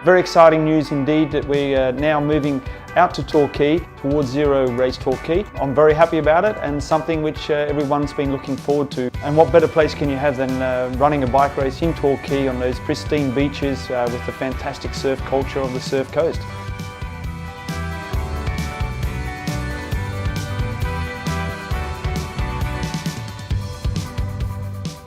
Very exciting news indeed that we are now moving out to Torquay, towards Zero Race Torquay. I'm very happy about it, and something which everyone's been looking forward to. And what better place can you have than running a bike race in Torquay on those pristine beaches with the fantastic surf culture of the surf coast.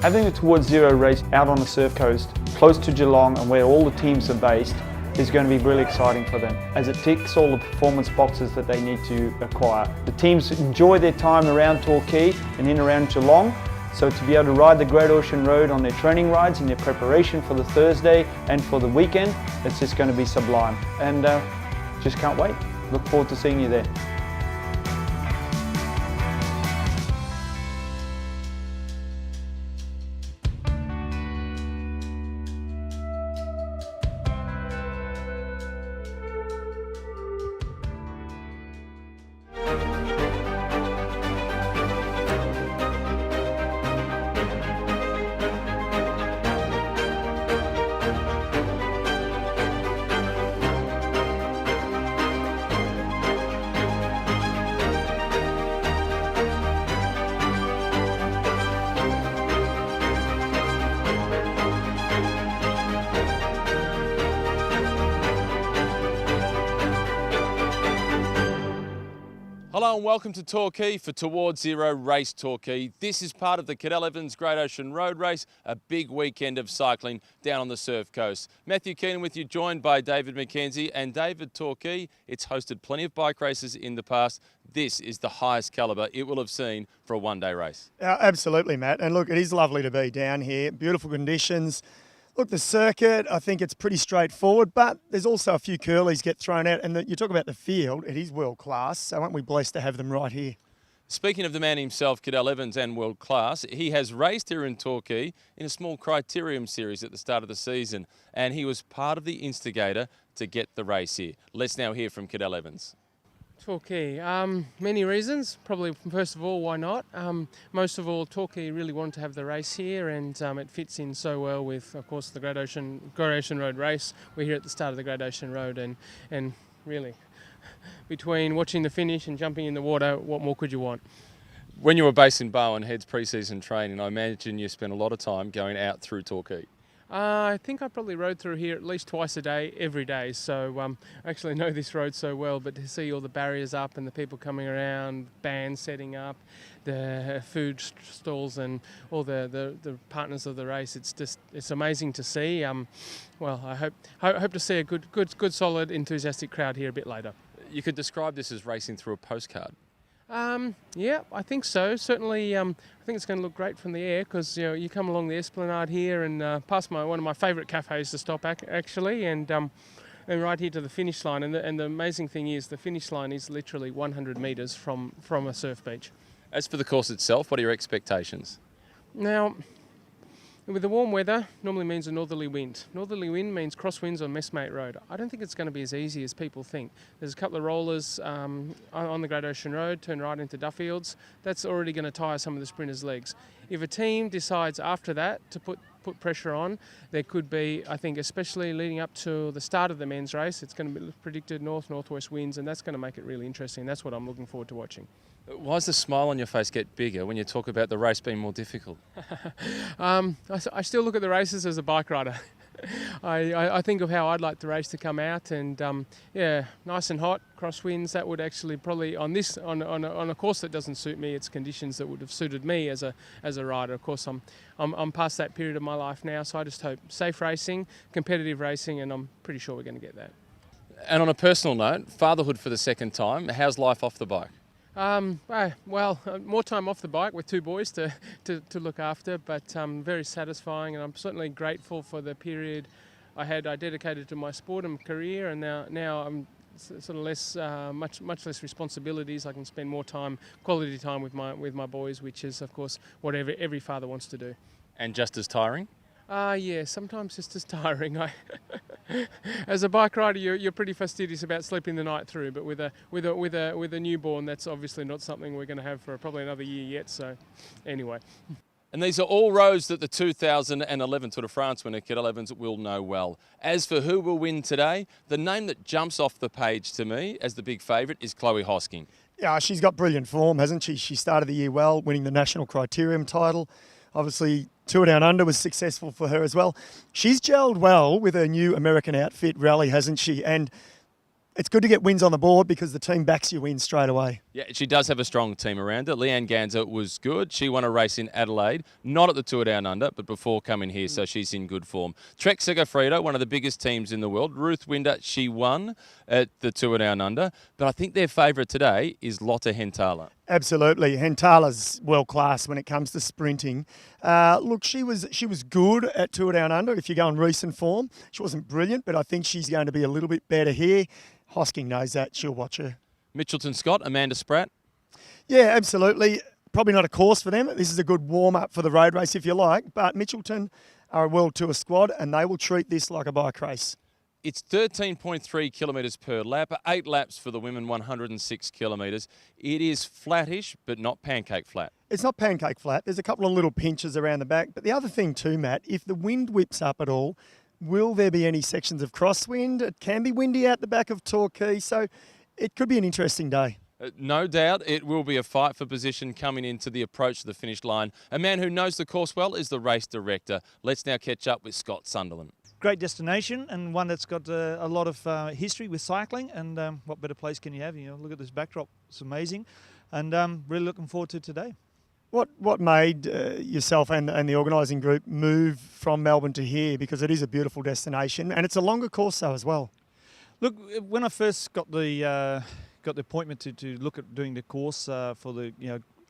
Having the Towards Zero race out on the surf coast, close to Geelong and where all the teams are based, is going to be really exciting for them, as it ticks all the performance boxes that they need to acquire. The teams enjoy their time around Torquay and in around Geelong, so to be able to ride the Great Ocean Road on their training rides in their preparation for the Thursday and for the weekend, it's just going to be sublime. And just can't wait. Look forward to seeing you there. Hello and welcome to Torquay for Towards Zero Race Torquay. This is part of the Cadell Evans Great Ocean Road Race, a big weekend of cycling down on the surf coast. Matthew Keenan with you, joined by David McKenzie. And David, Torquay, it's hosted plenty of bike races in the past. This is the highest calibre it will have seen for a one-day race. Absolutely, Matt. And look, it is lovely to be down here. Beautiful conditions. Look, the circuit, I think it's pretty straightforward, but there's also a few curlies get thrown out. And you talk about the field, it is world class. So aren't we blessed to have them right here? Speaking of the man himself, Cadell Evans, and world class, he has raced here in Torquay in a small criterium series at the start of the season. And he was part of the instigator to get the race here. Let's now hear from Cadell Evans. Torquay, many reasons. Probably first of all, why not? Most of all, Torquay really wanted to have the race here, and it fits in so well with, of course, the Great Ocean Road race. We're here at the start of the Great Ocean Road, and really, between watching the finish and jumping in the water, what more could you want? When you were based in Bowen Head's pre-season training, I imagine you spent a lot of time going out through Torquay. I think I probably rode through here at least twice a day, every day. So I actually know this road so well, but to see all the barriers up and the people coming around, bands setting up, the food stalls and all the partners of the race, it's amazing to see. Well, I hope to see a good solid enthusiastic crowd here a bit later. You could describe this as racing through a postcard. Yeah, I think so. Certainly, I think it's going to look great from the air because you come along the Esplanade here and past one of my favourite cafes to stop actually, and right here to the finish line. And the amazing thing is the finish line is literally 100 metres from a surf beach. As for the course itself, what are your expectations? Now, with the warm weather, normally means a northerly wind. Northerly wind means crosswinds on Messmate Road. I don't think it's going to be as easy as people think. There's a couple of rollers on the Great Ocean Road, turn right into Duffields. That's already going to tire some of the sprinters' legs. If a team decides after that to put pressure on, there could be, I think, especially leading up to the start of the men's race, it's going to be predicted north-northwest winds, and that's going to make it really interesting. That's what I'm looking forward to watching. Why does the smile on your face get bigger when you talk about the race being more difficult? I still look at the races as a bike rider. I think of how I'd like the race to come out, and nice and hot, crosswinds. That would actually probably on a course that doesn't suit me. It's conditions that would have suited me as a rider. Of course, I'm past that period of my life now, so I just hope safe racing, competitive racing, and I'm pretty sure we're going to get that. And on a personal note, fatherhood for the second time. How's life off the bike? More time off the bike with two boys to look after, but very satisfying, and I'm certainly grateful for the period I dedicated to my sport and career, and now I'm sort of much less responsibilities. I can spend more quality time with my boys, which is of course what every father wants to do. And just as tiring? Yeah, sometimes it's just tiring. As a bike rider, you're pretty fastidious about sleeping the night through, but with a newborn, that's obviously not something we're going to have for probably another year yet. So, anyway. And these are all roads that the 2011 Tour de France winner, Cadel Evans, will know well. As for who will win today, the name that jumps off the page to me as the big favourite is Chloe Hosking. Yeah, she's got brilliant form, hasn't she? She started the year well, winning the National Criterium title. Obviously, Tour Down Under was successful for her as well. She's gelled well with her new American outfit, Rally, hasn't she? And it's good to get wins on the board because the team backs you in straight away. Yeah, she does have a strong team around her. Leanne Ganser was good. She won a race in Adelaide, not at the Tour Down Under, but before coming here, so she's in good form. Trek Segafredo, one of the biggest teams in the world. Ruth Winder, she won at the Tour Down Under, but I think their favourite today is Lotte Hentala. Absolutely. Hentala's world class when it comes to sprinting. Look, she was good at Tour Down Under if you go in recent form. She wasn't brilliant, but I think she's going to be a little bit better here. Hosking knows that. She'll watch her. Mitchelton Scott, Amanda Spratt. Yeah, absolutely. Probably not a course for them. This is a good warm-up for the road race, if you like. But Mitchelton are a World Tour squad, and they will treat this like a bike race. It's 13.3 kilometres per lap, 8 laps for the women, 106 kilometres. It is flattish, but not pancake flat. It's not pancake flat. There's a couple of little pinches around the back. But the other thing too, Matt, if the wind whips up at all, will there be any sections of crosswind? It can be windy out the back of Torquay, so it could be an interesting day. No doubt it will be a fight for position coming into the approach to the finish line. A man who knows the course well is the race director. Let's now catch up with Scott Sunderland. Great destination and one that's got a lot of history with cycling, and what better place can you have? You know, look at this backdrop, it's amazing, and really looking forward to today. What made yourself and the organising group move from Melbourne to here? Because it is a beautiful destination and it's a longer course though as well. Look, when I first got the appointment to look at doing the course for the,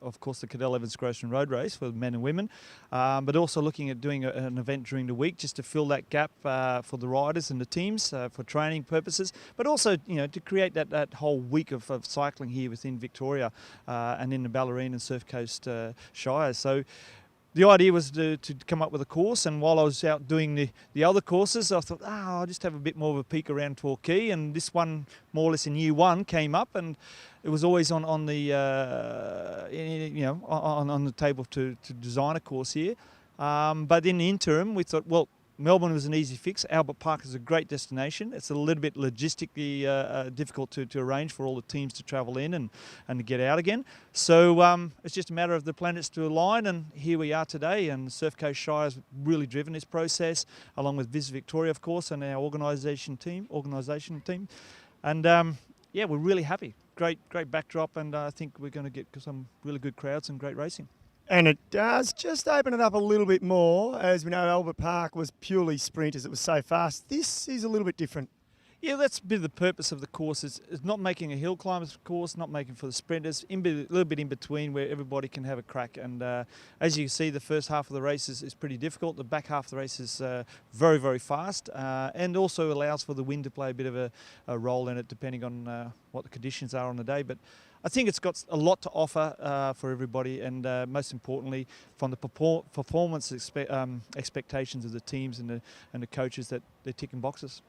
of course, the Cadel Evans Grocery Road Race for men and women, but also looking at doing an event during the week just to fill that gap for the riders and the teams for training purposes, but also to create that whole week of cycling here within Victoria and in the Ballerine and Surf Coast Shires. So the idea was to come up with a course, and while I was out doing the other courses, I thought, I'll just have a bit more of a peek around Torquay, and this one, more or less in year one, came up, and it was always on the on the table to design a course here. But in the interim, we thought, well, Melbourne was an easy fix. Albert Park is a great destination. It's a little bit logistically difficult to arrange for all the teams to travel in and to get out again. So it's just a matter of the planets to align, and here we are today. And Surf Coast Shire has really driven this process, along with Visit Victoria, of course, and our organisation team. And yeah, we're really happy. Great backdrop, and I think we're going to get some really good crowds and great racing. And it does just open it up a little bit more. As we know, Albert Park was purely sprinters. It was so fast. This is a little bit different. Yeah, that's a bit of the purpose of the course. It's not making a hill climbers course, not making for the sprinters, a little bit in between where everybody can have a crack. And as you can see, the first half of the race is pretty difficult. The back half of the race is very, very fast, and also allows for the wind to play a bit of a role in it, depending on what the conditions are on the day. But I think it's got a lot to offer for everybody, and most importantly, from the performance expectations of the teams and the coaches, that they're ticking boxes.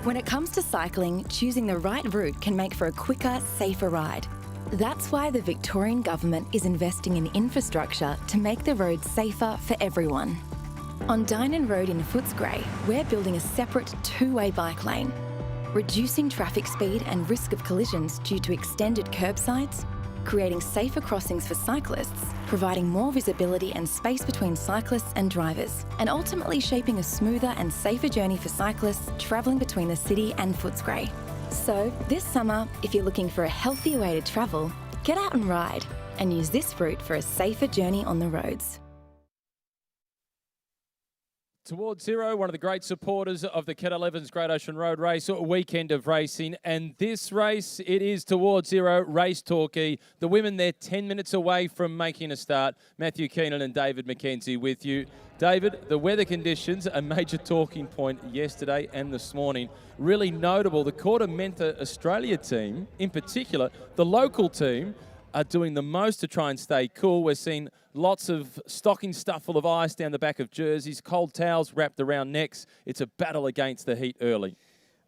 When it comes to cycling, choosing the right route can make for a quicker, safer ride. That's why the Victorian Government is investing in infrastructure to make the roads safer for everyone. On Dynon Road in Footscray, we're building a separate two-way bike lane. reducing traffic speed and risk of collisions due to extended curbsides, creating safer crossings for cyclists, providing more visibility and space between cyclists and drivers, and ultimately shaping a smoother and safer journey for cyclists travelling between the city and Footscray. So, this summer, if you're looking for a healthier way to travel, get out and ride and use this route for a safer journey on the roads. Towards Zero, one of the great supporters of the Cadel Evans Great Ocean Road Race, a weekend of racing. And this race, it is Towards Zero, Race Torquay. The women, they're 10 minutes away from making a start. Matthew Keenan and David McKenzie with you. David, the weather conditions, a major talking point yesterday and this morning. Really notable, the Quartermenta Australia team, in particular, the local team, are doing the most to try and stay cool. We're seeing lots of stocking stuff full of ice down the back of jerseys, cold towels wrapped around necks. It's a battle against the heat early.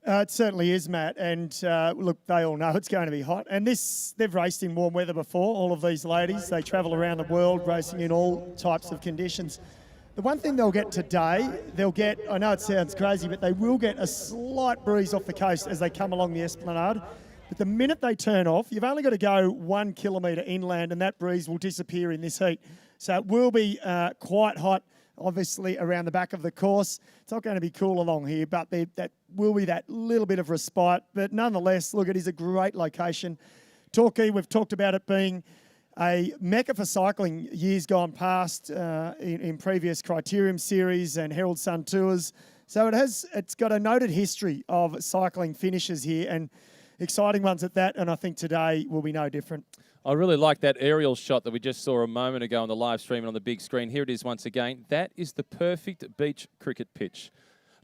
It certainly is, Matt. And look, they all know it's going to be hot. And they've raced in warm weather before, all of these ladies. They travel around the world racing in all types of conditions. The one thing they'll get today, I know it sounds crazy, but they will get a slight breeze off the coast as they come along the esplanade. But the minute they turn off, you've only got to go 1 kilometre inland and that breeze will disappear in this heat. So it will be quite hot, obviously, around the back of the course. It's not going to be cool along here, but that will be that little bit of respite. But nonetheless, look, it is a great location. Torquay, we've talked about it being a mecca for cycling years gone past in previous Criterium Series and Herald Sun Tours. So it's got a noted history of cycling finishes here and exciting ones at that, and I think today will be no different. I really like that aerial shot that we just saw a moment ago on the live stream and on the big screen. Here it is once again. That is the perfect beach cricket pitch.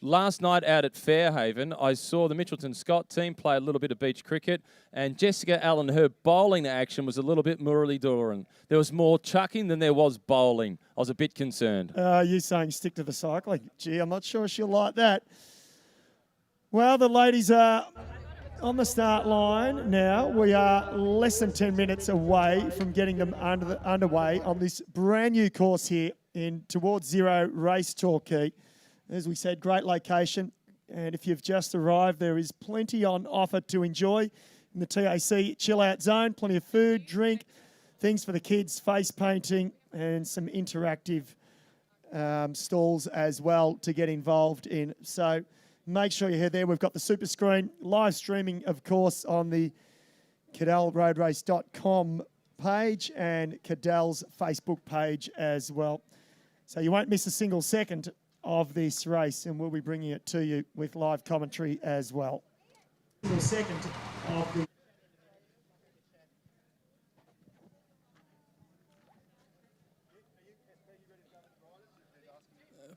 Last night out at Fairhaven, I saw the Mitchelton Scott team play a little bit of beach cricket, and Jessica Allen, her bowling action was a little bit Murali-Doran. There was more chucking than there was bowling. I was a bit concerned. You saying stick to the cycling? Gee, I'm not sure she'll like that. Well, the ladies are on the start line now. We are less than 10 minutes away from getting them underway on this brand new course here in Towards Zero Race Torquay. As we said, great location. And if you've just arrived, there is plenty on offer to enjoy in the TAC chill out zone. Plenty of food, drink, things for the kids, face painting, and some interactive stalls as well to get involved in. So make sure you head there. We've got the super screen live streaming, of course, on the cadelroadrace.com page and Cadel's Facebook page as well. So you won't miss a single second of this race, and we'll be bringing it to you with live commentary as well. The second of the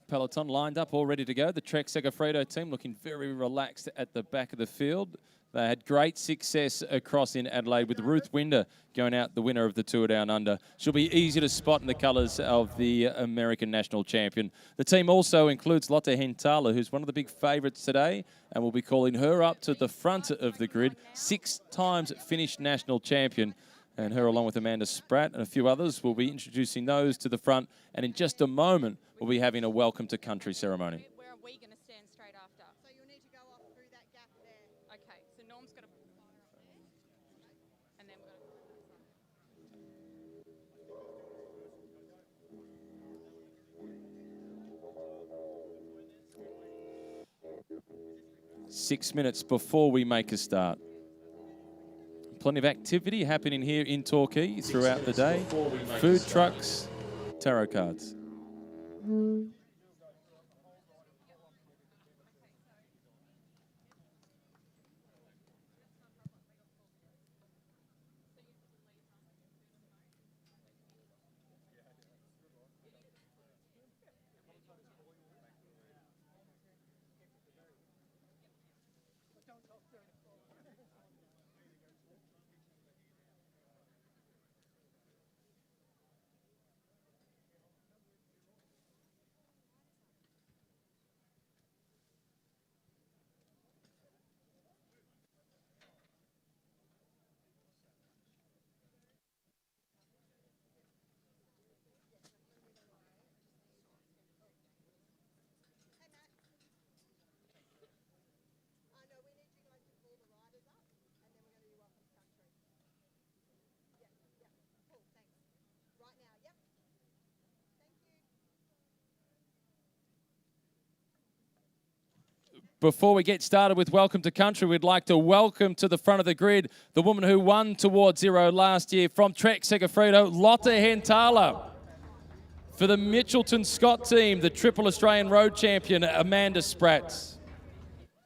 Peloton lined up, all ready to go. The Trek Segafredo team looking very relaxed at the back of the field. They had great success across in Adelaide with Ruth Winder going out the winner of the Tour Down Under. She'll be easy to spot in the colours of the American national champion. The team also includes Lotte Hentala, who's one of the big favourites today, and we'll be calling her up to the front of the grid. 6 times Finnish national champion. And her, along with Amanda Spratt and a few others, will be introducing those to the front. And in just a moment, we'll be having a welcome to country ceremony. Where are we going to stand straight after? So you'll need to go off through that gap there. Okay, so Norm's got to put the fire up there. And then we're going to... 6 minutes before we make a start. Plenty of activity happening here in Torquay throughout the day. Food trucks, tarot cards. Before we get started with Welcome to Country, we'd like to welcome to the front of the grid the woman who won Towards Zero last year from Trek Segafredo, Lotte Hentala. For the Mitchelton Scott team, the Triple Australian Road Champion, Amanda Spratt.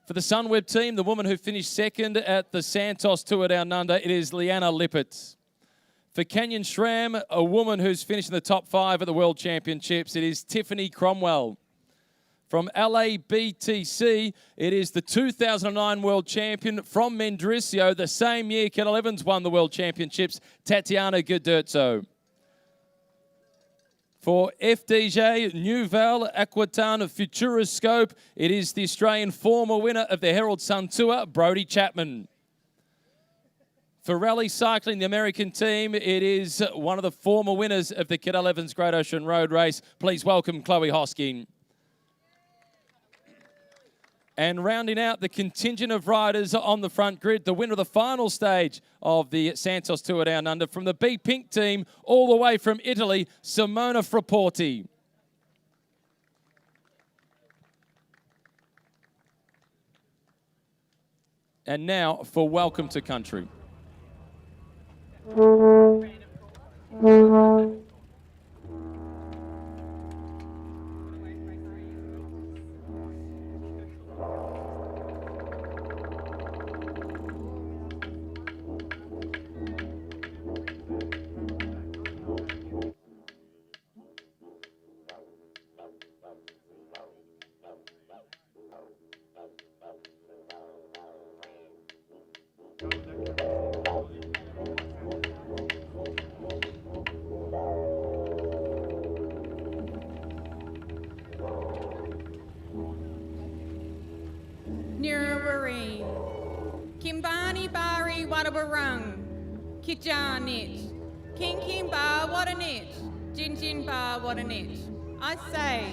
For the Sunweb team, the woman who finished second at the Santos Tour Down Under, it is Leanna Lippert. For Canyon SRAM, a woman who's finished in the top 5 at the World Championships, it is Tiffany Cromwell. From LABTC, it is the 2009 World Champion from Mendrisio. The same year Kettle Evans won the World Championships, Tatiana Guderzo. For FDJ Nouvelle Aquitaine Futuroscope, it is the Australian former winner of the Herald Sun Tour, Brodie Chapman. For Rally Cycling, the American team, it is one of the former winners of the Cadel Evans Great Ocean Road Race. Please welcome Chloe Hosking. And rounding out the contingent of riders on the front grid, the winner of the final stage of the Santos Tour Down Under from the Be Pink team, all the way from Italy, Simona Frapporti. And now for Welcome to Country. Nirawareen, Kimbani Bari Wadabarung, Kijanit, King Kimba Wadanit, Jinjin Bar Wadanit. I say,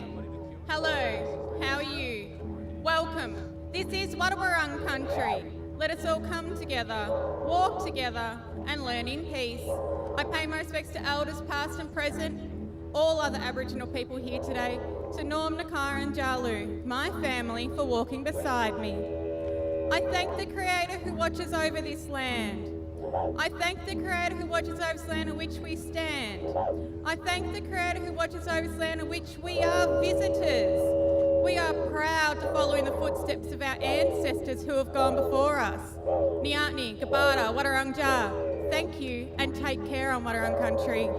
hello, how are you? Welcome. This is Wadabarung country. Let us all come together, walk together, and learn in peace. I pay my respects to elders past and present, all other Aboriginal people here today, to Norm, Nakara and Jalu, my family, for walking beside me. I thank the Creator who watches over this land. I thank the Creator who watches over this land on which we stand. I thank the Creator who watches over this land on which we are visitors. We are proud to follow in the footsteps of our ancestors who have gone before us. Niatni, Gabara, Wadarung Ja. Thank you and take care on Wadarung country.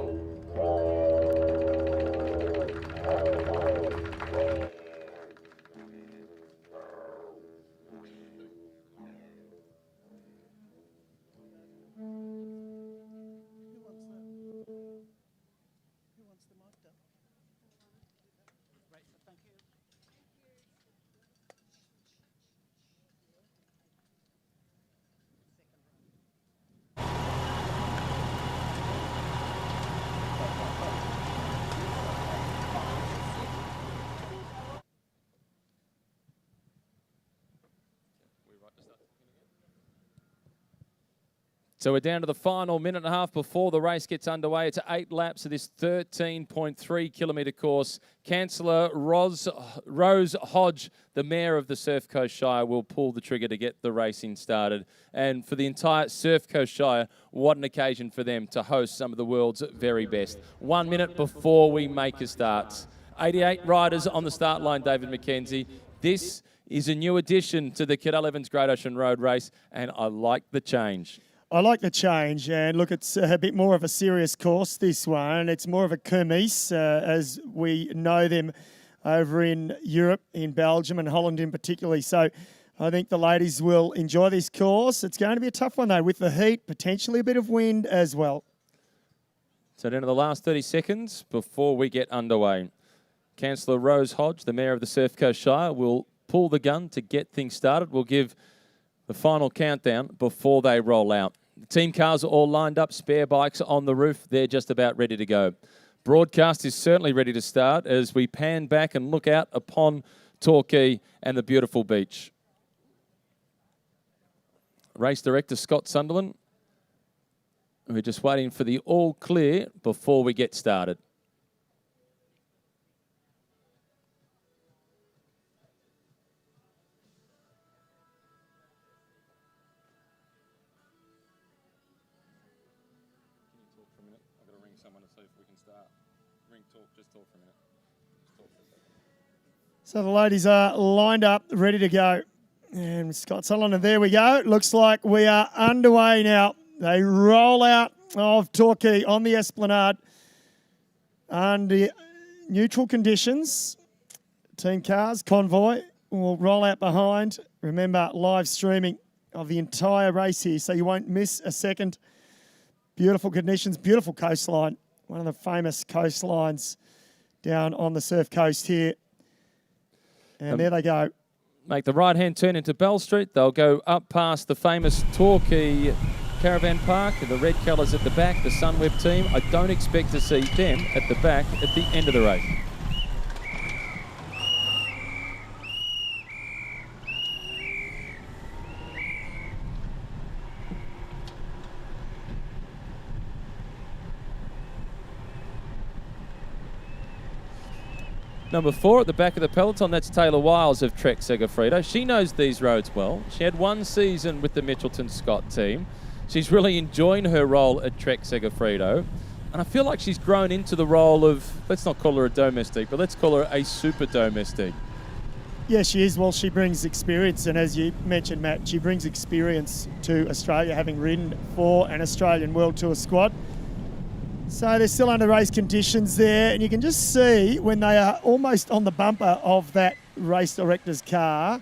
So we're down to the final minute and a half before the race gets underway. It's 8 laps of this 13.3 kilometre course. Councillor Rose Hodge, the Mayor of the Surf Coast Shire, will pull the trigger to get the racing started. And for the entire Surf Coast Shire, what an occasion for them to host some of the world's very best. 1 minute before we make a start. 88 riders on the start line, David McKenzie. This is a new addition to the Cadel Evans Great Ocean Road Race, and I like the change. I like the change, and look, it's a bit more of a serious course, this one. It's more of a kermesse, as we know them over in Europe, in Belgium and Holland in particular. So I think the ladies will enjoy this course. It's going to be a tough one, though, with the heat, potentially a bit of wind as well. So down to the last 30 seconds before we get underway. Councillor Rose Hodge, the Mayor of the Surf Coast Shire, will pull the gun to get things started. We'll give the final countdown before they roll out. The team cars are all lined up, spare bikes on the roof. They're just about ready to go. Broadcast is certainly ready to start as we pan back and look out upon Torquay and the beautiful beach. Race Director Scott Sunderland. We're just waiting for the all clear before we get started. Just talk for a minute. So the ladies are lined up, ready to go. And Scott Sullivan, and there we go. Looks like we are underway now. They roll out of Torquay on the Esplanade under neutral conditions. Team cars, convoy, will roll out behind. Remember, live streaming of the entire race here, so you won't miss a second. Beautiful conditions, beautiful coastline. One of the famous coastlines down on the surf coast here. And there they go. Make the right-hand turn into Bell Street. They'll go up past the famous Torquay Caravan Park. The red colours at the back, the Sunweb team. I don't expect to see them at the back at the end of the race. Number 4 at the back of the peloton, that's Taylor Wiles of Trek Segafredo. She knows these roads well. She had one season with the Mitchelton Scott team. She's really enjoying her role at Trek Segafredo. And I feel like she's grown into the role of, let's not call her a domestique, but let's call her a super domestique. Yeah, she is. Well, she brings experience. And as you mentioned, Matt, she brings experience to Australia, having ridden for an Australian World Tour squad. So they're still under race conditions there, and you can just see when they are almost on the bumper of that race director's car,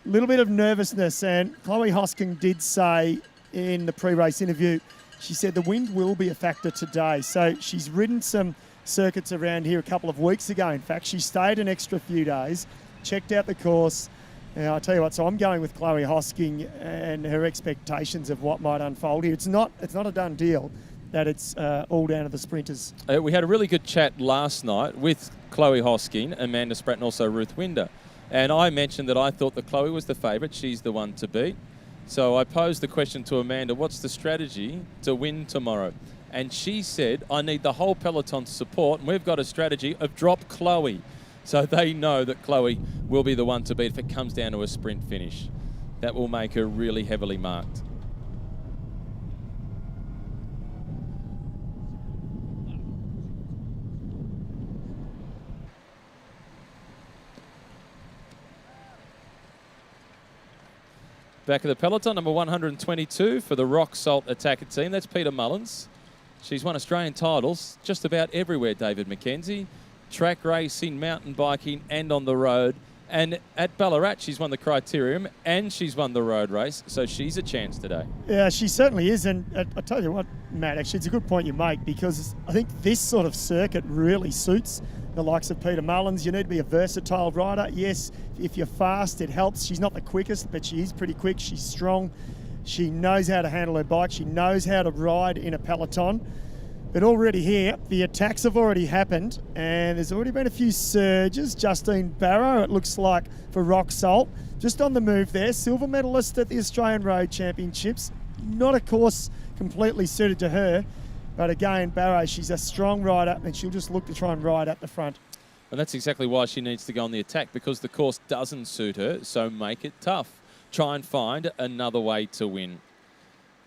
a little bit of nervousness. And Chloe Hosking did say in the pre-race interview, she said the wind will be a factor today. So she's ridden some circuits around here a couple of weeks ago. In fact, she stayed an extra few days, checked out the course. Now, I'll tell you what, so I'm going with Chloe Hosking and her expectations of what might unfold here. It's not a done deal that it's all down to the sprinters. We had a really good chat last night with Chloe Hosking, Amanda Spratt and also Ruth Winder. And I mentioned that I thought that Chloe was the favourite. She's the one to beat. So I posed the question to Amanda, what's the strategy to win tomorrow? And she said, I need the whole peloton to support, and we've got a strategy of drop Chloe. So they know that Chloe will be the one to beat if it comes down to a sprint finish. That will make her really heavily marked. Back of the peloton, number 122 for the Rock Salt Attacker team. That's Peter Mullins. She's won Australian titles just about everywhere, David McKenzie. Track racing, mountain biking, and on the road. And at Ballarat, she's won the Criterium and she's won the road race. So she's a chance today. Yeah, she certainly is. And I tell you what, Matt, actually, it's a good point you make, because I think this sort of circuit really suits the likes of Peter Mullins. You need to be a versatile rider. Yes, if you're fast, it helps. She's not the quickest, but she is pretty quick. She's strong. She knows how to handle her bike. She knows how to ride in a peloton. But already here, the attacks have already happened, and there's already been a few surges. Justine Barrow, it looks like, for Rock Salt, just on the move there. Silver medalist at the Australian Road Championships. Not a course completely suited to her. But again, Barrow, she's a strong rider, and she'll just look to try and ride at the front. And that's exactly why she needs to go on the attack, because the course doesn't suit her, so make it tough. Try and find another way to win.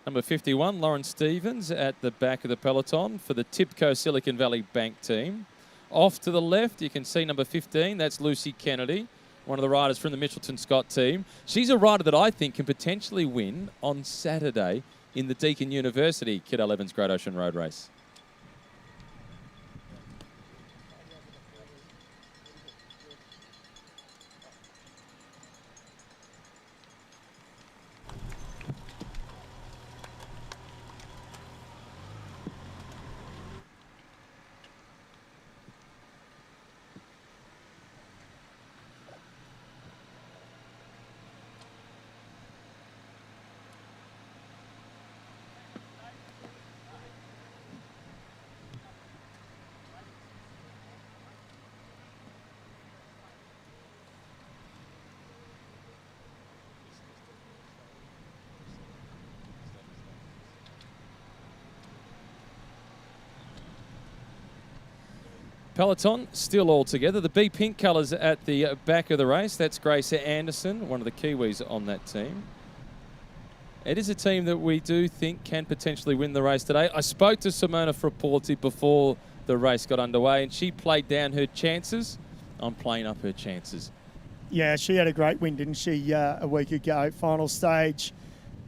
Number 51, Lauren Stevens at the back of the peloton for the Tipco Silicon Valley Bank team. Off to the left, you can see number 15, that's Lucy Kennedy, one of the riders from the Mitchelton Scott team. She's a rider that I think can potentially win on Saturday in the Deakin University Cadel Evans Great Ocean Road Race. Peloton still all together. The B pink colours at the back of the race. That's Grace Anderson, one of the Kiwis on that team. It is a team that we do think can potentially win the race today. I spoke to Simona Frapporti before the race got underway, and she played down her chances. I'm playing up her chances. Yeah, she had a great win, didn't she, a week ago, final stage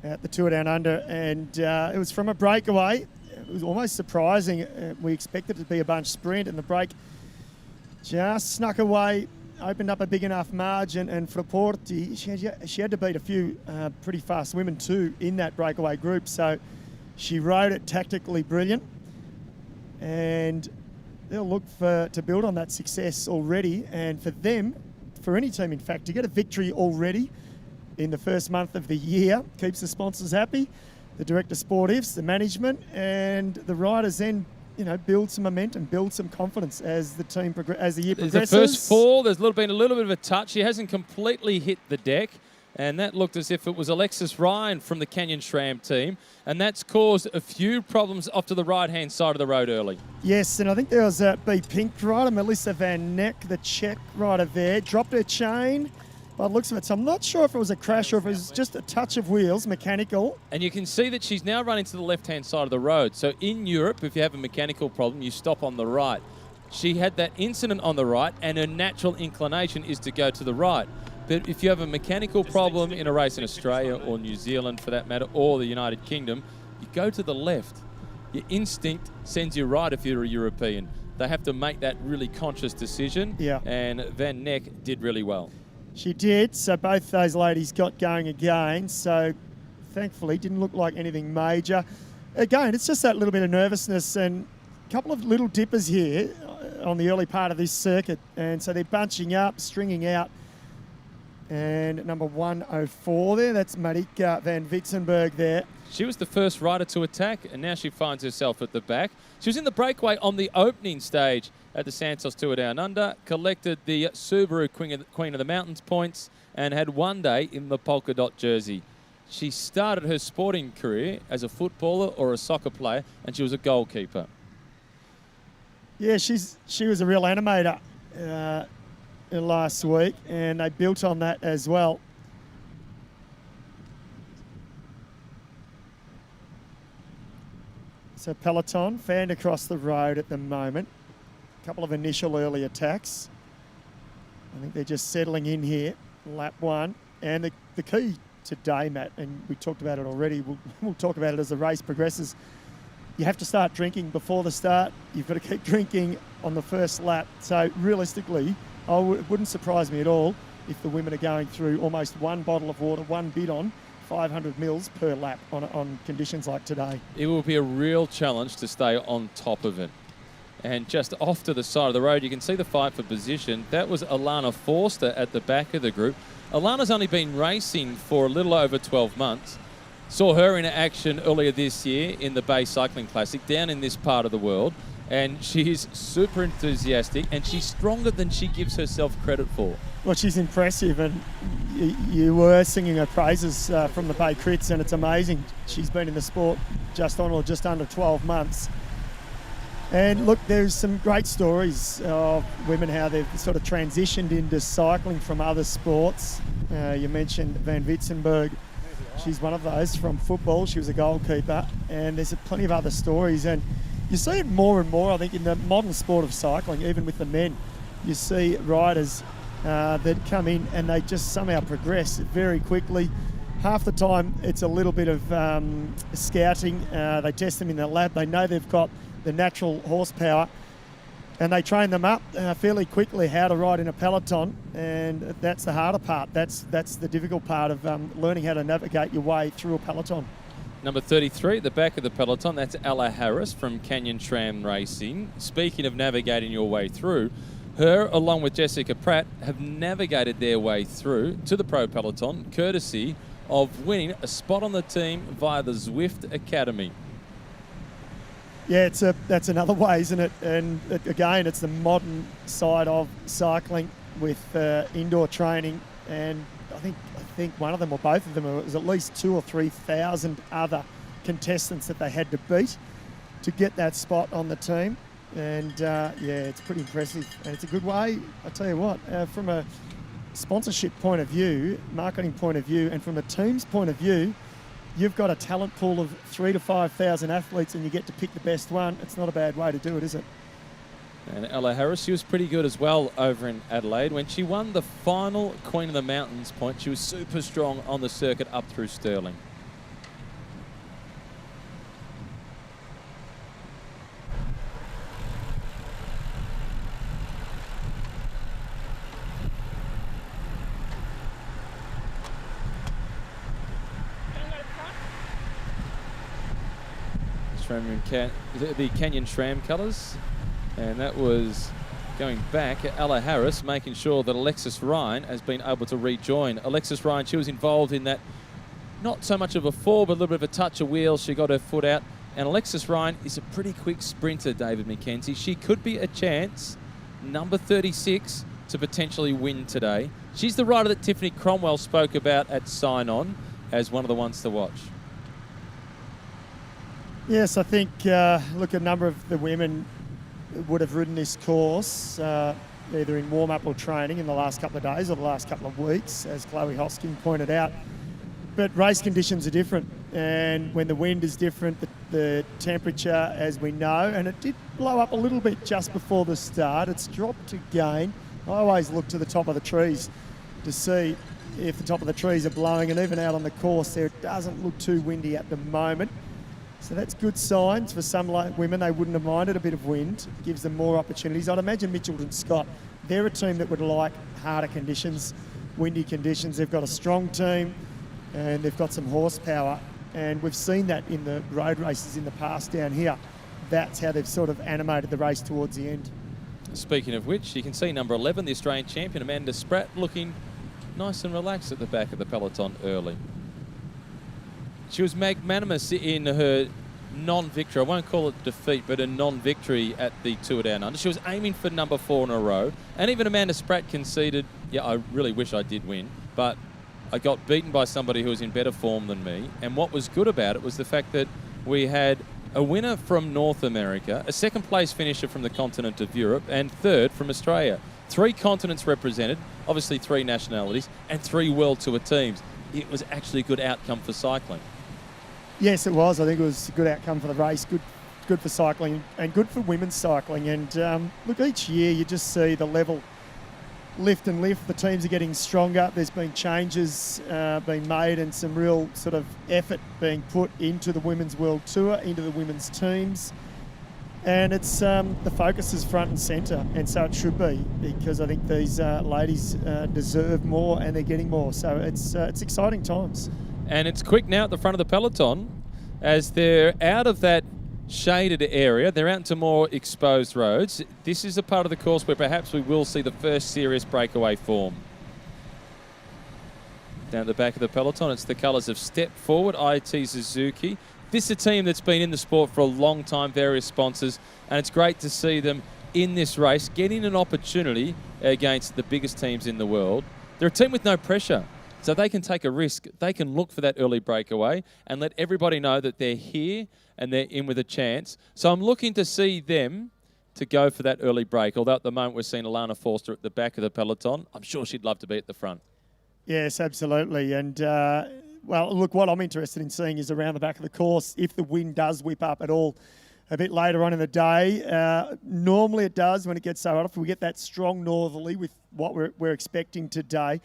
at the Tour Down Under, and it was from a breakaway. It was almost surprising. We expected it to be a bunch sprint, and the break just snuck away, opened up a big enough margin, and for Porti, she had to beat a few pretty fast women too in that breakaway group, so she rode it tactically brilliant, and they'll look to build on that success already, and for them, for any team in fact, to get a victory already in the first month of the year keeps the sponsors happy, the director sportives, the management, and the riders then, build some momentum, build some confidence as the team as the year progresses. The first fall, there's been a little bit of a touch. She hasn't completely hit the deck, and that looked as if it was Alexis Ryan from the Canyon SRAM team, and that's caused a few problems off to the right-hand side of the road early. Yes, and I think there was a B Pink rider, Melissa Van Neck, the Czech rider there, dropped her chain by the looks of it. So I'm not sure if it was a crash or if it was just a touch of wheels, mechanical. And you can see that she's now running to the left-hand side of the road. So in Europe, if you have a mechanical problem, you stop on the right. She had that incident on the right, and her natural inclination is to go to the right. But if you have a mechanical problem in a race in Australia or New Zealand, for that matter, or the United Kingdom, you go to the left. Your instinct sends you right if you're a European. They have to make that really conscious decision, Yeah. and Van Neck did really well. She did, so both those ladies got going again, so thankfully didn't look like anything major. Again, it's just that little bit of nervousness and a couple of little dippers here on the early part of this circuit, and so they're bunching up, stringing out, and number 104 there, that's Marika van Witzenberg there. She was the first rider to attack, and now she finds herself at the back. She was in the breakaway on the opening stage at the Santos Tour Down Under, collected the Subaru Queen of the Mountains points, and had one day in the polka dot jersey. She started her sporting career as a footballer or a soccer player, and she was a goalkeeper. Yeah, she was a real animator last week, and they built on that as well. So Peloton fanned across the road at the moment. A couple of initial early attacks. I think they're just settling in here, lap one. And the key today, Matt, and we talked about it already, we'll talk about it as the race progresses. You have to start drinking before the start. You've got to keep drinking on the first lap. So realistically, it wouldn't surprise me at all if the women are going through almost one bottle of water, one bidon, 500 mils per lap on conditions like today. It will be a real challenge to stay on top of it. And just off to the side of the road, you can see the fight for position. That was Alana Forster at the back of the group. Alana's only been racing for a little over 12 months. Saw her in action earlier this year in the Bay Cycling Classic down in this part of the world. And she's super enthusiastic, and she's stronger than she gives herself credit for. Well, she's impressive, and you were singing her praises from the Bay Crits, and it's amazing. She's been in the sport just under 12 months. And look, there's some great stories of women, how they've sort of transitioned into cycling from other sports. You mentioned Van Witzenberg. She's one of those from football. She was a goalkeeper, and there's plenty of other stories. And you see it more and more, I think, in the modern sport of cycling, even with the men. You see riders that come in and they just somehow progress very quickly. Half the time, it's a little bit of scouting. They test them in the lab. They know they've got the natural horsepower, and they train them up fairly quickly how to ride in a peloton, and that's the harder part. That's the difficult part of learning how to navigate your way through a peloton. Number 33 at the back of the peloton, that's Ella Harris from Canyon SRAM Racing. Speaking of navigating your way through, her along with Jessica Pratt have navigated their way through to the pro peloton courtesy of winning a spot on the team via the Zwift Academy. Yeah, that's another way, isn't it? And again, it's the modern side of cycling with indoor training, and I think one of them or both of them, it was at least 2,000 or 3,000 other contestants that they had to beat to get that spot on the team. And yeah, it's pretty impressive, and it's a good way. I tell you what, from a sponsorship point of view, marketing point of view, and from the team's point of view, you've got a talent pool of 3,000 to 5,000 athletes, and you get to pick the best one. It's not a bad way to do it, is it? And Ella Harris, she was pretty good as well over in Adelaide. When she won the final Queen of the Mountains point, she was super strong on the circuit up through Stirling. The Canyon SRAM colours, and that was going back at Ella Harris, making sure that Alexis Ryan has been able to rejoin. Alexis Ryan, she was involved in that, not so much of a fall, but a little bit of a touch of wheel. She got her foot out, and Alexis Ryan is a pretty quick sprinter, David McKenzie. She could be a chance, number 36, to potentially win today. She's the rider that Tiffany Cromwell spoke about at Sign-On as one of the ones to watch. Yes, I think, look, a number of the women would have ridden this course either in warm-up or training in the last couple of days or the last couple of weeks, as Chloe Hosking pointed out. But race conditions are different, and when the wind is different, the temperature, as we know, and it did blow up a little bit just before the start. It's dropped again. I always look to the top of the trees to see if the top of the trees are blowing, and even out on the course there, it doesn't look too windy at the moment. So that's good signs for some women. They wouldn't have minded a bit of wind. It gives them more opportunities. I'd imagine Mitchelton Scott, they're a team that would like harder conditions, windy conditions. They've got a strong team and they've got some horsepower. And we've seen that in the road races in the past down here. That's how they've sort of animated the race towards the end. Speaking of which, you can see number 11, the Australian champion, Amanda Spratt, looking nice and relaxed at the back of the peloton early. She was magnanimous in her non-victory. I won't call it defeat, but a non-victory at the Tour Down Under. She was aiming for number 4 in a row. And even Amanda Spratt conceded, yeah, I really wish I did win, but I got beaten by somebody who was in better form than me. And what was good about it was the fact that we had a winner from North America, a second place finisher from the continent of Europe, and third from Australia. 3 continents represented, obviously 3 nationalities, and 3 World Tour teams. It was actually a good outcome for cycling. Yes, it was. I think it was a good outcome for the race, good for cycling and good for women's cycling. And look, each year you just see the level lift and lift. The teams are getting stronger. There's been changes being made and some real sort of effort being put into the Women's World Tour, into the women's teams. And it's the focus is front and centre, and so it should be, because I think these ladies deserve more and they're getting more. So it's exciting times. And it's quick now at the front of the peloton as they're out of that shaded area. They're out into more exposed roads. This is a part of the course where perhaps we will see the first serious breakaway form. Down at the back of the peloton, it's the colours of Step Forward, IT Suzuki. This is a team that's been in the sport for a long time, various sponsors, and it's great to see them in this race, getting an opportunity against the biggest teams in the world. They're a team with no pressure. So they can take a risk. They can look for that early breakaway and let everybody know that they're here and they're in with a chance. So I'm looking to see them to go for that early break. Although at the moment we're seeing Alana Forster at the back of the peloton. I'm sure she'd love to be at the front. Yes, absolutely. And, well, look, what I'm interested in seeing is around the back of the course, if the wind does whip up at all a bit later on in the day. Normally it does when it gets so hot. If we get that strong northerly with what we're expecting today.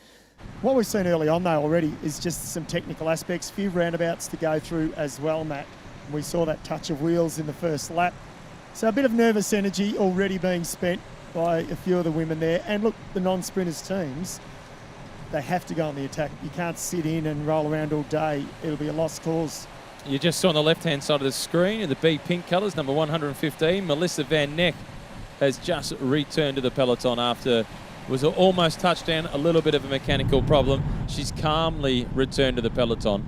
What we've seen early on, though, already is just some technical aspects, few roundabouts to go through as well, Matt. We saw that touch of wheels in the first lap. So a bit of nervous energy already being spent by a few of the women there. And look, the non-sprinters teams, they have to go on the attack. You can't sit in and roll around all day. It'll be a lost cause. You just saw on the left-hand side of the screen in the B pink colours, number 115, Melissa Van Neck has just returned to the peloton after was almost touchdown, a little bit of a mechanical problem. She's calmly returned to the peloton.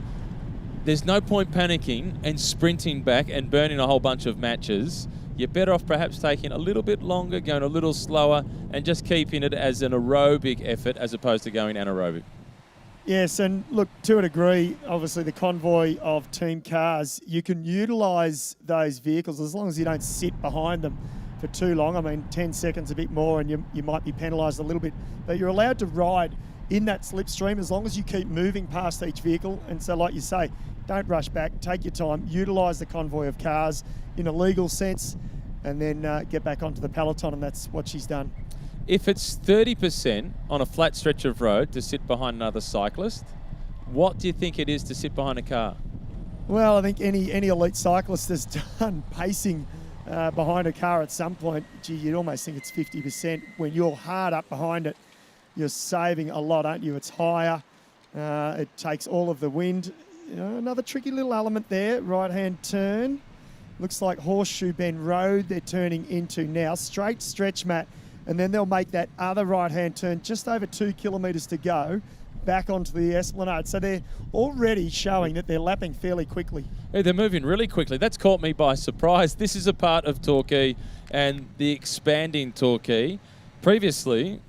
There's no point panicking and sprinting back and burning a whole bunch of matches. You're better off perhaps taking a little bit longer, going a little slower, and just keeping it as an aerobic effort as opposed to going anaerobic. Yes, and look, to a degree, obviously the convoy of team cars, you can utilise those vehicles as long as you don't sit behind them for too long. I mean, 10 seconds, a bit more, and you might be penalised a little bit. But you're allowed to ride in that slipstream as long as you keep moving past each vehicle. And so, like you say, don't rush back, take your time, utilise the convoy of cars in a legal sense. and then get back onto the peloton, and that's what she's done. If it's 30% on a flat stretch of road to sit behind another cyclist, what do you think it is to sit behind a car? Well, I think any elite cyclist has done pacing behind a car at some point. Gee, you'd almost think it's 50%. When you're hard up behind it, you're saving a lot, aren't you? It's higher. It takes all of the wind. Another tricky little element there. Right-hand turn. Looks like Horseshoe Bend Road they're turning into now. Straight stretch, Matt. And then they'll make that other right-hand turn just over 2 kilometres to go back onto the Esplanade. So they're already showing that they're lapping fairly quickly. Hey, they're moving really quickly. That's caught me by surprise. This is a part of Torquay and the expanding Torquay. Previously,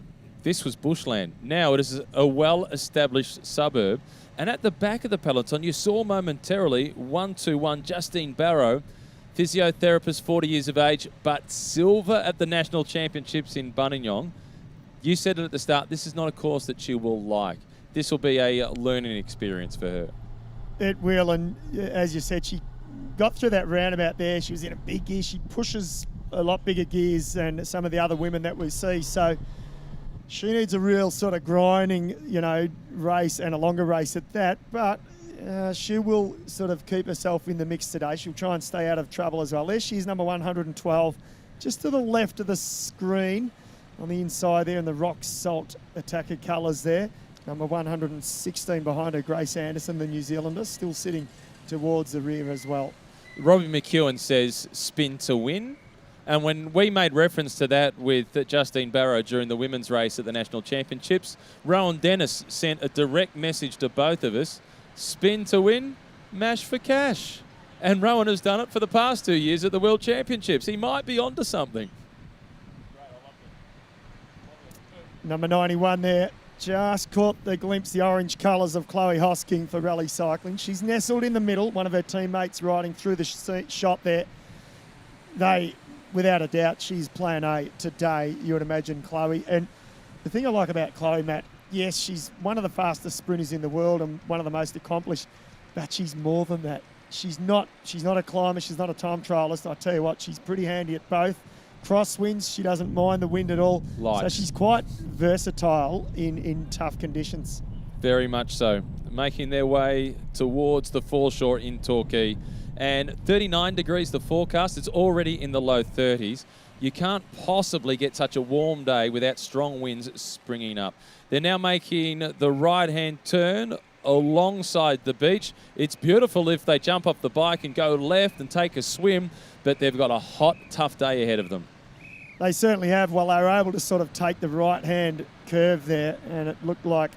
this was bushland. Now it is a well-established suburb. And at the back of the peloton, you saw momentarily 1-2-1 Justine Barrow, physiotherapist, 40 years of age, but silver at the National Championships in Buninyong. You said it at the start, this is not a course that she will like. This will be a learning experience for her. It will, and as you said, she got through that roundabout there. She was in a big gear. She pushes a lot bigger gears than some of the other women that we see. So she needs a real sort of grinding, race, and a longer race at that. But she will sort of keep herself in the mix today. She'll try and stay out of trouble as well. There she is, number 112, just to the left of the screen on the inside there in the rock salt attacker colours there. Number 116 behind her, Grace Anderson, the New Zealander, still sitting towards the rear as well. Robbie McEwen says spin to win. And when we made reference to that with Justine Barrow during the women's race at the National Championships, Rowan Dennis sent a direct message to both of us. Spin to win, mash for cash. And Rowan has done it for the past 2 years at the World Championships. He might be onto something. Number 91 there, just caught the glimpse, the orange colours of Chloe Hosking for rally cycling. She's nestled in the middle, one of her teammates riding through the shot there. Without a doubt, she's plan A today, you would imagine, Chloe. And the thing I like about Chloe, Matt, yes, she's one of the fastest sprinters in the world and one of the most accomplished, but she's more than that. She's not a climber, she's not a time trialist. I tell you what, she's pretty handy at both. Crosswinds, she doesn't mind the wind at all. So she's quite versatile in tough conditions. Very much so. Making their way towards the foreshore in Torquay. And 39 degrees the forecast. It's already in the low 30s. You can't possibly get such a warm day without strong winds springing up. They're now making the right-hand turn alongside the beach. It's beautiful if they jump off the bike and go left and take a swim, but they've got a hot, tough day ahead of them. They certainly have. Well, they were able to sort of take the right-hand curve there, and it looked like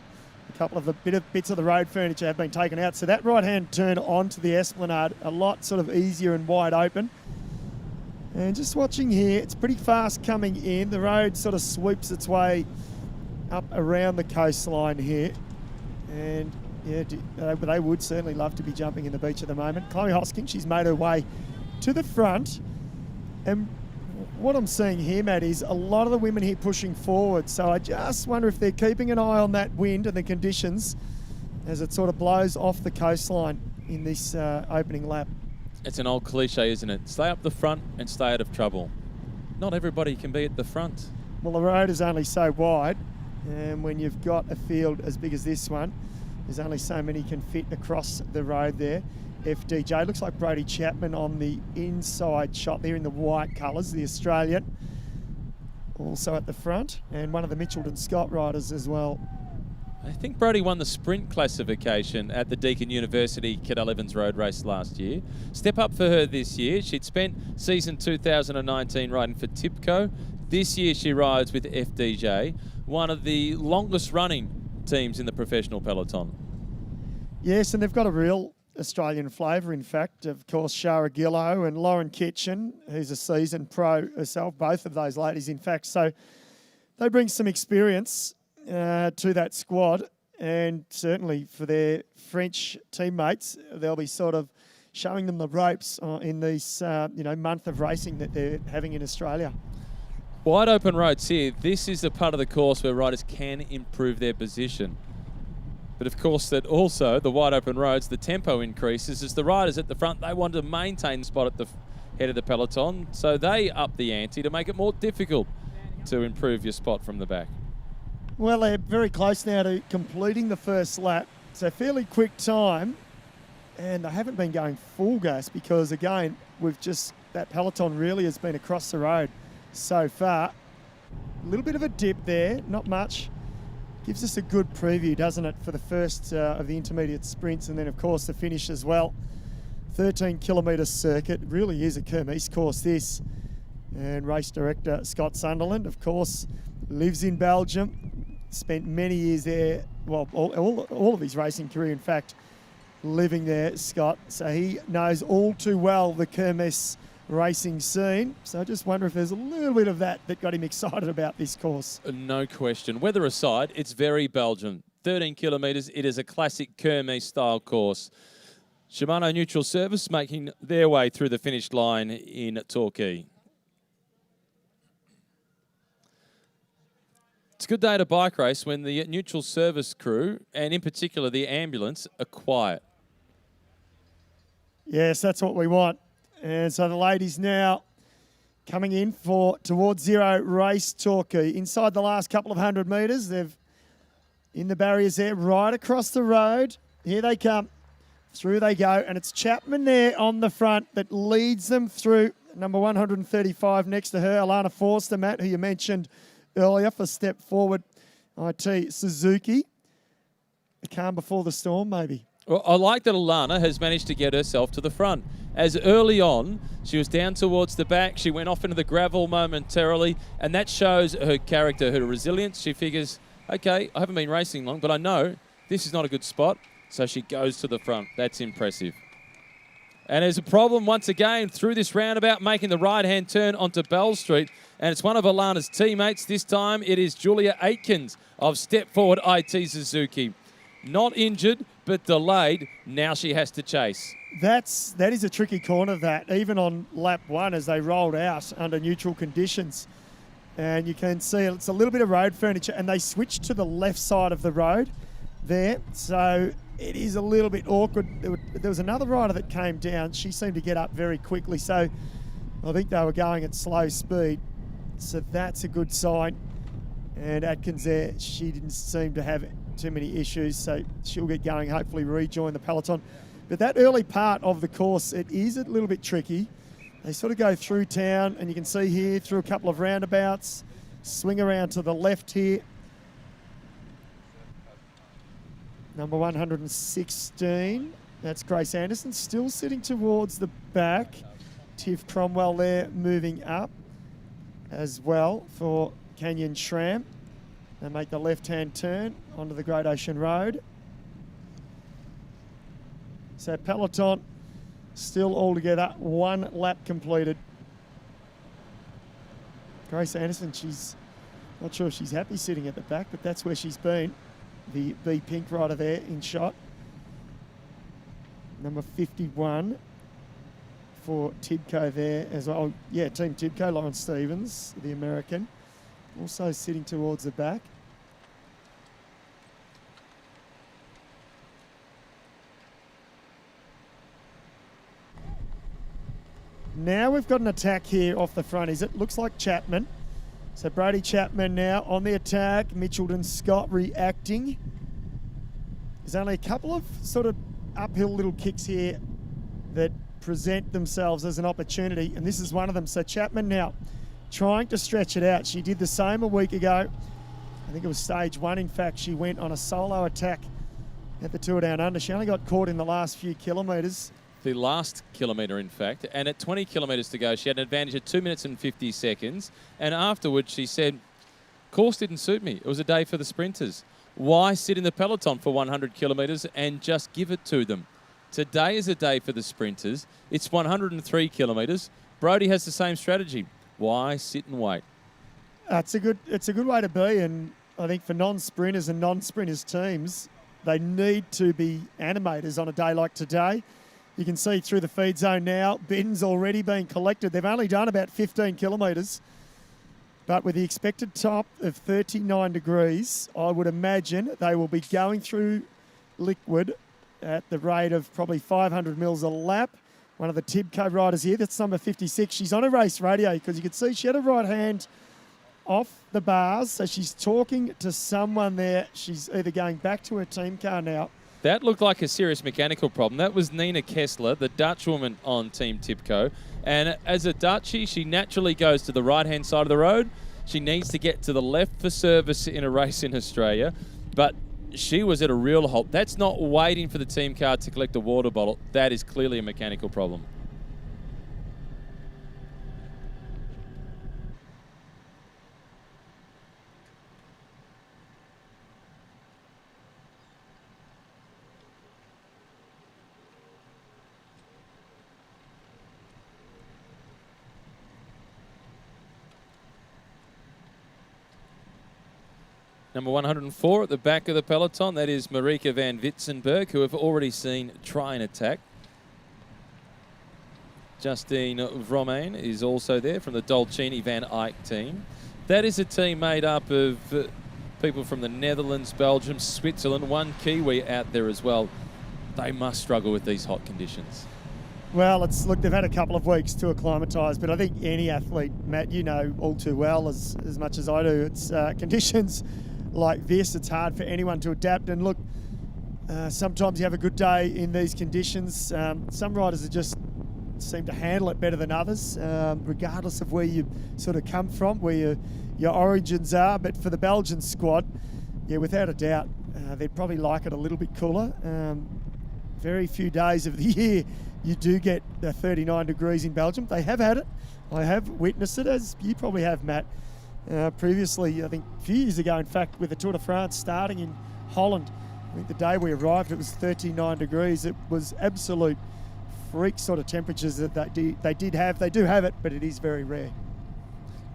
a couple of the bits of the road furniture have been taken out. So that right-hand turn onto the Esplanade, a lot sort of easier and wide open. And just watching here, it's pretty fast coming in. The road sort of sweeps its way up around the coastline here. And yeah, they would certainly love to be jumping in the beach at the moment. Chloe Hosking, she's made her way to the front. And what I'm seeing here, Matt, is a lot of the women here pushing forward. So I just wonder if they're keeping an eye on that wind and the conditions as it sort of blows off the coastline in this opening lap. It's an old cliche, isn't it? Stay up the front and stay out of trouble. Not everybody can be at the front. Well, the road is only so wide, and when you've got a field as big as this one, there's only so many can fit across the road there. FDJ, looks like Brody Chapman on the inside shot there in the white colours, the Australian, also at the front, and one of the Mitchelton Scott riders as well. I think Brody won the sprint classification at the Deakin University Cadel Evans Road Race last year. Step up for her this year. She'd spent season 2019 riding for Tipco. This year she rides with FDJ, one of the longest running teams in the professional peloton. Yes, and they've got a real Australian flavour, in fact. Of course, Shara Gillow and Lauren Kitchen, who's a seasoned pro herself, both of those ladies, in fact. So they bring some experience to that squad, and certainly for their French teammates, they'll be sort of showing them the ropes in this month of racing that they're having in Australia. Wide open roads here. This is the part of the course where riders can improve their position. But of course that also, the wide open roads, the tempo increases as the riders at the front, they want to maintain the spot at the head of the peloton, so they up the ante to make it more difficult to improve your spot from the back. Well, they're very close now to completing the first lap. So fairly quick time. And they haven't been going full gas because, again, that peloton really has been across the road so far. A little bit of a dip there, not much. Gives us a good preview, doesn't it, for the first of the intermediate sprints, and then, of course, the finish as well. 13-kilometre circuit. Really is a Kermesse course, this. And race director Scott Sunderland, of course, lives in Belgium. Spent many years there, well, all of his racing career, in fact, living there, Scott. So he knows all too well the Kermesse racing scene. So I just wonder if there's a little bit of that got him excited about this course. No question. Weather aside, it's very Belgian. 13 kilometres. It is a classic Kermesse style course. Shimano Neutral Service making their way through the finish line in Torquay. It's a good day to bike race when the neutral service crew, and in particular the ambulance, are quiet. Yes, that's what we want. And so the ladies now coming in for Towards Zero Race Torquay. Inside the last couple of 100 metres, they've in the barriers there, right across the road. Here they come. Through they go. And it's Chapman there on the front that leads them through. Number 135 next to her, Alana Forster, Matt, who you mentioned earlier for Step Forward IT Suzuki. The calm before the storm, maybe. Well, I like that Alana has managed to get herself to the front. As early on, she was down towards the back. She went off into the gravel momentarily, and that shows her character, her resilience. She figures, okay, I haven't been racing long, but I know this is not a good spot, so she goes to the front. That's impressive. And there's a problem once again through this roundabout, making the right-hand turn onto Bell Street. And it's one of Alana's teammates. This time it is Julia Aitkins of Step Forward IT Suzuki. Not injured, but delayed. Now she has to chase. That is a tricky corner, that, even on lap one as they rolled out under neutral conditions. And you can see it's a little bit of road furniture, and they switched to the left side of the road there. So it is a little bit awkward. There was another rider that came down. She seemed to get up very quickly. So I think they were going at slow speed. So that's a good sign. And Atkins there, she didn't seem to have too many issues. So she'll get going, hopefully rejoin the peloton. But that early part of the course, it is a little bit tricky. They sort of go through town, and you can see here through a couple of roundabouts, swing around to the left here. Number 116, that's Grace Anderson, still sitting towards the back. Tiff Cromwell there moving up as well for Canyon Shram. They make the left-hand turn onto the Great Ocean Road. So peloton still all together, one lap completed. Grace Anderson, she's not sure if she's happy sitting at the back, but that's where she's been. The B Pink rider there in shot. Number 51 for Tibco there as well. Yeah, Team Tibco, Lawrence Stevens, the American, also sitting towards the back. Now we've got an attack here off the front. Looks like Chapman. So Brody Chapman now on the attack. Mitchelton Scott reacting. There's only a couple of sort of uphill little kicks here that present themselves as an opportunity, and this is one of them. So Chapman now trying to stretch it out. She did the same a week ago. I think it was stage one, in fact. She went on a solo attack at the Tour Down Under. She only got caught in the last few kilometres. The last kilometre, in fact, and at 20 kilometres to go, she had an advantage of 2 minutes and 50 seconds. And afterwards, she said, course didn't suit me. It was a day for the sprinters. Why sit in the peloton for 100 kilometres and just give it to them? Today is a day for the sprinters. It's 103 kilometres. Brody has the same strategy. Why sit and wait? It's a good way to be, and I think for non-sprinters and non-sprinters teams, they need to be animators on a day like today. You can see through the feed zone now, bins already being collected. They've only done about 15 kilometres, but with the expected top of 39 degrees, I would imagine they will be going through liquid at the rate of probably 500 mils a lap. one of the Tibco riders here. That's number 56. She's on a race radio because you could see she had her right hand off the bars. So she's talking to someone there. She's either going back to her team car now. That looked like a serious mechanical problem. That was Nina Kessler, the Dutch woman on Team Tibco. And as a Dutchie, she naturally goes to the right-hand side of the road. She needs to get to the left for service in a race in Australia. But she was at a real halt. That's not waiting for the team car to collect a water bottle. That is clearly a mechanical problem. Number 104 at the back of the peloton, that is Marika van Witzenberg, who have already seen try and attack. Justine Vromain is also there from the Dolcini Van Eyck team. That is a team made up of people from the Netherlands, Belgium, Switzerland, one Kiwi out there as well. They must struggle with these hot conditions. Well, look, they've had a couple of weeks to acclimatise, but I think any athlete, Matt, you know all too well as much as I do, it's conditions like this, it's hard for anyone to adapt. And look, sometimes you have a good day in these conditions. Some riders just seem to handle it better than others, regardless of where you sort of come from, where your origins are. But for the Belgian squad, yeah, without a doubt, they'd probably like it a little bit cooler. Very few days of the year you do get 39 degrees in Belgium. They have had it. I have witnessed it, as you probably have, Matt. Previously, I think a few years ago, in fact, with the Tour de France starting in Holland, I think the day we arrived, it was 39 degrees. It was absolute freak sort of temperatures that they do have, it, but it is very rare.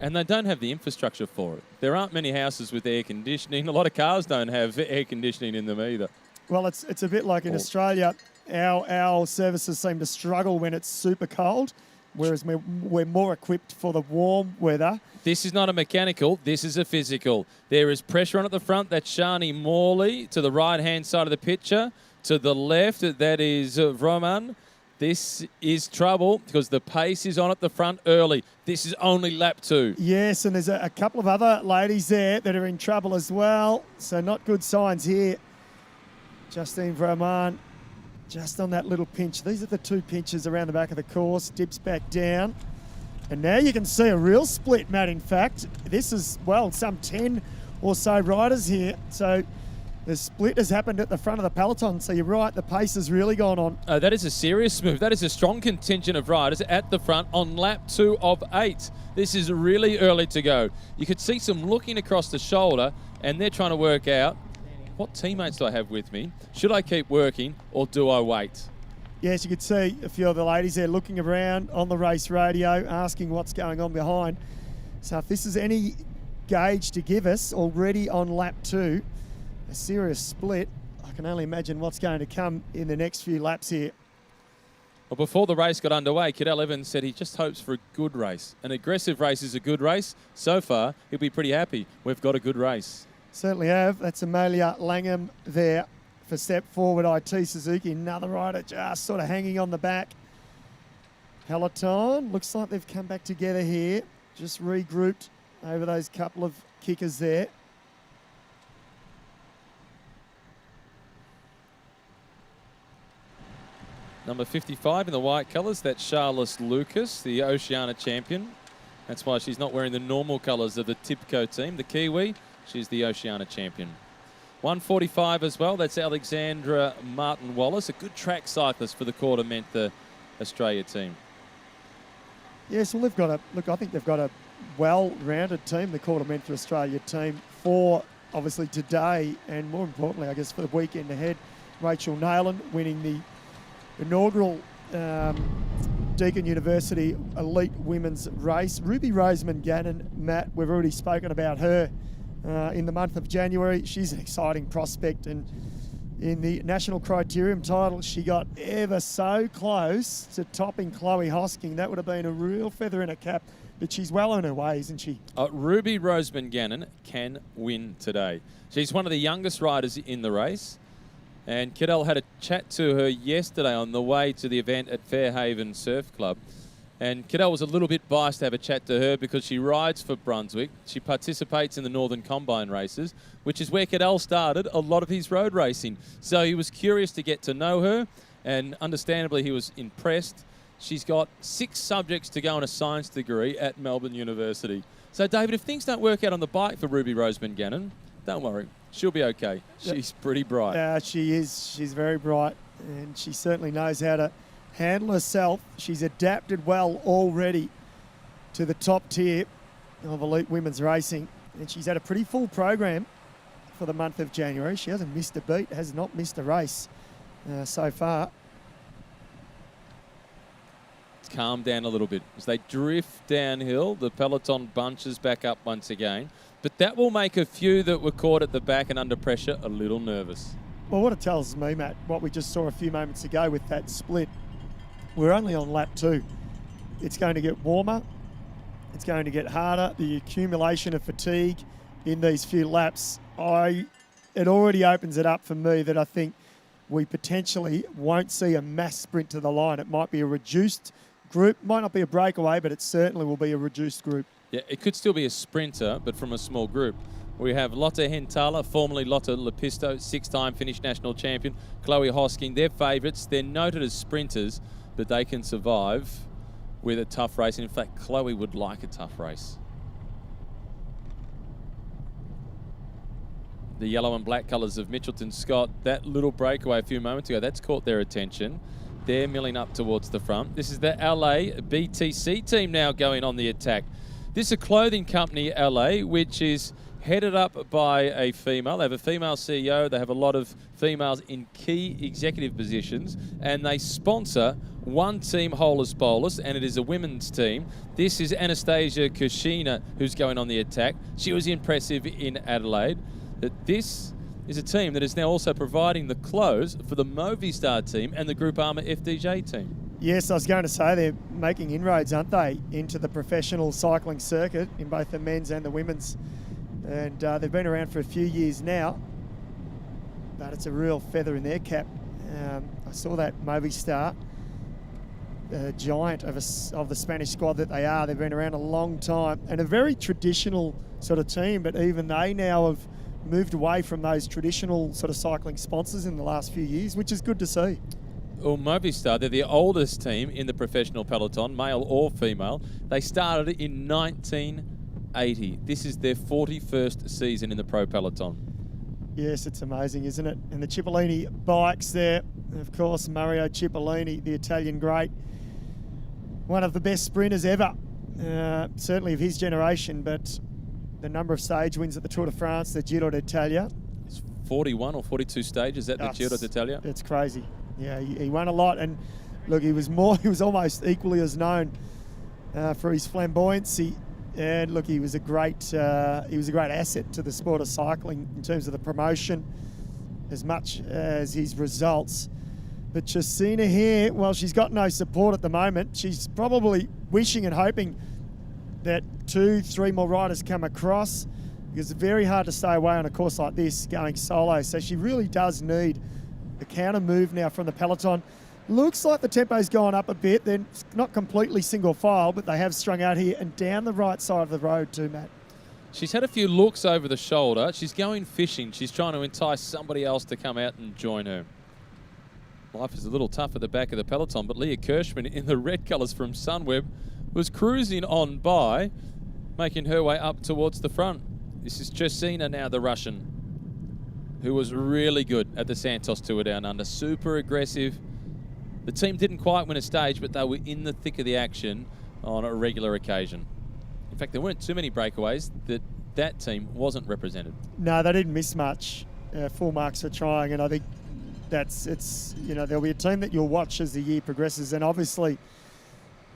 And they don't have the infrastructure for it. There aren't many houses with air conditioning. A lot of cars don't have air conditioning in them either. Well, it's a bit like in Australia. Our services seem to struggle when it's super cold, whereas we're more equipped for the warm weather. This is not a mechanical, this is a physical. There is pressure on at the front. That's Shani Morley to the right-hand side of the picture. To the left, that is Roman. This is trouble because the pace is on at the front early. This is only lap 2. Yes, and there's a couple of other ladies there that are in trouble as well. So not good signs here. Justine Vroman just on that little pinch. These are the two pinches around the back of the course. Dips back down. And now you can see a real split, Matt, in fact. This is, well, some 10 or so riders here. So the split has happened at the front of the peloton. So you're right, the pace has really gone on. That is a serious move. That is a strong contingent of riders at the front on lap 2 of 8. This is really early to go. You could see some looking across the shoulder, and they're trying to work out, what teammates do I have with me? Should I keep working or do I wait? Yes, you could see a few of the ladies there looking around on the race radio, asking what's going on behind. So if this is any gauge to give us, already on lap 2, a serious split, I can only imagine what's going to come in the next few laps here. Well, before the race got underway, Cadel Evans said he just hopes for a good race. An aggressive race is a good race. So far, he'll be pretty happy. We've got a good race. Certainly have. That's Amelia Langham there for Step Forward IT Suzuki. Another rider just sort of hanging on the back. Peloton, looks like they've come back together here. Just regrouped over those couple of kickers there. Number 55 in the white colours, that's Charlotte Lucas, the Oceania champion. That's why she's not wearing the normal colours of the Tibco team, the Kiwi. She's the Oceania champion. 145 as well, that's Alexandra Martin-Wallace, a good track cyclist for the Quarter Mentha Australia team. Yes, well, I think they've got a well-rounded team, the Quarter Mentha Australia team, for obviously today and more importantly, I guess, for the weekend ahead. Rachel Nayland winning the inaugural Deakin University Elite Women's Race. Ruby Roseman Gannon, Matt, we've already spoken about her in the month of January. She's an exciting prospect, and in the National Criterium title, she got ever so close to topping Chloe Hosking. That would have been a real feather in her cap, but she's well on her way, isn't she? Ruby Roseman Gannon can win today. She's one of the youngest riders in the race. And Cadell had a chat to her yesterday on the way to the event at Fairhaven Surf Club. And Cadell was a little bit biased to have a chat to her because she rides for Brunswick. She participates in the Northern Combine races, which is where Cadell started a lot of his road racing. So he was curious to get to know her, and understandably he was impressed. She's got 6 subjects to go on a science degree at Melbourne University. So, David, if things don't work out on the bike for Ruby Roseman Gannon, don't worry. She'll be okay. She's pretty bright. She is. She's very bright, and she certainly knows how to handle herself. She's adapted well already to the top tier of elite women's racing, and she's had a pretty full program for the month of January. She hasn't missed a beat, has not missed a race so far. It's calmed down a little bit as they drift downhill. The peloton bunches back up once again, but that will make a few that were caught at the back and under pressure a little nervous. Well, what it tells me, Matt, what we just saw a few moments ago with that split, we're only on lap 2. It's going to get warmer. It's going to get harder. The accumulation of fatigue in these few laps, it already opens it up for me that I think we potentially won't see a mass sprint to the line. It might be a reduced group. Might not be a breakaway, but it certainly will be a reduced group. Yeah, it could still be a sprinter, but from a small group. We have Lotte Hentala, formerly Lotte Lepisto, 6-time Finnish national champion, Chloe Hosking. They're favourites. They're noted as sprinters, but they can survive with a tough race. And in fact, Chloe would like a tough race. The yellow and black colours of Mitchelton Scott, that little breakaway a few moments ago, that's caught their attention. They're milling up towards the front. This is the LA BTC team now going on the attack. This is a clothing company, LA, which is headed up by a female. They have a female CEO. They have a lot of females in key executive positions, and they sponsor one team, Holus Bolus, and it is a women's team. This is Anastasia Kushina, who's going on the attack. She was impressive in Adelaide. This is a team that is now also providing the clothes for the Movistar team and the Groupama FDJ team. Yes, I was going to say they're making inroads, aren't they, into the professional cycling circuit in both the men's and the women's. And they've been around for a few years now, but it's a real feather in their cap. I saw that Movistar, giant of the Spanish squad that they are. They've been around a long time and a very traditional sort of team, but even they now have moved away from those traditional sort of cycling sponsors in the last few years, which is good to see. Well, Movistar, they're the oldest team in the professional peloton, male or female. They started in 1980. This is their 41st season in the pro peloton. Yes, it's amazing, isn't it? And the Cipollini bikes there, of course, Mario Cipollini, the Italian great, one of the best sprinters ever, certainly of his generation, but the number of stage wins at the Tour de France, the Giro d'Italia. It's 41 or 42 stages at the Giro d'Italia. It's crazy. Yeah, he won a lot, and look, he was almost equally as known for his flamboyancy. And look, he was a great asset to the sport of cycling in terms of the promotion, as much as his results. But Jacina here, well, she's got no support at the moment. She's probably wishing and hoping that 2-3 more riders come across, because it's very hard to stay away on a course like this going solo. So she really does need a counter move now from the peloton. Looks like the tempo's gone up a bit. They're not completely single file, but they have strung out here and down the right side of the road too, Matt. She's had a few looks over the shoulder. She's going fishing. She's trying to entice somebody else to come out and join her. Life is a little tough at the back of the peloton, but Leah Kirschman in the red colours from Sunweb was cruising on by, making her way up towards the front. This is Jacina now, the Russian, who was really good at the Santos Tour Down Under. Super aggressive. The team didn't quite win a stage, but they were in the thick of the action on a regular occasion. In fact, there weren't too many breakaways that team wasn't represented. No, they didn't miss much. Full marks for trying, and I think there'll be a team that you'll watch as the year progresses, and obviously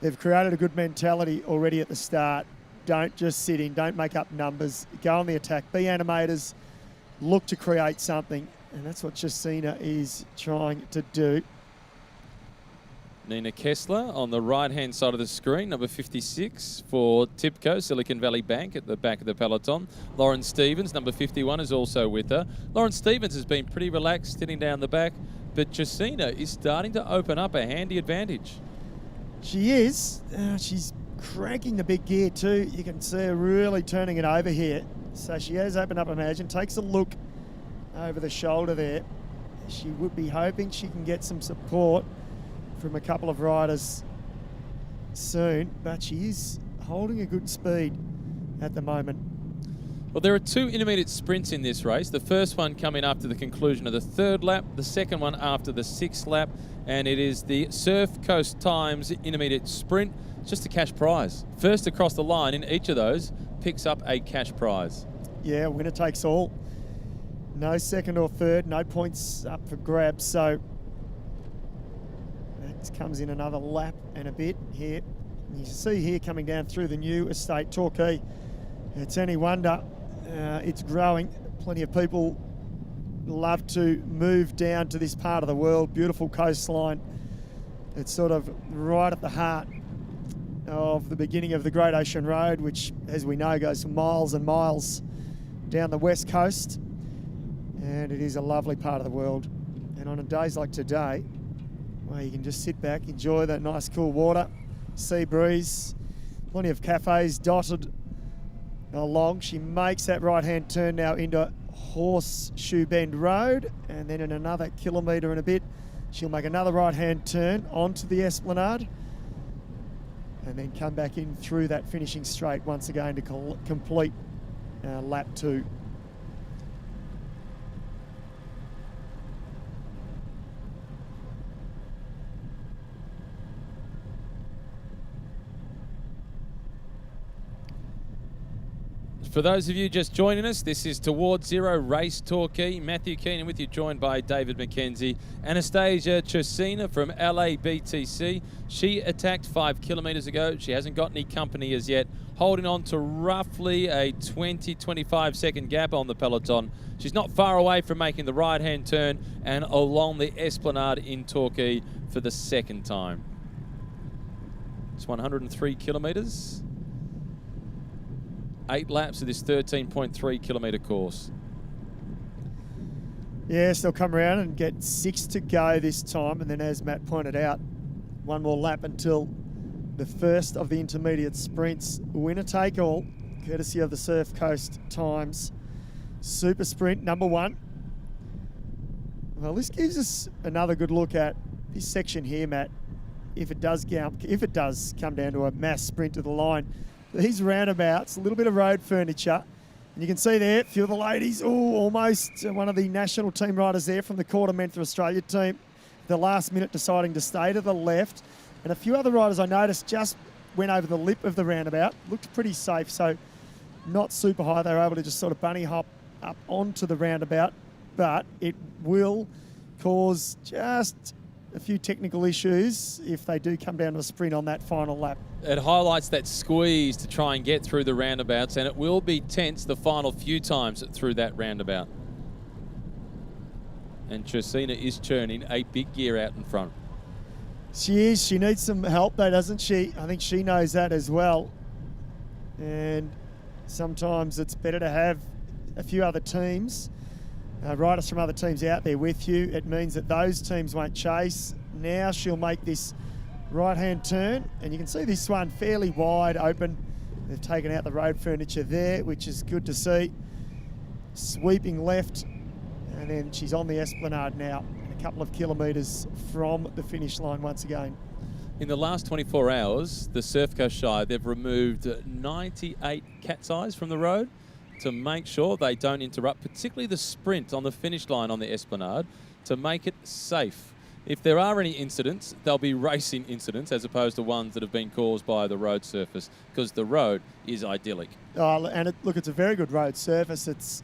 they've created a good mentality already at the start. Don't just sit in, don't make up numbers, go on the attack, be animators, look to create something, and that's what Jacina is trying to do. Nina Kessler on the right-hand side of the screen, number 56 for Tipco, Silicon Valley Bank at the back of the peloton. Lauren Stevens, number 51, is also with her. Lauren Stevens has been pretty relaxed, sitting down the back, but Jacina is starting to open up a handy advantage. She is. She's cranking the big gear too. You can see her really turning it over here. So she has opened up, imagine, takes a look over the shoulder there. She would be hoping she can get some support from a couple of riders soon, but she is holding a good speed at the moment. Well, there are two intermediate sprints in this race. The first one coming after the conclusion of the third lap, the second one after the sixth lap, and it is the Surf Coast Times intermediate sprint. It's just a cash prize. First across the line in each of those picks up a cash prize. Yeah, winner takes all. No second or third, no points up for grabs, so that comes in another lap and a bit here. You can see here coming down through the new estate, Torquay. It's any wonder it's growing. Plenty of people love to move down to this part of the world. Beautiful coastline. It's sort of right at the heart of the beginning of the Great Ocean Road, which, as we know, goes for miles and miles down the west coast. And it is a lovely part of the world. And on days like today, well, you can just sit back, enjoy that nice cool water, sea breeze, plenty of cafes dotted along. She makes that right-hand turn now into Horseshoe Bend Road, and then in another kilometre and a bit, she'll make another right-hand turn onto the Esplanade, and then come back in through that finishing straight once again to complete lap 2. For those of you just joining us, this is Towards Zero Race Torquay. Matthew Keenan with you, joined by David McKenzie. Anastasia Chesina from LABTC. She attacked 5 kilometres ago. She hasn't got any company as yet, holding on to roughly a 20-25 second gap on the peloton. She's not far away from making the right-hand turn and along the Esplanade in Torquay for the second time. It's 103 kilometres. 8 laps of this 13.3 kilometre course. Yes, they'll come around and get 6 to go this time, and then, as Matt pointed out, one more lap until the first of the intermediate sprints. Winner take all, courtesy of the Surf Coast Times Super Sprint number 1. Well, this gives us another good look at this section here, Matt. If it does come down to a mass sprint to the line, these roundabouts, a little bit of road furniture. And you can see there, a few of the ladies, almost one of the national team riders there from the Quarter Mentor Australia team, the last minute deciding to stay to the left. And a few other riders I noticed just went over the lip of the roundabout, looked pretty safe, so not super high. They were able to just sort of bunny hop up onto the roundabout, but it will cause just a few technical issues if they do come down to a sprint on that final lap. It highlights that squeeze to try and get through the roundabouts, and it will be tense the final few times through that roundabout. And Chesina is churning a big gear out in front. She is. She needs some help though, doesn't she? I think she knows that as well. And sometimes it's better to have a few other teams, riders from other teams out there with you. It means that those teams won't chase. Now she'll make this right-hand turn, and you can see this one fairly wide open. They've taken out the road furniture there, which is good to see. Sweeping left, and then she's on the Esplanade now, a couple of kilometres from the finish line once again. In the last 24 hours, the Surf Coast Shire, they've removed 98 cat's eyes from the road to make sure they don't interrupt, particularly the sprint on the finish line on the Esplanade, to make it safe. If there are any incidents, they'll be racing incidents as opposed to ones that have been caused by the road surface, because the road is idyllic. Oh, and look, it's a very good road surface. It's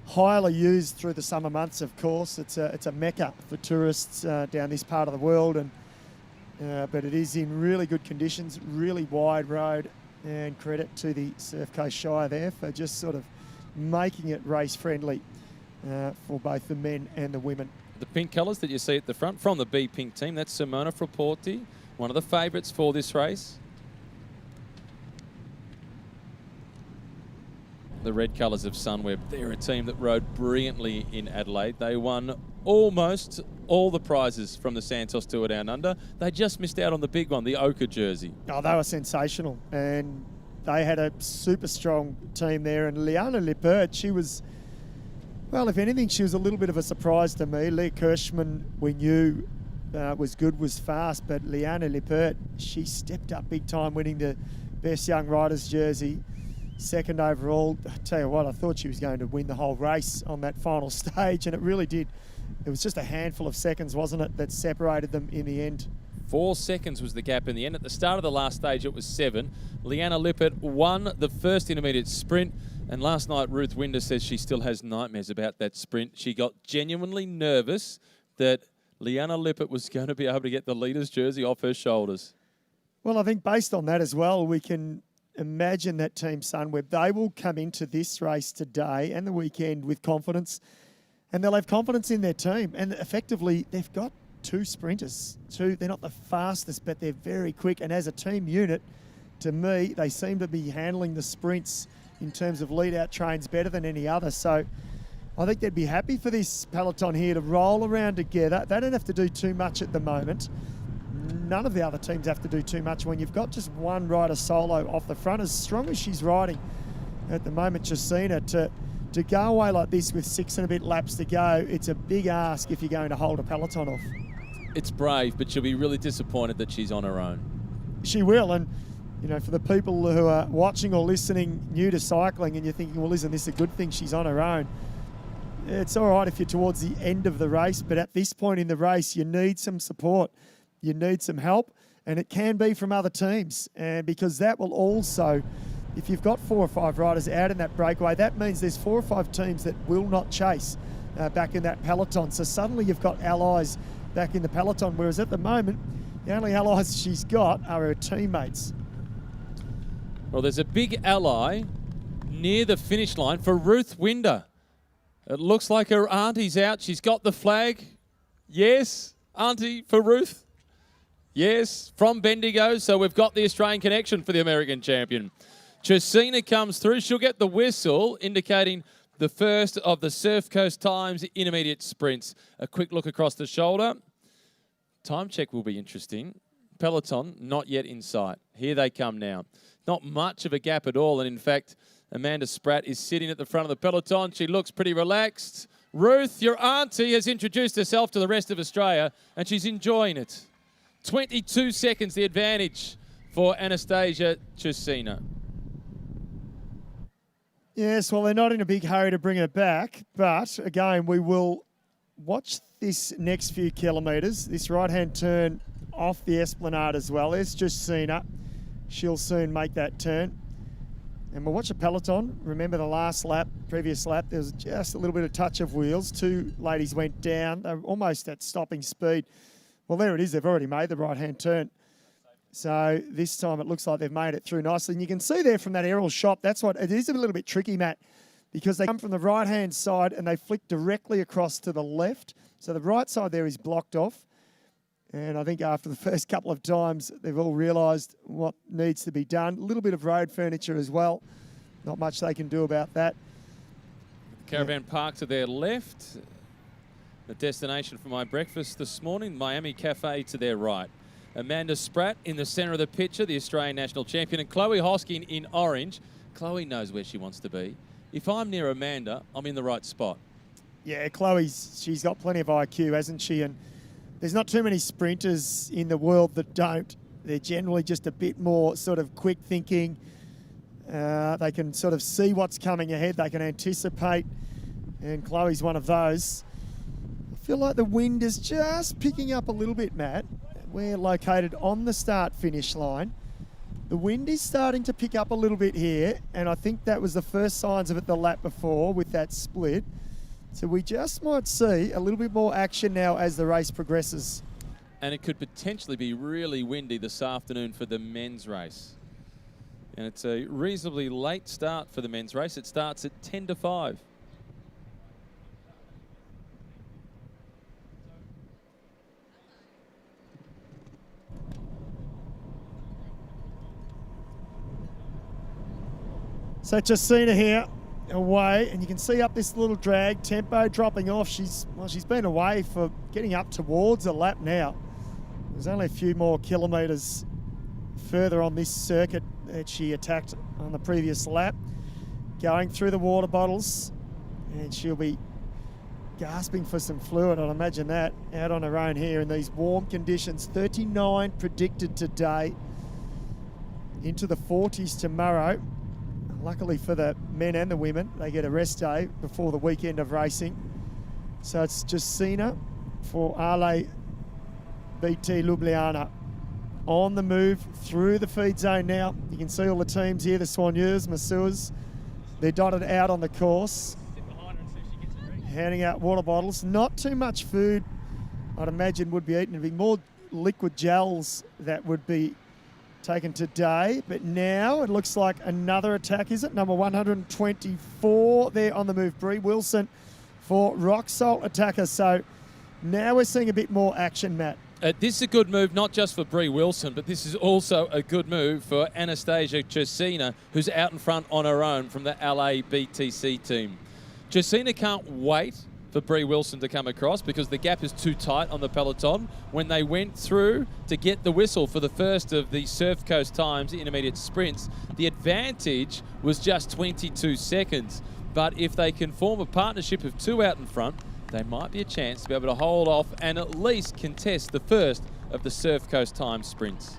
highly used through the summer months, of course. It's a mecca for tourists down this part of the world, and but it is in really good conditions, really wide road, and credit to the Surf Coast Shire there for just sort of making it race friendly for both the men and the women. the pink colours that you see at the front from the B Pink team. That's Simona Frapporti, one of the favourites for this race. The red colours of Sunweb. They're a team that rode brilliantly in Adelaide. They won almost all the prizes from the Santos Tour Down Under. They just missed out on the big one, the ochre jersey. Oh, they were sensational, and they had a super strong team there. And Liana Lippert, she was, well, if anything, she was a little bit of a surprise to me. Leah Kirschman, we knew was good, was fast, but Liana Lippert, she stepped up big time, winning the Best Young Riders jersey. Second overall. I tell you what, I thought she was going to win the whole race on that final stage, and it really did. It was just a handful of seconds, wasn't it, that separated them in the end. 4 seconds was the gap in the end. At the start of the last stage, it was 7. Liana Lippert won the first intermediate sprint, and last night Ruth Winder says she still has nightmares about that sprint. She got genuinely nervous that Liana Lippert was going to be able to get the leader's jersey off her shoulders. Well, I think based on that as well, we can imagine that Team Sunweb, they will come into this race today and the weekend with confidence, and they'll have confidence in their team. And effectively, they've got 2 sprinters. They're not the fastest, but they're very quick. And as a team unit, to me, they seem to be handling the sprints in terms of lead-out trains better than any other. So I think they'd be happy for this peloton here to roll around together. They don't have to do too much at the moment. None of the other teams have to do too much when you've got just one rider solo off the front. As strong as she's riding at the moment, Justina, to go away like this with 6 and a bit laps to go, it's a big ask if you're going to hold a peloton off. It's brave, but she'll be really disappointed that she's on her own. She will, and you know, for the people who are watching or listening new to cycling and you're thinking, well, isn't this a good thing she's on her own? It's all right if you're towards the end of the race, but at this point in the race, you need some support. You need some help, and it can be from other teams, and because that will also, if you've got 4 or 5 riders out in that breakaway, that means there's 4 or 5 teams that will not chase back in that peloton. So suddenly you've got allies back in the peloton, whereas at the moment, the only allies she's got are her teammates. Well, there's a big ally near the finish line for Ruth Winder. It looks like her auntie's out. She's got the flag. Yes, auntie for Ruth. Yes, from Bendigo, so we've got the Australian connection for the American champion. Justina comes through. She'll get the whistle, indicating the first of the Surf Coast Times intermediate sprints. A quick look across the shoulder. Time check will be interesting. Peloton, not yet in sight. Here they come now. Not much of a gap at all, and in fact, Amanda Spratt is sitting at the front of the peloton. She looks pretty relaxed. Ruth, your auntie, has introduced herself to the rest of Australia, and she's enjoying it. 22 seconds the advantage for Anastasia Justina. Yes, well, they're not in a big hurry to bring her back, but again, we will watch this next few kilometres, this right-hand turn off the Esplanade as well. There's Justina. She'll soon make that turn. And we'll watch a peloton. Remember the last lap, previous lap, there was just a little bit of touch of wheels. 2 ladies went down. They were almost at stopping speed. Well, there it is. They've already made the right-hand turn. So this time it looks like they've made it through nicely. And you can see there from that aerial shot, that's what, it is a little bit tricky, Matt, because they come from the right-hand side and they flick directly across to the left. So the right side there is blocked off. And I think after the first couple of times, they've all realised what needs to be done. A little bit of road furniture as well. Not much they can do about that. Caravan park to their left. The destination for my breakfast this morning, Miami Cafe to their right. Amanda Spratt in the centre of the picture, the Australian national champion, and Chloe Hosking in orange. Chloe knows where she wants to be. If I'm near Amanda, I'm in the right spot. Yeah, she's got plenty of IQ, hasn't she? And there's not too many sprinters in the world that don't. They're generally just a bit more sort of quick thinking. They can sort of see what's coming ahead. They can anticipate. And Chloe's one of those. I feel like the wind is just picking up a little bit, Matt. We're located on the start-finish line. The wind is starting to pick up a little bit here, and I think that was the first signs of it the lap before with that split. So we just might see a little bit more action now as the race progresses. And it could potentially be really windy this afternoon for the men's race. And it's a reasonably late start for the men's race. It starts at 10 to 5. So Justina here, away, and you can see up this little drag, tempo dropping off. She's been away for getting up towards a lap now. There's only a few more kilometres further on this circuit that she attacked on the previous lap. Going through the water bottles, and she'll be gasping for some fluid, I'd imagine that, out on her own here in these warm conditions. 39 predicted today, into the 40s tomorrow. Luckily for the men and the women, they get a rest day before the weekend of racing. So it's Justina for Ale BT Ljubljana. On the move through the feed zone now. You can see all the teams here, the soigneurs, masseurs. They're dotted out on the course. Handing out water bottles. Not too much food, I'd imagine, would be eaten. It'd be more liquid gels that would be taken today. But now it looks like another attack, is it? Number 124 there on the move. Bree Wilson for rock salt attacker. So now we're seeing a bit more action, Matt. This is a good move, not just for Bree Wilson, but this is also a good move for Anastasia Justina, who's out in front on her own from the LA BTC team. Justina can't wait for Bree Wilson to come across because the gap is too tight on the peloton. When they went through to get the whistle for the first of the Surf Coast Times intermediate sprints, the advantage was just 22 seconds. But if they can form a partnership of two out in front, they might be a chance to be able to hold off and at least contest the first of the Surf Coast Times sprints.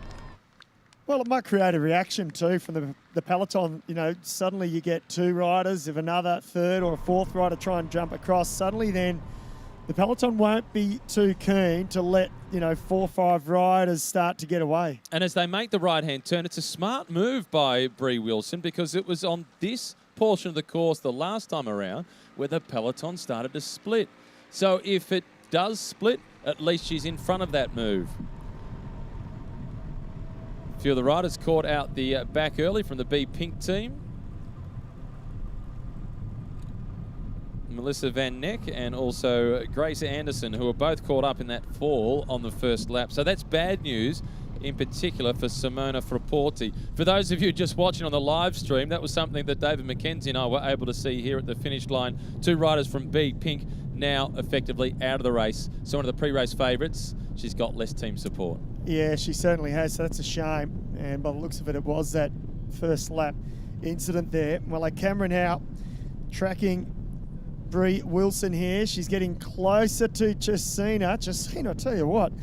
Well, it might create a reaction too from the peloton. You know, suddenly you get two riders. If another third or a fourth rider try and jump across, suddenly then the peloton won't be too keen to let, 4 or 5 riders start to get away. And as they make the right-hand turn, it's a smart move by Bree Wilson because it was on this portion of the course the last time around where the peloton started to split. So if it does split, at least she's in front of that move. A few of the riders caught out the back early from the B Pink team. Melissa Van Neck and also Grace Anderson, who were both caught up in that fall on the first lap. So that's bad news, in particular for Simona Frapporti. For those of you just watching on the live stream, that was something that David McKenzie and I were able to see here at the finish line. Two riders from B Pink now effectively out of the race. So one of the pre-race favourites, she's got less team support. Yeah, she certainly has, so that's a shame. And by the looks of it, it was that first lap incident there. Well, like Cameron now tracking Bree Wilson here. She's getting closer to Justina. Justina, I tell you what,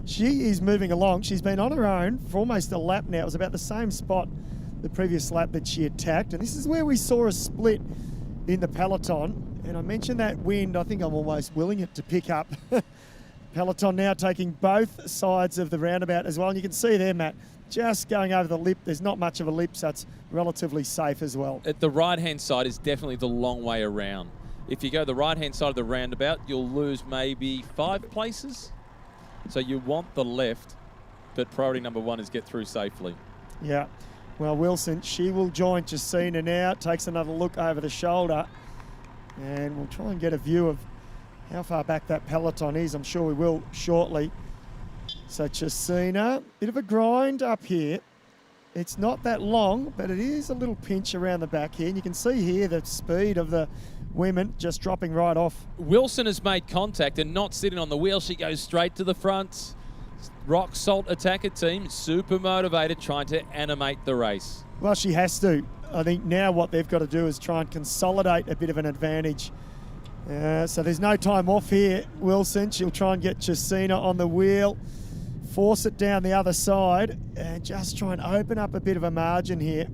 she is moving along. She's been on her own for almost a lap now. It was about the same spot the previous lap that she attacked. And this is where we saw a split in the peloton. And I mentioned that wind. I think I'm almost willing it to pick up. Peloton now taking both sides of the roundabout as well. And you can see there, Matt, just going over the lip. There's not much of a lip, so it's relatively safe as well. At the right-hand side is definitely the long way around. If you go the right-hand side of the roundabout, you'll lose maybe 5 places. So you want the left, but priority number 1 is get through safely. Yeah. Well, Wilson, she will join Justina now. Takes another look over the shoulder. And we'll try and get a view of how far back that peloton is. I'm sure we will shortly. So Justina, bit of a grind up here. It's not that long, but it is a little pinch around the back here. And you can see here the speed of the women just dropping right off. Wilson has made contact and not sitting on the wheel. She goes straight to the front. Rock Salt attacker team, super motivated, trying to animate the race. Well, she has to. I think now what they've got to do is try and consolidate a bit of an advantage. So there's no time off here, Wilson. She'll try and get Justina on the wheel, force it down the other side, and just try and open up a bit of a margin here.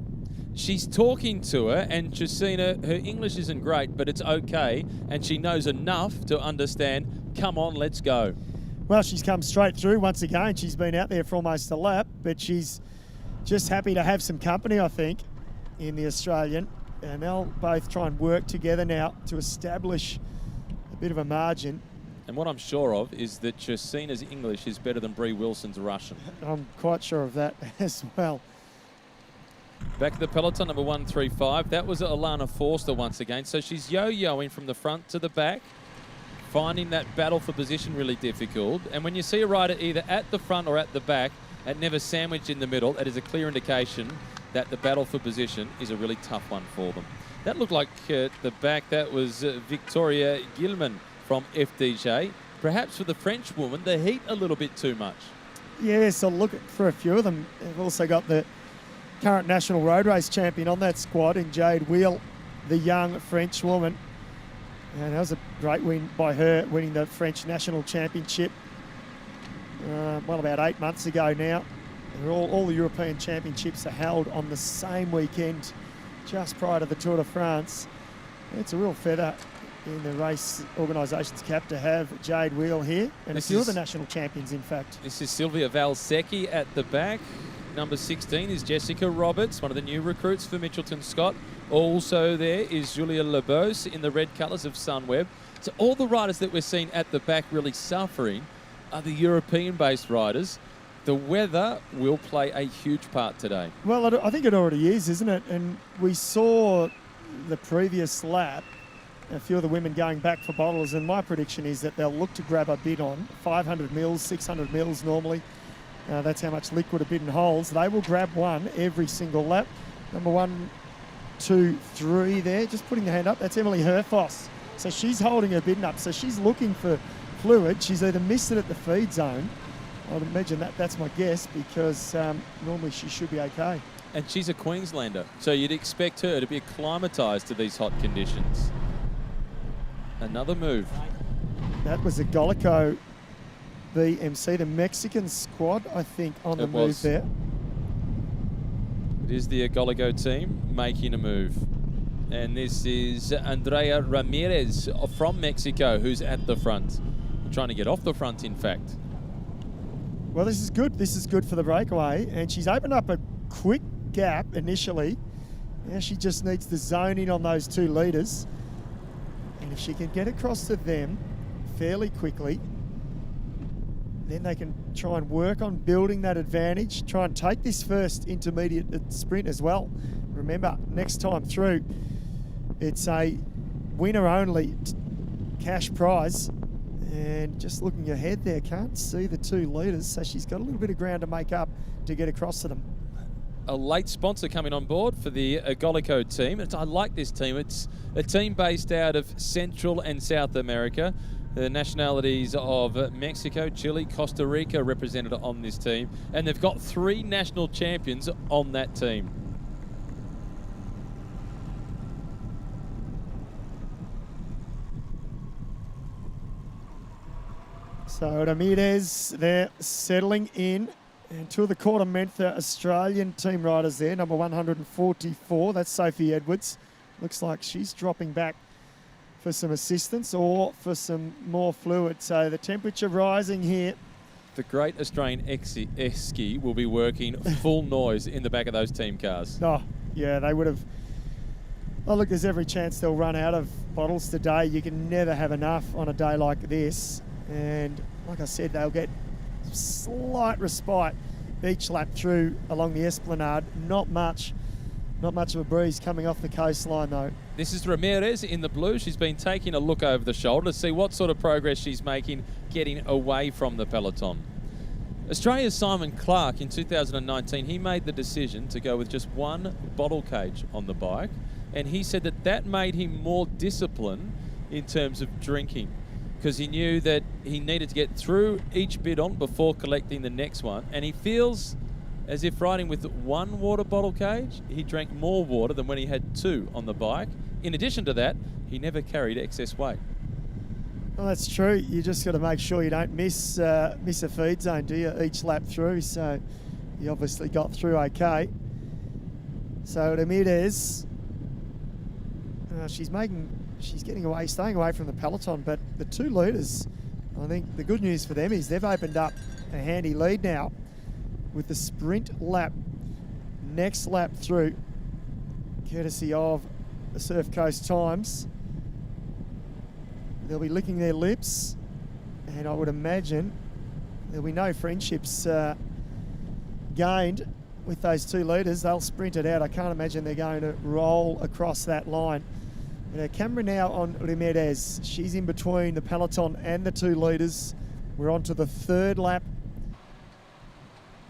She's talking to her, and Justina, her English isn't great, but it's okay, and she knows enough to understand, come on, let's go. Well, she's come straight through once again. She's been out there for almost a lap, but she's just happy to have some company, I think, in the Australian. And they'll both try and work together now to establish a bit of a margin. And what I'm sure of is that Justina's English is better than Bree Wilson's Russian. I'm quite sure of that as well. Back to the peloton, number 135. That was Alana Forster once again. So she's yo-yoing from the front to the back, finding that battle for position really difficult. And when you see a rider either at the front or at the back, and never sandwiched in the middle. That is a clear indication that the battle for position is a really tough one for them. That looked like the back, that was Victoria Gilman from FDJ. Perhaps for the French woman, the heat a little bit too much. Yeah, so look for a few of them. They've also got the current national road race champion on that squad in Jade Wheel, the young French woman. And that was a great win by her, winning the French national championship, well, about 8 months ago now. All the European championships are held on the same weekend, just prior to the Tour de France. It's a real feather in the race organisation's cap to have Jade Wheel here, and a few of the national champions, in fact. This is Sylvia Valsecchi at the back. Number 16 is Jessica Roberts, one of the new recruits for Mitchelton Scott. Also there is Julia Lebos in the red colours of Sunweb. So all the riders that we're seeing at the back really suffering are the European-based riders. The weather will play a huge part today. Well, I think it already is, isn't it? And we saw the previous lap, a few of the women going back for bottles, and my prediction is that they'll look to grab a bid on 500 mils, 600 mils normally. That's how much liquid a bidon holds. They will grab one every single lap. Number 1, 2, 3 there, just putting the hand up. That's Emily Herfoss. So she's holding her bidon up. So she's looking for fluid. She's either missed it at the feed zone. I'd imagine that's my guess, because normally she should be okay. And she's a Queenslander, so you'd expect her to be acclimatised to these hot conditions. Another move. That was a Golico BMC, the Mexican squad, I think, on the move there. It is the Agoligo team making a move. And this is Andrea Ramirez from Mexico, who's at the front. Trying to get off the front, in fact. Well, this is good. This is good for the breakaway. And she's opened up a quick gap initially. Now she just needs to zone in on those 2 leaders. And if she can get across to them fairly quickly, then they can try and work on building that advantage, try and take this first intermediate sprint as well. Remember, next time through, it's a winner only cash prize. And just looking ahead there, can't see the 2 leaders, so she's got a little bit of ground to make up to get across to them. A late sponsor coming on board for the Agolico team. I like this team. It's a team based out of Central and South America. The nationalities of Mexico, Chile, Costa Rica represented on this team. And they've got 3 national champions on that team. So Ramirez, they're settling in. And 2 of the Quarter Mentha Australian team riders there. Number 144, that's Sophie Edwards. Looks like she's dropping back for some assistance or for some more fluid. So the temperature rising here. The Great Australian Esky will be working full noise in the back of those team cars. Oh, yeah, they would have. Oh, look, there's every chance they'll run out of bottles today. You can never have enough on a day like this. And like I said, they'll get slight respite each lap through along the Esplanade. Not much of a breeze coming off the coastline, though. This is Ramirez in the blue. She's been taking a look over the shoulder to see what sort of progress she's making getting away from the peloton. Australia's Simon Clark in 2019, he made the decision to go with just 1 bottle cage on the bike, and he said that made him more disciplined in terms of drinking, because he knew that he needed to get through each bidon before collecting the next one, and he feels as if riding with 1 water bottle cage, he drank more water than when he had 2 on the bike. In addition to that, he never carried excess weight. Well, that's true. You just got to make sure you don't miss a feed zone, do you, each lap through? So he obviously got through okay. So Ramirez, she's getting away, staying away from the peloton, but the 2 leaders, I think the good news for them is they've opened up a handy lead now with the sprint lap, next lap through, courtesy of the Surf Coast Times. They'll be licking their lips, and I would imagine there'll be no friendships gained with those 2 leaders. They'll sprint it out. I can't imagine they're going to roll across that line. And camera now on Ramirez. She's in between the peloton and the 2 leaders. We're on to the 3rd lap.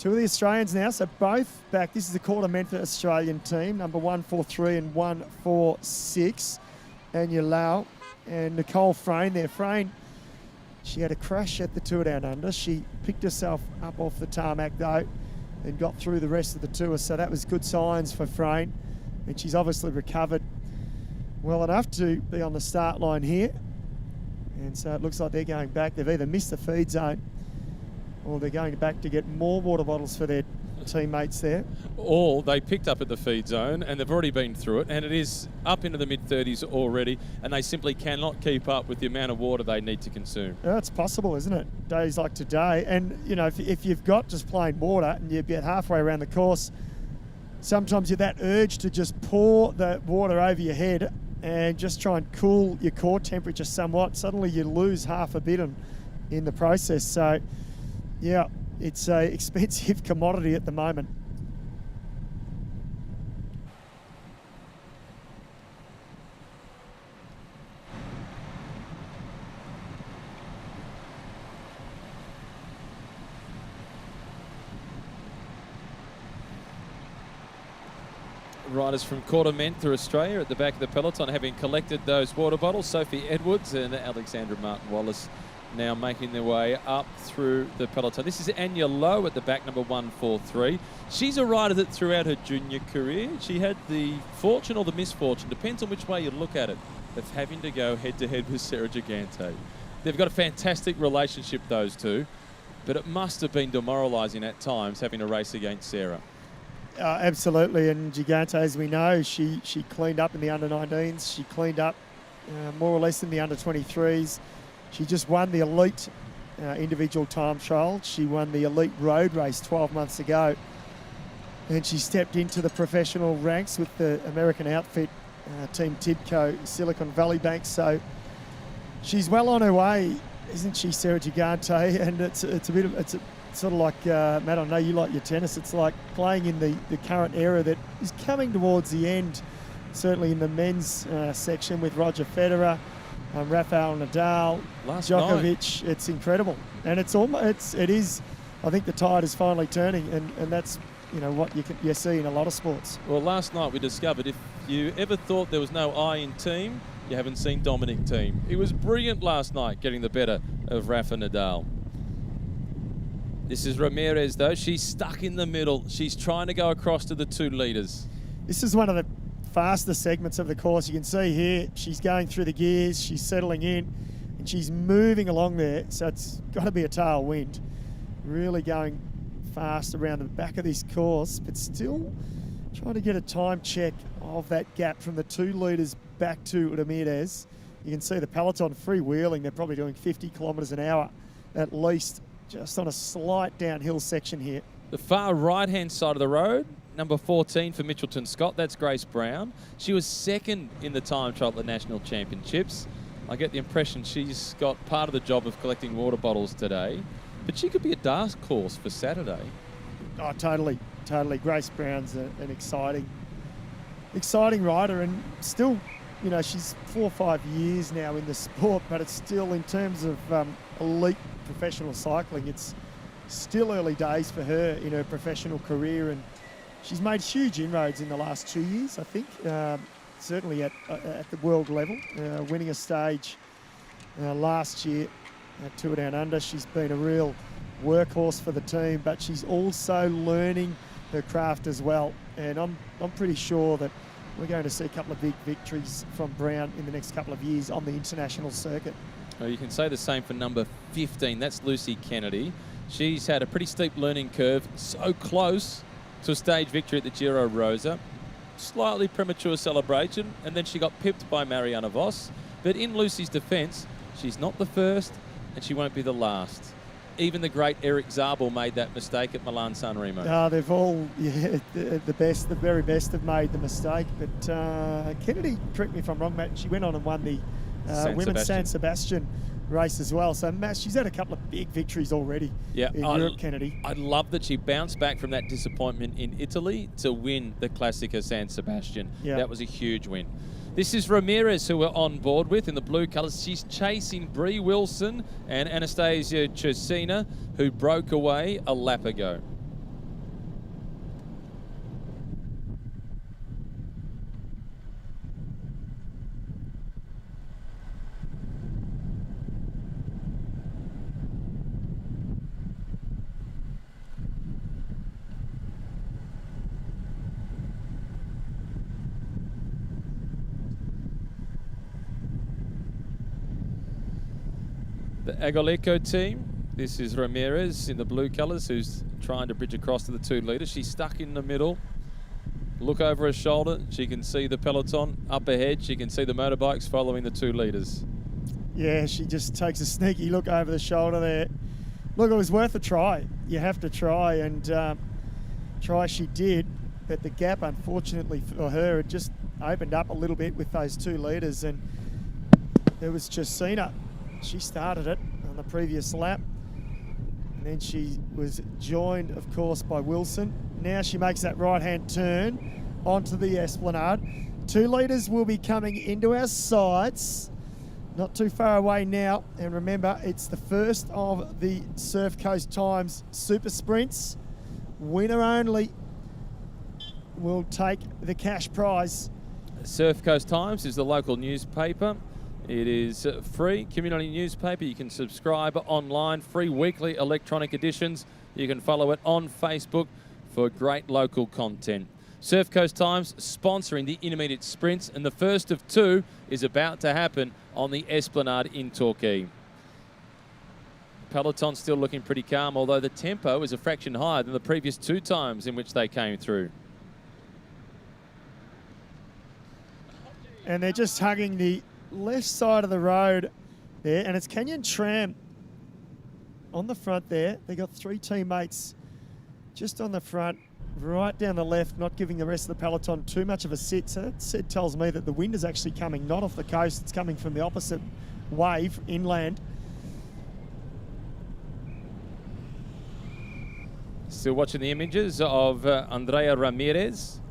Two of the Australians now, so both back. This is a quarter Mentor Australian team, number 143 and 146. Anya Lau and Nicole Frayne there. Frayne, she had a crash at the Tour Down Under. She picked herself up off the tarmac though and got through the rest of the tour, so that was good signs for Frayne. And she's obviously recovered well enough to be on the start line here. And so it looks like they're going back. They've either missed the feed zone or they're going back to get more water bottles for their teammates there. All they picked up at the feed zone, and they've already been through it, and it is up into the mid-30s already, and they simply cannot keep up with the amount of water they need to consume. That's possible, isn't it? Days like today. And, you know, if you've got just plain water and you get halfway around the course, sometimes you're that urge to just pour the water over your head and just try and cool your core temperature somewhat. Suddenly you lose half a bit in the process. So, yeah, it's an expensive commodity at the moment. Riders from Quarter Mentor Australia at the back of the peloton having collected those water bottles. Sophie Edwards and Alexandra Martin-Wallace now making their way up through the peloton. This is Anya Lowe at the back, number 143. She's a rider that throughout her junior career, she had the fortune or the misfortune, depends on which way you look at it, of having to go head-to-head with Sarah Gigante. They've got a fantastic relationship, those two, but it must have been demoralising at times having to race against Sarah. Absolutely, and Gigante, as we know, she cleaned up in the under-19s. She cleaned up more or less in the under-23s. She just won the elite individual time trial. She won the elite road race 12 months ago. And she stepped into the professional ranks with the American outfit, Team Tibco, Silicon Valley Bank. So she's well on her way, isn't she, Sarah Gigante? And it's a bit of, it's sort of like, Matt, I know you like your tennis. It's like playing in the current era that is coming towards the end, certainly in the men's section with Roger Federer, Rafael Nadal, Djokovic. Night. It's incredible, and it is. I think the tide is finally turning, and that's what you see in a lot of sports. Well, last night we discovered if you ever thought there was no I in team, you haven't seen Dominic Thiem. He was brilliant last night, getting the better of Rafa Nadal. This is Ramirez though. She's stuck in the middle. She's trying to go across to the 2 leaders. This is one of the faster segments of the course. You can see here she's going through the gears, she's settling in, and she's moving along there, so it's got to be a tailwind. Really going fast around the back of this course, but still trying to get a time check of that gap from the 2 leaders back to Ramirez. You can see the peloton freewheeling. They're probably doing 50 kilometres an hour at least, just on a slight downhill section here. The far right-hand side of the road, number 14 for Mitchelton Scott, that's Grace Brown. She was second in the time trial at the National Championships. I get the impression she's got part of the job of collecting water bottles today, but she could be a dark horse for Saturday. Oh, totally. Grace Brown's an exciting rider, and still, she's 4 or 5 years now in the sport, but it's still, in terms of elite professional cycling, it's still early days for her in her professional career, and she's made huge inroads in the last 2 years, I think, certainly at the world level, winning a stage last year at Tour Down Under. She's been a real workhorse for the team, but she's also learning her craft as well, and I'm pretty sure that we're going to see a couple of big victories from Brown in the next couple of years on the international circuit. Well, you can say the same for number 15, that's Lucy Kennedy. She's had a pretty steep learning curve, so close to a stage victory at the Giro Rosa. Slightly premature celebration, and then she got pipped by Mariana Vos. But in Lucy's defence, she's not the first, and she won't be the last. Even the great Eric Zabel made that mistake at Milan-San Remo. They've all, the very best have made the mistake. But Kennedy, correct me if I'm wrong, Matt, she went on and won the Women's San Sebastian race as well. So, Matt, she's had a couple of big victories already in Europe, Kennedy. I love that she bounced back from that disappointment in Italy to win the Classica San Sebastian. Yeah. That was a huge win. This is Ramirez, who we're on board with in the blue colours. She's chasing Brie Wilson and Anastasia Chesina, who broke away a lap ago. The Agoleco team. This is Ramirez in the blue colours, who's trying to bridge across to the 2 litres. She's stuck in the middle. Look over her shoulder. She can see the peloton up ahead. She can see the motorbikes following the 2 litres. Yeah, she just takes a sneaky look over the shoulder there. Look, it was worth a try. You have to try, and try she did. But the gap, unfortunately for her, it just opened up a little bit with those 2 litres, and there was Justina. She started it on the previous lap. And then she was joined, of course, by Wilson. Now she makes that right-hand turn onto the Esplanade. 2 litres will be coming into our sights. Not too far away now. And remember, it's the first of the Surf Coast Times Super Sprints. Winner only will take the cash prize. Surf Coast Times is the local newspaper. It is a free community newspaper. You can subscribe online, free weekly electronic editions. You can follow it on Facebook for great local content. Surf Coast Times sponsoring the intermediate sprints, and the first of 2 is about to happen on the Esplanade in Torquay. Peloton still looking pretty calm, although the tempo is a fraction higher than the previous 2 times in which they came through. And they're just hugging the left side of the road there, and it's Canyon Tram on the front there. They got 3 teammates just on the front, right down the left, not giving the rest of the peloton too much of a sit. So that tells me that the wind is actually coming not off the coast, it's coming from the opposite wave inland. Still watching the images of Andrea Ramirez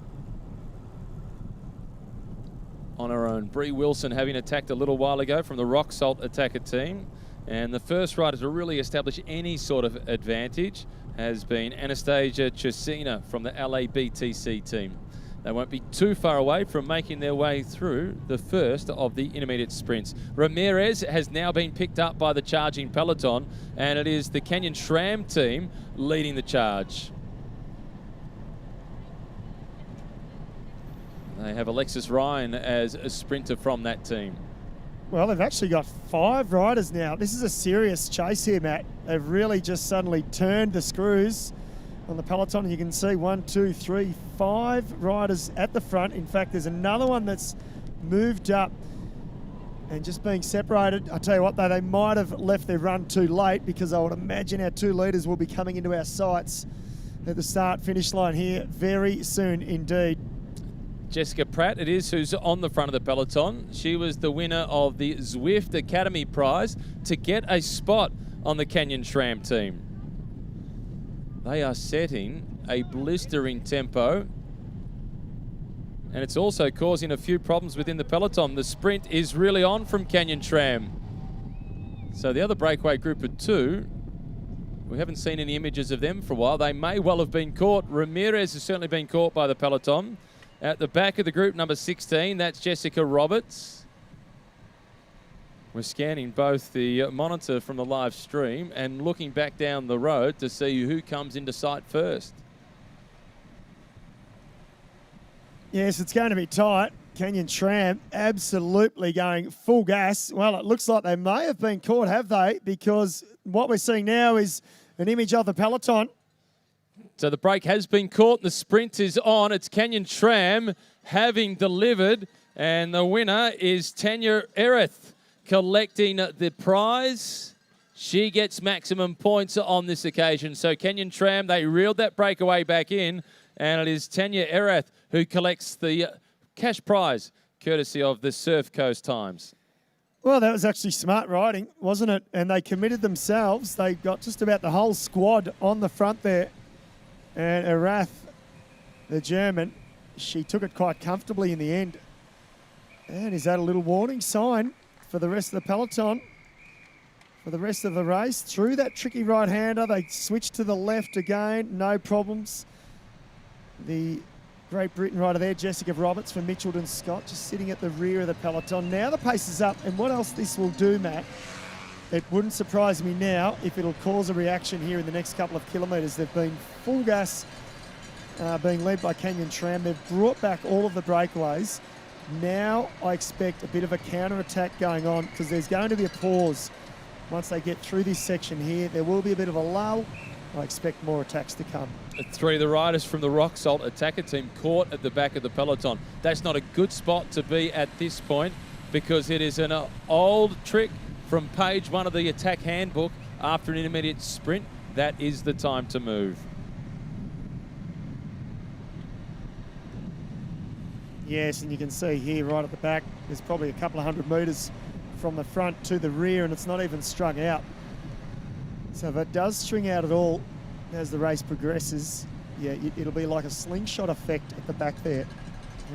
on her own. Bree Wilson having attacked a little while ago from the Rock Salt attacker team. And the first rider to really establish any sort of advantage has been Anastasia Chesina from the LABTC team. They won't be too far away from making their way through the first of the intermediate sprints. Ramirez has now been picked up by the charging peloton, and it is the Canyon SRAM team leading the charge. They have Alexis Ryan as a sprinter from that team. Well, they've actually got 5 riders now. This is a serious chase here, Matt. They've really just suddenly turned the screws on the peloton. You can see 1, 2, 3, 5 riders at the front. In fact, there's another one that's moved up and just being separated. I tell you what, though, they might have left their run too late, because I would imagine our 2 leaders will be coming into our sights at the start-finish line here very soon indeed. Jessica Pratt it is who's on the front of the peloton. She was the winner of the Zwift Academy Prize to get a spot on the Canyon SRAM team. They are setting a blistering tempo, and it's also causing a few problems within the peloton. The sprint is really on from Canyon SRAM. So the other breakaway group of 2, we haven't seen any images of them for a while. They may well have been caught. Ramirez has certainly been caught by the peloton. At the back of the group, number 16, that's Jessica Roberts. We're scanning both the monitor from the live stream and looking back down the road to see who comes into sight first. Yes, it's going to be tight. Canyon SRAM absolutely going full gas. Well, it looks like they may have been caught, have they? Because what we're seeing now is an image of the peloton. So the break has been caught and the sprint is on. It's Canyon SRAM having delivered, and the winner is Tanya Ereth collecting the prize. She gets maximum points on this occasion. So Canyon SRAM, they reeled that breakaway back in, and it is Tanya Ereth who collects the cash prize, courtesy of the Surf Coast Times. Well, that was actually smart riding, wasn't it? And they committed themselves. They got just about the whole squad on the front there. And Erath, the German, she took it quite comfortably in the end. And is that a little warning sign for the rest of the peloton? For the rest of the race, through that tricky right-hander, they switched to the left again, no problems. The Great Britain rider there, Jessica Roberts from Mitchelton Scott, just sitting at the rear of the peloton. Now the pace is up, and what else this will do, Matt, it wouldn't surprise me now if it'll cause a reaction here in the next couple of kilometres. They've been full gas, being led by Canyon SRAM. They've brought back all of the breakaways. Now I expect a bit of a counter-attack going on, because there's going to be a pause once they get through this section here, there will be a bit of a lull. I expect more attacks to come. Three of the riders from the Rock Salt attacker team caught at the back of the peloton. That's not a good spot to be at this point because it is an old trick from page 1 of the attack handbook. After an intermediate sprint, that is the time to move. Yes, and you can see here right at the back, there's probably a couple of 100 metres from the front to the rear, and it's not even strung out. So if it does string out at all as the race progresses, yeah, it'll be like a slingshot effect at the back there.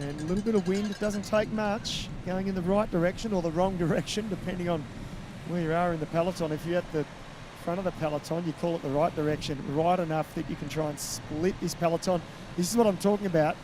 And a little bit of wind, it doesn't take much, going in the right direction or the wrong direction, depending on where you are in the peloton. If you're at the front of the peloton, you call it the right direction, right enough that you can try and split this peloton. This is what I'm talking about.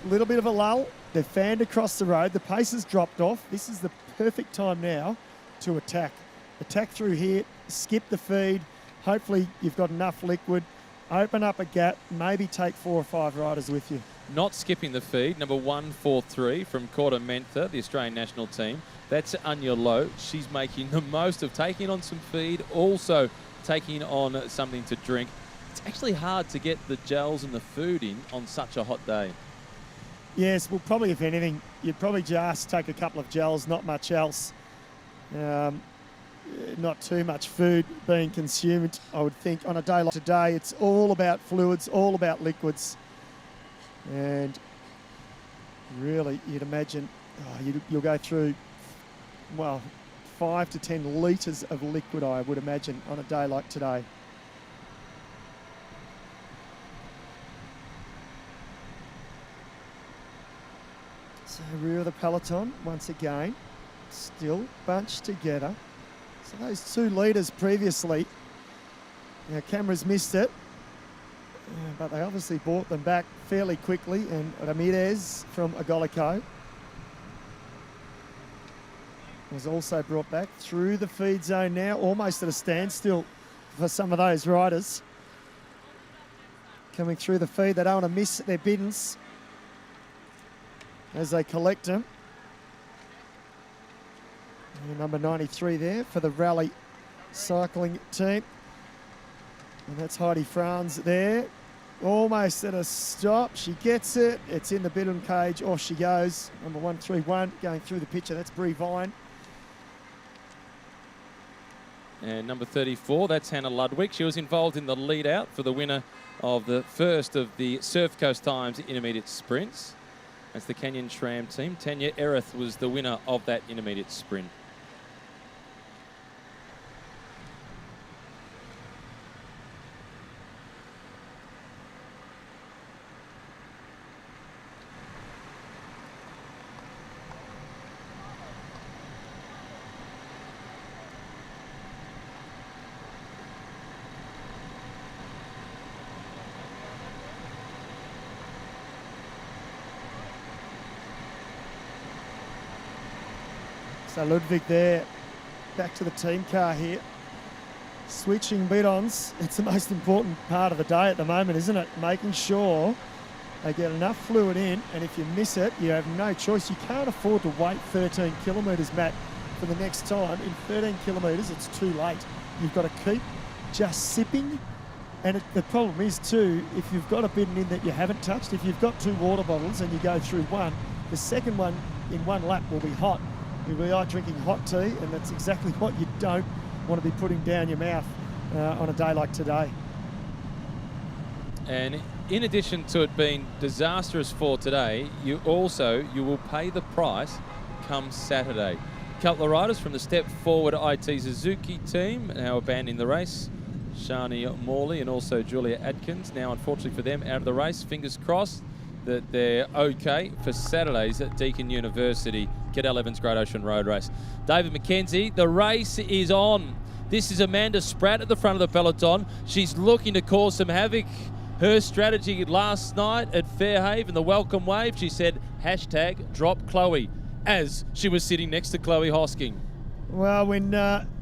A little bit of a lull, they're fanned across the road, the pace has dropped off. This is the perfect time now to attack. Attack through here, skip the feed. Hopefully you've got enough liquid. Open up a gap, maybe take 4 or 5 riders with you. Not skipping the feed, number 143 from Quarter Mentha, the Australian national team. That's Anya Lowe. She's making the most of taking on some feed, also taking on something to drink. It's actually hard to get the gels and the food in on such a hot day. Yes, well, probably if anything, you'd probably just take a couple of gels, not much else. Not too much food being consumed, I would think. On a day like today, it's all about fluids, all about liquids. And really, you'd imagine you'll go through, well, 5 to 10 litres of liquid, I would imagine, on a day like today. So rear of the peloton, once again, still bunched together. So those 2 leaders previously, cameras missed it, but they obviously brought them back fairly quickly, and Ramirez from Agolico was also brought back through the feed zone now, almost at a standstill for some of those riders. Coming through the feed, they don't want to miss their biddens as they collect them. And number 93 there for the rally cycling team. And that's Heidi Franz there. Almost at a stop. She gets it. It's in the bidden cage. Off she goes. Number 131 going through the picture. That's Bree Vine. And number 34, that's Hannah Ludwig. She was involved in the lead out for the winner of the first of the Surf Coast Times intermediate sprints. That's the Canyon SRAM team. Tanya Erith was the winner of that intermediate sprint. So Ludwig there, back to the team car here. Switching bidons, it's the most important part of the day at the moment, isn't it? Making sure they get enough fluid in, and if you miss it, you have no choice. You can't afford to wait 13 kilometres, Matt, for the next time. In 13 kilometres, it's too late. You've got to keep just sipping. And the problem is too, if you've got a bidon in that you haven't touched, if you've got 2 water bottles and you go through one, the second one in one lap will be hot. You'll be drinking hot tea, and that's exactly what you don't want to be putting down your mouth on a day like today. And in addition to it being disastrous for today, you will pay the price come Saturday. A couple of riders from the Step Forward IT Suzuki team now abandoning the race. Shani Morley and also Julia Atkins. Now, unfortunately for them, out of the race. Fingers crossed that they're okay for Saturdays at Deakin University, Cadel Evans Great Ocean Road Race. David McKenzie, the race is on. This is Amanda Spratt at the front of the peloton. She's looking to cause some havoc. Her strategy last night at Fairhaven, the welcome wave, she said, hashtag drop Chloe, as she was sitting next to Chloe Hosking. Well, when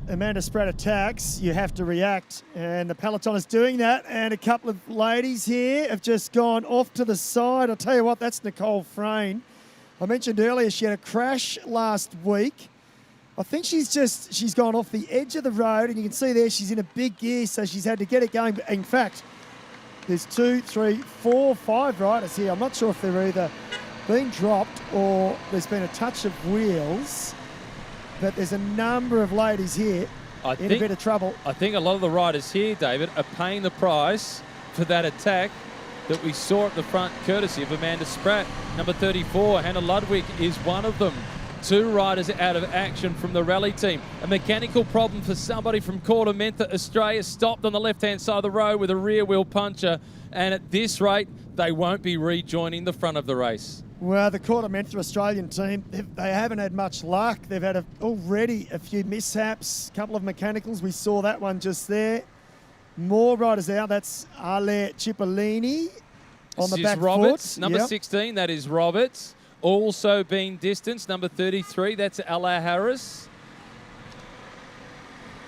Amanda Spratt attacks, you have to react, and the peloton is doing that, and a couple of ladies here have just gone off to the side. I'll tell you what, that's Nicole Frayne. I mentioned earlier she had a crash last week I think she's gone off the edge of the road, and you can see there she's in a big gear, so she's had to get it going. In fact, there's 2, 3, 4, 5 riders here. I'm not sure if they're either been dropped or there's been a touch of wheels, but there's a number of ladies here in a bit of trouble. I think a lot of the riders here, David, are paying the price for that attack that we saw at the front, courtesy of Amanda Spratt. Number 34, Hannah Ludwig, is one of them. 2 riders out of action from the rally team. A mechanical problem for somebody from Quartermentha, Australia, stopped on the left-hand side of the road with a rear wheel puncher, and at this rate, they won't be rejoining the front of the race. Well, the Quartermentha Australian team, they haven't had much luck. They've had already a few mishaps, a couple of mechanicals. We saw that one just there. More riders out. That's Ale Cipollini on the back Roberts, foot. number 16, that is Roberts. Also being distanced, number 33, that's Ella Harris.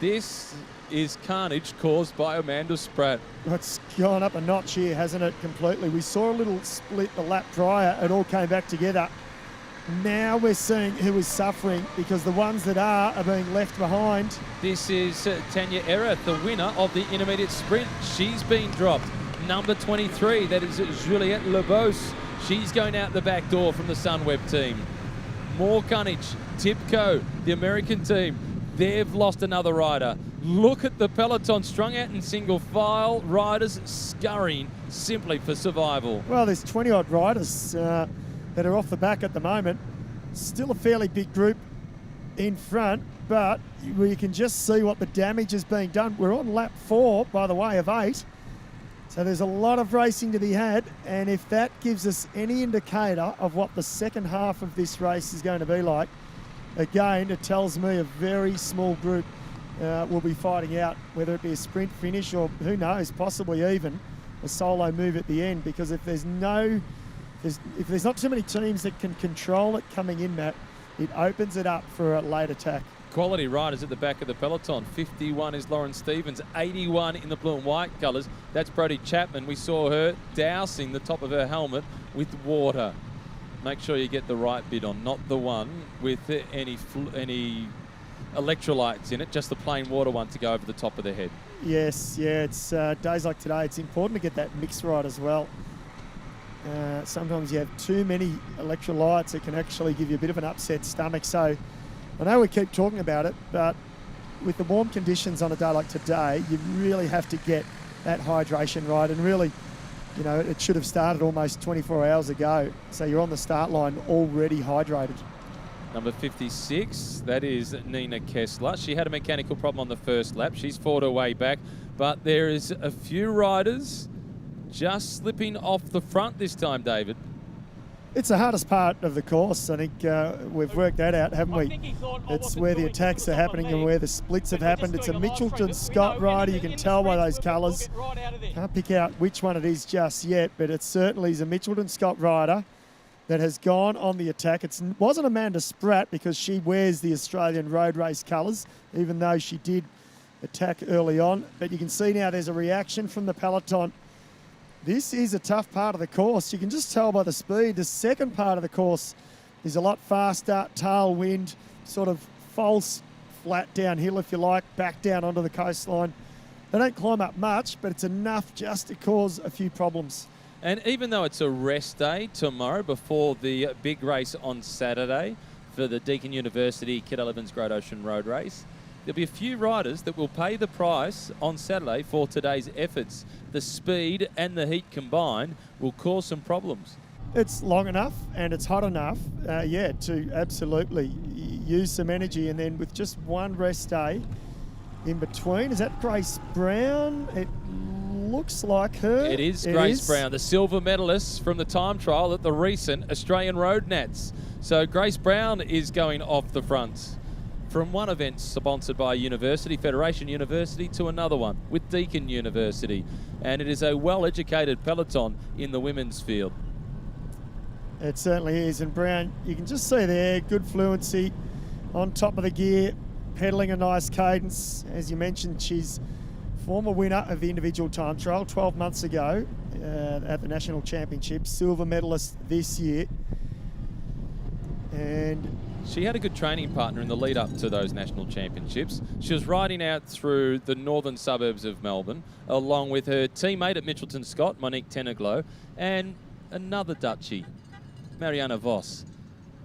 This is carnage caused by Amanda Spratt. It's gone up a notch here, hasn't it, completely? We saw a little split the lap prior. It all came back together. Now we're seeing who is suffering, because the ones that are being left behind. This is Tanya Erath, the winner of the intermediate sprint. She's been dropped. Number 23, that is Juliette Lebos. She's going out the back door from the Sunweb team. More carnage. Tipco, the American team, they've lost another rider. Look at the peloton strung out in single file, riders scurrying simply for survival. Well, there's 20-odd riders that are off the back at the moment. Still a fairly big group in front, but you can just see what the damage is being done. We're on lap 4, by the way, of 8. So there's a lot of racing to be had, and if that gives us any indicator of what the second half of this race is going to be like, again, it tells me a very small group will be fighting out, whether it be a sprint finish or, who knows, possibly even a solo move at the end, because if there's not too many teams that can control it coming in, Matt, it opens it up for a late attack. Quality riders at the back of the peloton. 51 is Lauren Stevens, 81 in the blue and white colours. That's Brodie Chapman. We saw her dousing the top of her helmet with water. Make sure you get the right bit on, not the one with any electrolytes in it, just the plain water one to go over the top of the head. Yes, yeah, it's days like today, it's important to get that mix right as well. Sometimes you have too many electrolytes, it can actually give you a bit of an upset stomach. So I know we keep talking about it, but with the warm conditions on a day like today, you really have to get that hydration right. And really, you know, it should have started almost 24 hours ago. So you're on the start line already hydrated. Number 56, that is Nina Kessler. She had a mechanical problem on the first lap. She's fought her way back, but there is a few riders just slipping off the front this time, David. It's the hardest part of the course. I think we've worked that out, haven't we? It's where the attacks are happening and where the splits have happened. It's a Mitchelton Scott rider. You can tell by those colours. Can't pick out which one it is just yet, but it certainly is a Mitchelton Scott rider that has gone on the attack. It wasn't Amanda Spratt, because she wears the Australian road race colours, even though she did attack early on. But you can see now there's a reaction from the peloton. This is a tough part of the course. You can just tell by the speed. The second part of the course is a lot faster, tailwind, sort of false flat downhill, if you like, back down onto the coastline. They don't climb up much, but it's enough just to cause a few problems. And even though it's a rest day tomorrow before the big race on Saturday for the Deakin University Cadel Evans Great Ocean Road Race, there'll be a few riders that will pay the price on Saturday for today's efforts. The speed and the heat combined will cause some problems. It's long enough and it's hot enough, to absolutely use some energy. And then with just one rest day in between, is that Grace Brown? It looks like her. It is Grace Brown, the silver medalist from the time trial at the recent Australian Road Nats. So Grace Brown is going off the front from one event sponsored by University, Federation University, to another one with Deakin University. And it is a well-educated peloton in the women's field. It certainly is. And Brown, you can just see there, good fluency on top of the gear, pedaling a nice cadence. As you mentioned, she's former winner of the individual time trial 12 months ago at the National Championships, silver medalist this year. And She had a good training partner in the lead up to those national championships. She was riding out through the northern suburbs of Melbourne, along with her teammate at Mitchelton Scott, Monique Teneglow, and another Dutchie, Mariana Vos.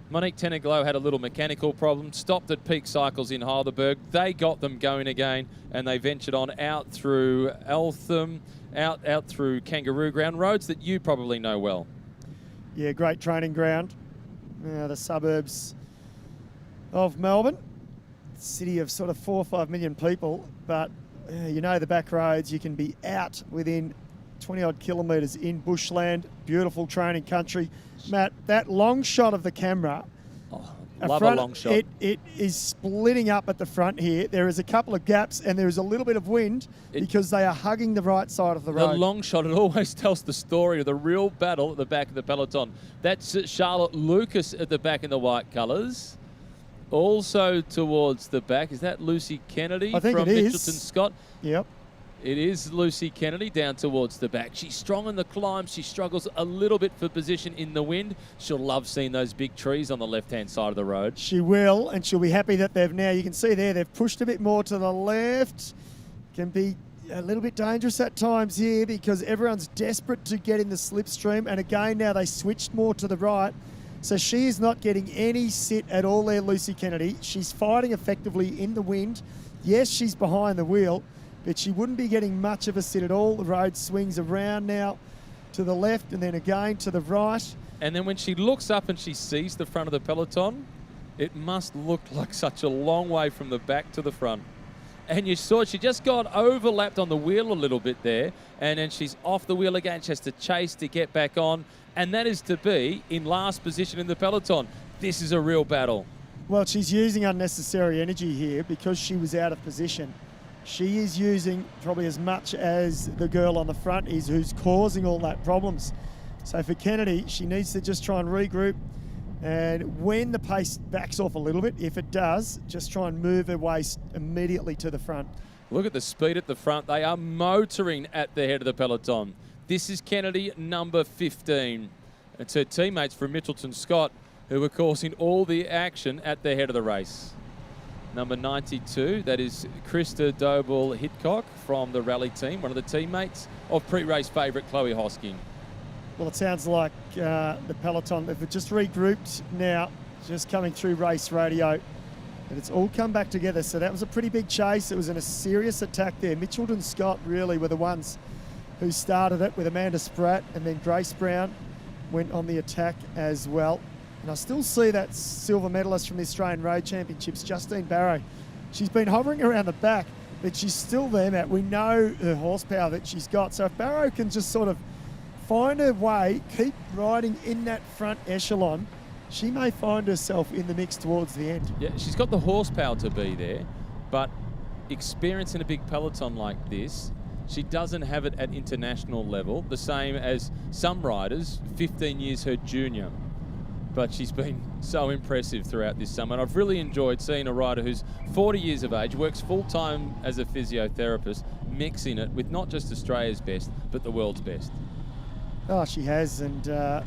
Monique Teneglow had a little mechanical problem, stopped at Peak Cycles in Heidelberg. They got them going again, and they ventured on out through Eltham, out through Kangaroo Ground, roads that you probably know well. Yeah, great training ground. The suburbs of Melbourne, city of sort of 4 or 5 million people, but you know the back roads, you can be out within 20 odd kilometres in bushland, beautiful training country. Matt, that long shot of the camera, Love a long shot. It is splitting up at the front here. There is a couple of gaps and there is a little bit of wind because they are hugging the right side of the road. The long shot, it always tells the story of the real battle at the back of the peloton. That's Charlotte Lucas at the back in the white colours. Also towards the back, is that Lucy Kennedy I think from it is. Mitchelton Scott? Yep. It is Lucy Kennedy down towards the back. She's strong in the climb. She struggles a little bit for position in the wind. She'll love seeing those big trees on the left-hand side of the road. She will, and she'll be happy that they've now, you can see there, they've pushed a bit more to the left. Can be a little bit dangerous at times here because everyone's desperate to get in the slipstream. And again, now they switched more to the right. So she is not getting any sit at all there, Lucy Kennedy. She's fighting effectively in the wind. Yes, she's behind the wheel, but she wouldn't be getting much of a sit at all. The road swings around now to the left and then again to the right. And then when she looks up and she sees the front of the peloton, it must look like such a long way from the back to the front. And you saw she just got overlapped on the wheel a little bit there, and then she's off the wheel again. She has to chase to get back on, and that is to be in last position in the peloton. This is a real battle. Well, she's using unnecessary energy here because she was out of position. She is using probably as much as the girl on the front is who's causing all that problems. So for Kennedy, she needs to just try and regroup. And when the pace backs off a little bit, if it does, just try and move her way immediately to the front. Look at the speed at the front. They are motoring at the head of the peloton. This is Kennedy, number 15. It's her teammates from Mitchelton Scott who are causing all the action at the head of the race. Number 92, that is Krista Doble-Hitchcock from the rally team, one of the teammates of pre-race favourite Chloe Hosking. Well, it sounds like the peloton, they've just regrouped now, just coming through race radio. And it's all come back together. So that was a pretty big chase. It was in a serious attack there. Mitchelton Scott really were the ones who started it with Amanda Spratt, and then Grace Brown went on the attack as well. And I still see that silver medalist from the Australian Road Championships, Justine Barrow. She's been hovering around the back, but she's still there, Matt. We know her horsepower that she's got. So if Barrow can just sort of find her way, keep riding in that front echelon, she may find herself in the mix towards the end. Yeah, she's got the horsepower to be there, but experience in a big peloton like this, she doesn't have it at international level, the same as some riders, 15 years her junior. But she's been so impressive throughout this summer. And I've really enjoyed seeing a rider who's 40 years of age, works full-time as a physiotherapist, mixing it with not just Australia's best, but the world's best. Oh, she has. And I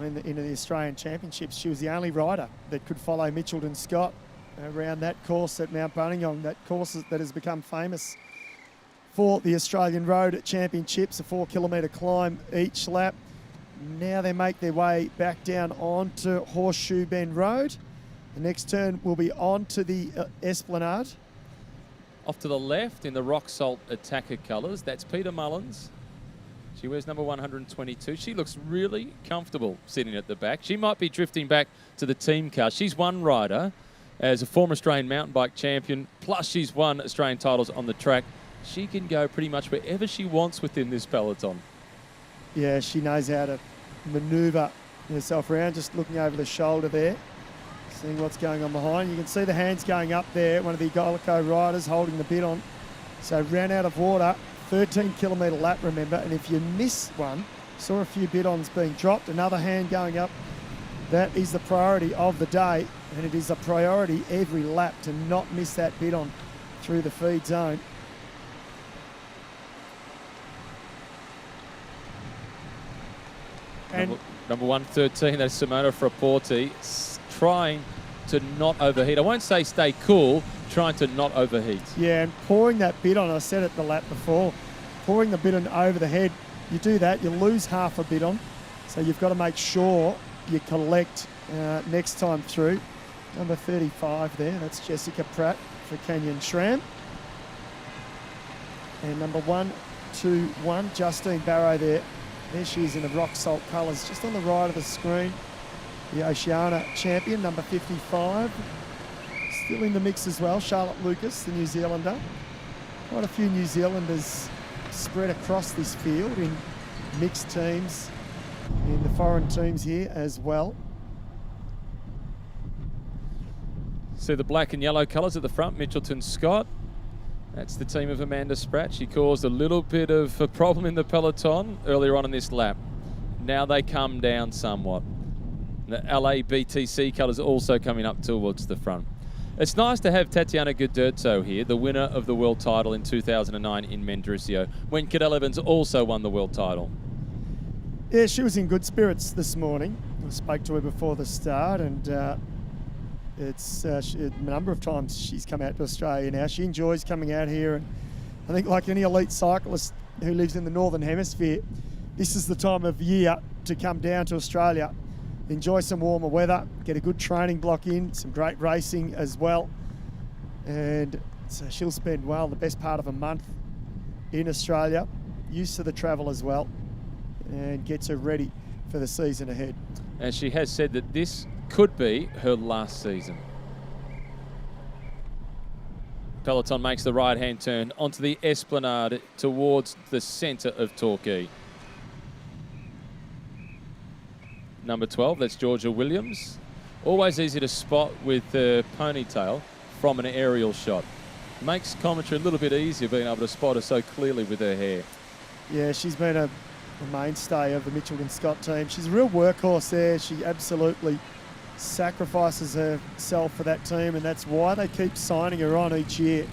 mean, in the Australian Championships, she was the only rider that could follow Mitchelton Scott around that course at Mount Buninyong, that course that has become famous for the Australian Road Championships, a 4-kilometre climb each lap. Now they make their way back down onto Horseshoe Bend Road. The next turn will be onto the Esplanade. Off to the left in the rock salt attacker colours, that's Peter Mullins. She wears number 122. She looks really comfortable sitting at the back. She might be drifting back to the team car. She's one rider as a former Australian mountain bike champion, plus she's won Australian titles on the track. She can go pretty much wherever she wants within this peloton. Yeah, she knows how to manoeuvre herself around, just looking over the shoulder there, seeing what's going on behind. You can see the hands going up there, one of the Golico riders holding the bit on. So ran out of water, 13-kilometre lap, remember, and if you miss one, saw a few bidons being dropped, another hand going up. That is the priority of the day, and it is a priority every lap to not miss that bidon through the feed zone. And number 113, that's Simona Frapporti, trying to not overheat. I won't say stay cool, trying to not overheat. Yeah, and pouring that bit on, I said it the lap before, pouring the bit on over the head, you do that, you lose half a bit on. So you've got to make sure you collect next time through. Number 35 there, that's Jessica Pratt for Canyon Shram. And number 1.2.1, Justine Barrow there. There she is in the rock salt colours, just on the right of the screen. The Oceania champion, number 55. Still in the mix as well, Charlotte Lucas, the New Zealander. Quite a few New Zealanders spread across this field in mixed teams, in the foreign teams here as well. See the black and yellow colours at the front, Mitchelton Scott. That's the team of Amanda Spratt. She caused a little bit of a problem in the peloton earlier on in this lap. Now they come down somewhat. The LA BTC colours also coming up towards the front. It's nice to have Tatiana Guderzo here, the winner of the world title in 2009 in Mendrisio, when Cadel Evans also won the world title. Yeah, she was in good spirits this morning. I spoke to her before the start, and it's a number of times she's come out to Australia now. She enjoys coming out here, and I think like any elite cyclist who lives in the Northern Hemisphere, this is the time of year to come down to Australia, enjoy some warmer weather, get a good training block in, some great racing as well. And so she'll spend, well, the best part of a month in Australia, used to the travel as well, and gets her ready for the season ahead. And she has said that this could be her last season. Peloton makes the right-hand turn onto the Esplanade towards the centre of Torquay. Number 12, that's Georgia Williams. Always easy to spot with the ponytail from an aerial shot. Makes commentary a little bit easier being able to spot her so clearly with her hair. Yeah, she's been a mainstay of the Mitchelton Scott team. She's a real workhorse there. She absolutely sacrifices herself for that team, and that's why they keep signing her on each year.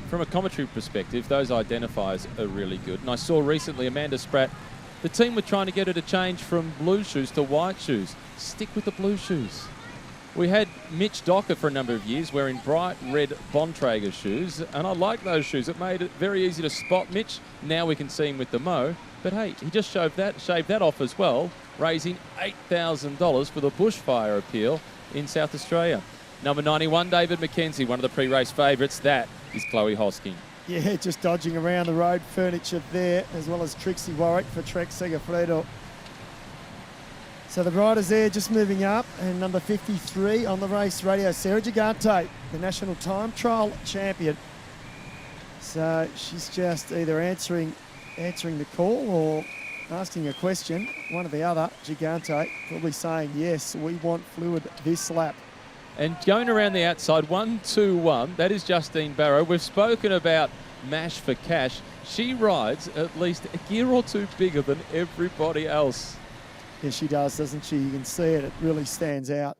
From a commentary perspective, those identifiers are really good. And I saw recently Amanda Spratt, the team were trying to get her to change from blue shoes to white shoes. Stick with the blue shoes. We had Mitch Docker for a number of years wearing bright red Bontrager shoes, and I like those shoes. It made it very easy to spot Mitch. Now we can see him with the Mo. But hey, he just shaved that off as well, raising $8,000 for the bushfire appeal in South Australia. Number 91, David McKenzie, one of the pre-race favourites. That is Chloe Hosking. Yeah, just dodging around the road furniture there, as well as Trixie Warwick for Trek Segafredo. So the riders there just moving up, and number 53 on the race radio, Sarah Gigante, the national time trial champion. So she's just either answering the call or asking a question, one or the other. Gigante probably saying, yes, we want fluid this lap. And going around the outside, 1-2-1, that is Justine Barrow. We've spoken about Mash for Cash. She rides at least a gear or two bigger than everybody else. Yes, she does, doesn't she? You can see it. It really stands out.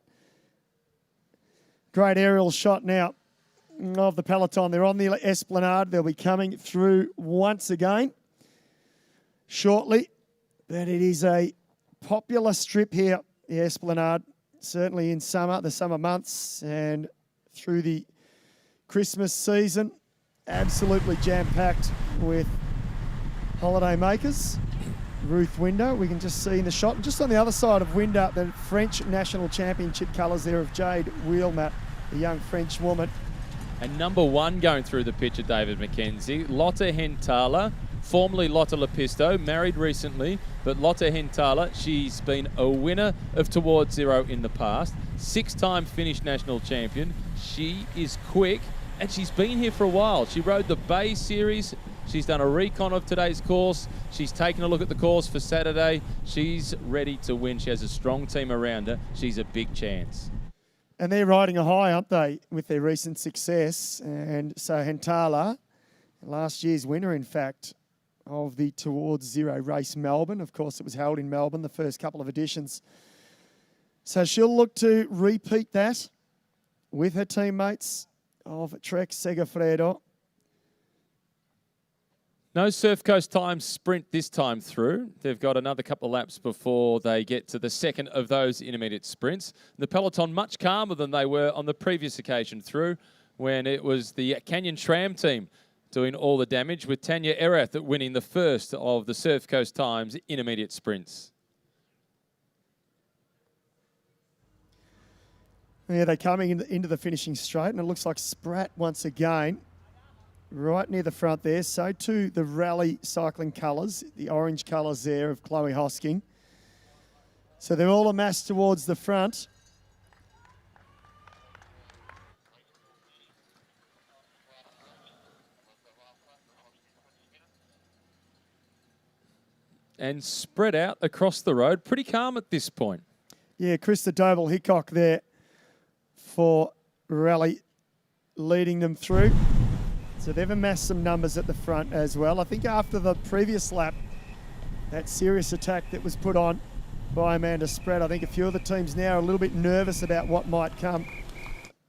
Great aerial shot now of the peloton. They're on the Esplanade. They'll be coming through once again shortly. But it is a popular strip here, the Esplanade, certainly in the summer months and through the Christmas season. Absolutely jam-packed with holiday makers. Ruth Winder, we can just see in the shot. Just on the other side of Winder, the French National Championship colours there of Jade Wheelmat, the young French woman. And number 1 going through the picture, David McKenzie, Lotte Hentala, formerly Lotte Lepisto, married recently, but Lotte Hentala, she's been a winner of Towards Zero in the past, 6-time Finnish national champion. She is quick, and she's been here for a while. She rode the Bay Series. She's done a recon of today's course. She's taken a look at the course for Saturday. She's ready to win. She has a strong team around her. She's a big chance. And they're riding a high, aren't they, with their recent success. And so Hentala, last year's winner, in fact, of the Towards Zero race Melbourne. Of course, it was held in Melbourne, the first couple of editions. So she'll look to repeat that with her teammates of Trek Segafredo. No Surf Coast time sprint this time through. They've got another couple of laps before they get to the second of those intermediate sprints. The peloton much calmer than they were on the previous occasion through, when it was the Canyon Tram team doing all the damage, with Tanya Erath winning the first of the Surf Coast Times intermediate sprints. Yeah, they're coming into the finishing straight, and it looks like Spratt once again right near the front there. So too the rally cycling colours, the orange colours there of Chloe Hosking. So they're all amassed towards the front. And spread out across the road, pretty calm at this point. Yeah, Krista Doble-Hickok there for rally leading them through. So they've amassed some numbers at the front as well. I think after the previous lap, that serious attack that was put on by Amanda Spratt, I think a few of the teams now are a little bit nervous about what might come.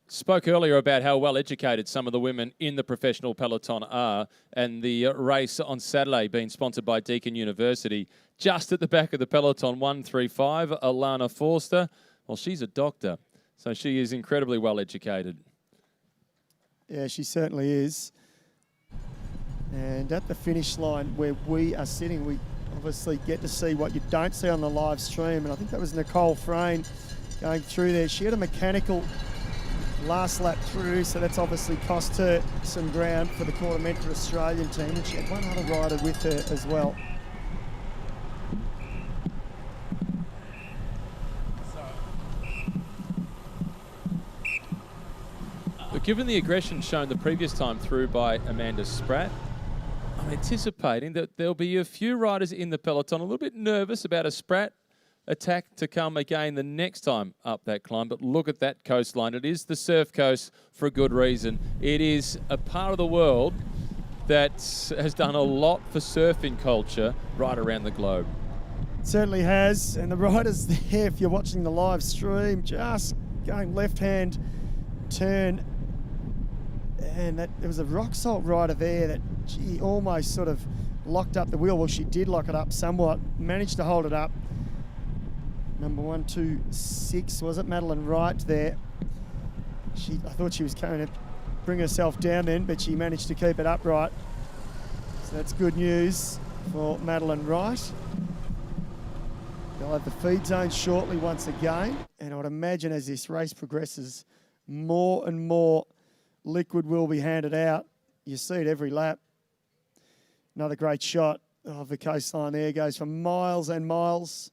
Spoke earlier about how well educated some of the women in the professional peloton are, and the race on Saturday being sponsored by Deakin University. Just at the back of the peloton, 135, Alana Forster. Well, she's a doctor, so she is incredibly well educated. Yeah, she certainly is. And at the finish line where we are sitting, we obviously get to see what you don't see on the live stream. And I think that was Nicole Frayne going through there. She had a mechanical last lap through, so that's obviously cost her some ground for the Quarter Mentor Australian team. And she had one other rider with her as well. But given the aggression shown the previous time through by Amanda Spratt, I'm anticipating that there'll be a few riders in the peloton a little bit nervous about a Spratt attack to come again the next time up that climb. But look at that coastline. It is the Surf Coast for a good reason. It is a part of the world that has done a lot for surfing culture right around the globe. It certainly has. And the riders there, if you're watching the live stream, just going left-hand turn. And there was a rock salt rider there that she almost sort of locked up the wheel. Well, she did lock it up somewhat, managed to hold it up. Number 126, was it? Madeline Wright there. I thought she was going to bring herself down then, but she managed to keep it upright. So that's good news for Madeline Wright. They'll have the feed zone shortly once again. And I would imagine as this race progresses, more and more liquid will be handed out. You see it every lap. Another great shot of the coastline there. Goes for miles and miles.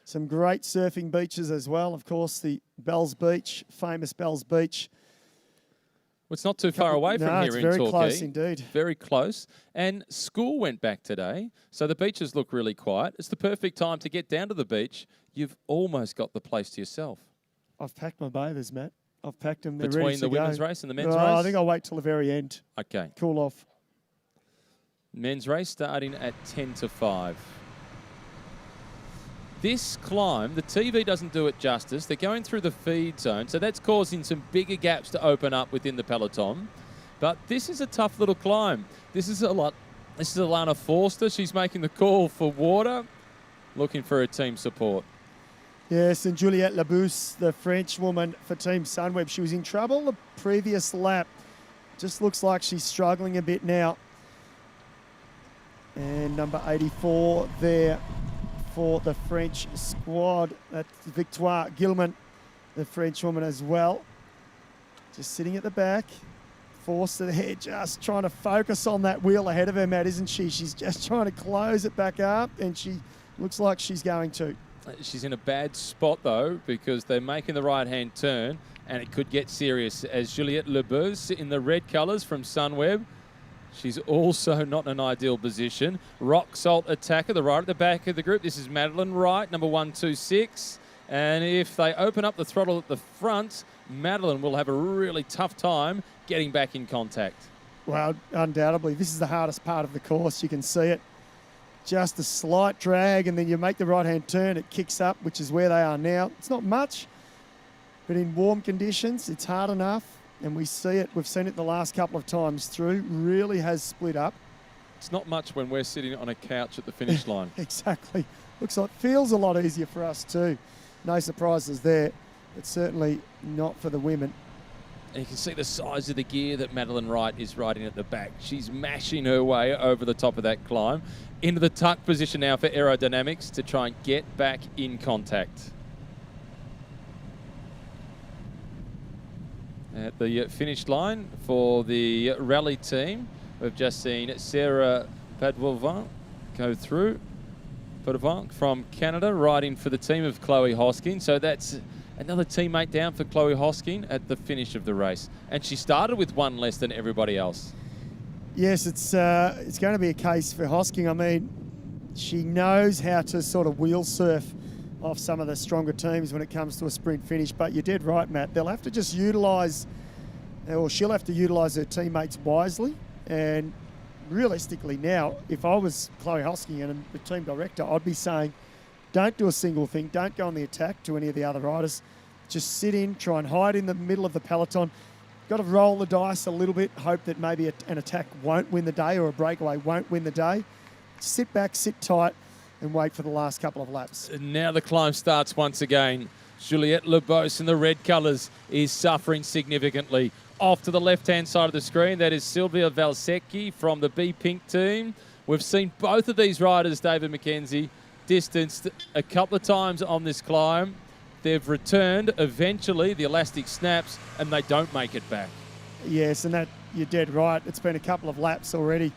Some great surfing beaches as well. Of course, the Bells Beach, famous Bells Beach. Well, it's not too far away from here in Torquay. It's very close indeed. Very close. And school went back today, so the beaches look really quiet. It's the perfect time to get down to the beach. You've almost got the place to yourself. I've packed my bathers, Matt. I've packed them. They're Between ready to the women's go. race and the men's race? I think I'll wait till the very end. Okay. Cool off. Men's race starting at 10 to 5. This climb, the TV doesn't do it justice. They're going through the feed zone, so that's causing some bigger gaps to open up within the peloton. But this is a tough little climb. This is Alana Forster. She's making the call for water, looking for her team support. Yes, and Juliette Labousse, the French woman for Team Sunweb, she was in trouble the previous lap. Just looks like she's struggling a bit now. And number 84 there for the French squad. That's Victoire Gilman, the French woman as well. Just sitting at the back. Forster there, just trying to focus on that wheel ahead of her, Matt, isn't she? She's just trying to close it back up, and she looks like she's going to. She's in a bad spot, though, because they're making the right-hand turn, and it could get serious as Juliette Labousse in the red colours from Sunweb. She's also not in an ideal position. Rock Salt attacker, the right at the back of the group. This is Madeline Wright, number 126. And if they open up the throttle at the front, Madeline will have a really tough time getting back in contact. Well, undoubtedly, this is the hardest part of the course. You can see it. Just a slight drag, and then you make the right-hand turn, it kicks up, which is where they are now. It's not much, but in warm conditions, it's hard enough, and we see it. We've seen it the last couple of times through. Really has split up. It's not much when we're sitting on a couch at the finish line. Exactly. Feels a lot easier for us too. No surprises there, but certainly not for the women. And you can see the size of the gear that Madeline Wright is riding at the back. She's mashing her way over the top of that climb into the tuck position now for aerodynamics to try and get back in contact. At the finish line for the rally team, we've just seen Sarah Padwovin go through. Padwovin from Canada riding for the team of Chloe Hosking. So that's another teammate down for Chloe Hosking at the finish of the race. And she started with one less than everybody else. Yes, it's going to be a case for Hosking. I mean, she knows how to sort of wheel surf off some of the stronger teams when it comes to a sprint finish. But you're dead right, Matt. They'll have to just utilise, or she'll have to utilise her teammates wisely. And realistically now, if I was Chloe Hosking and the team director, I'd be saying, don't do a single thing. Don't go on the attack to any of the other riders. Just sit in, try and hide in the middle of the peloton. Got to roll the dice a little bit, hope that maybe an attack won't win the day or a breakaway won't win the day. Sit back, sit tight, and wait for the last couple of laps. And now the climb starts once again. Juliette Lebos in the red colours is suffering significantly. Off to the left-hand side of the screen, that is Silvia Valsecchi from the B-Pink team. We've seen both of these riders, David McKenzie, distanced a couple of times on this climb. They've returned. Eventually, the elastic snaps, and they don't make it back. Yes, and that you're dead right. It's been a couple of laps already.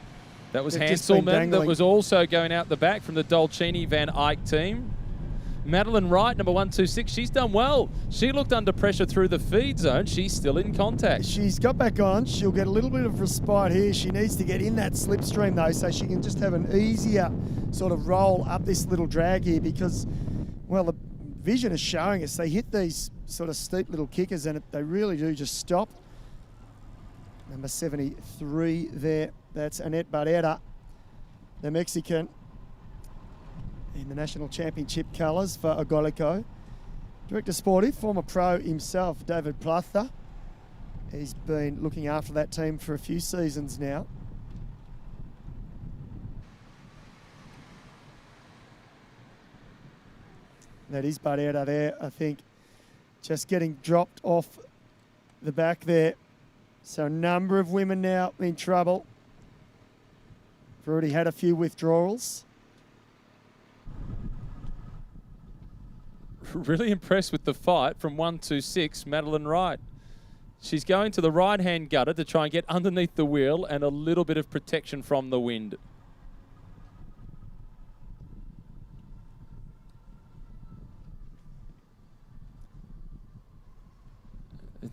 That was They've just been Hanselman that dangling. was also going out the back from the Dolcini Van Eyck team. Madeline Wright, number 126, she's done well. She looked under pressure through the feed zone. She's still in contact. She's got back on. She'll get a little bit of respite here. She needs to get in that slipstream though, so she can just have an easier sort of roll up this little drag here because, well, the vision is showing us they hit these sort of steep little kickers and they really do just stop. Number 73 there, that's Annette Barrera, the Mexican, in the national championship colours for Agolico. Director Sportive, former pro himself, David Platha. He's been looking after that team for a few seasons now. That is Barrera there, I think, just getting dropped off the back there. So a number of women now in trouble. We've already had a few withdrawals. Really impressed with the fight from 126, Madeline Wright. She's going to the right-hand gutter to try and get underneath the wheel and a little bit of protection from the wind.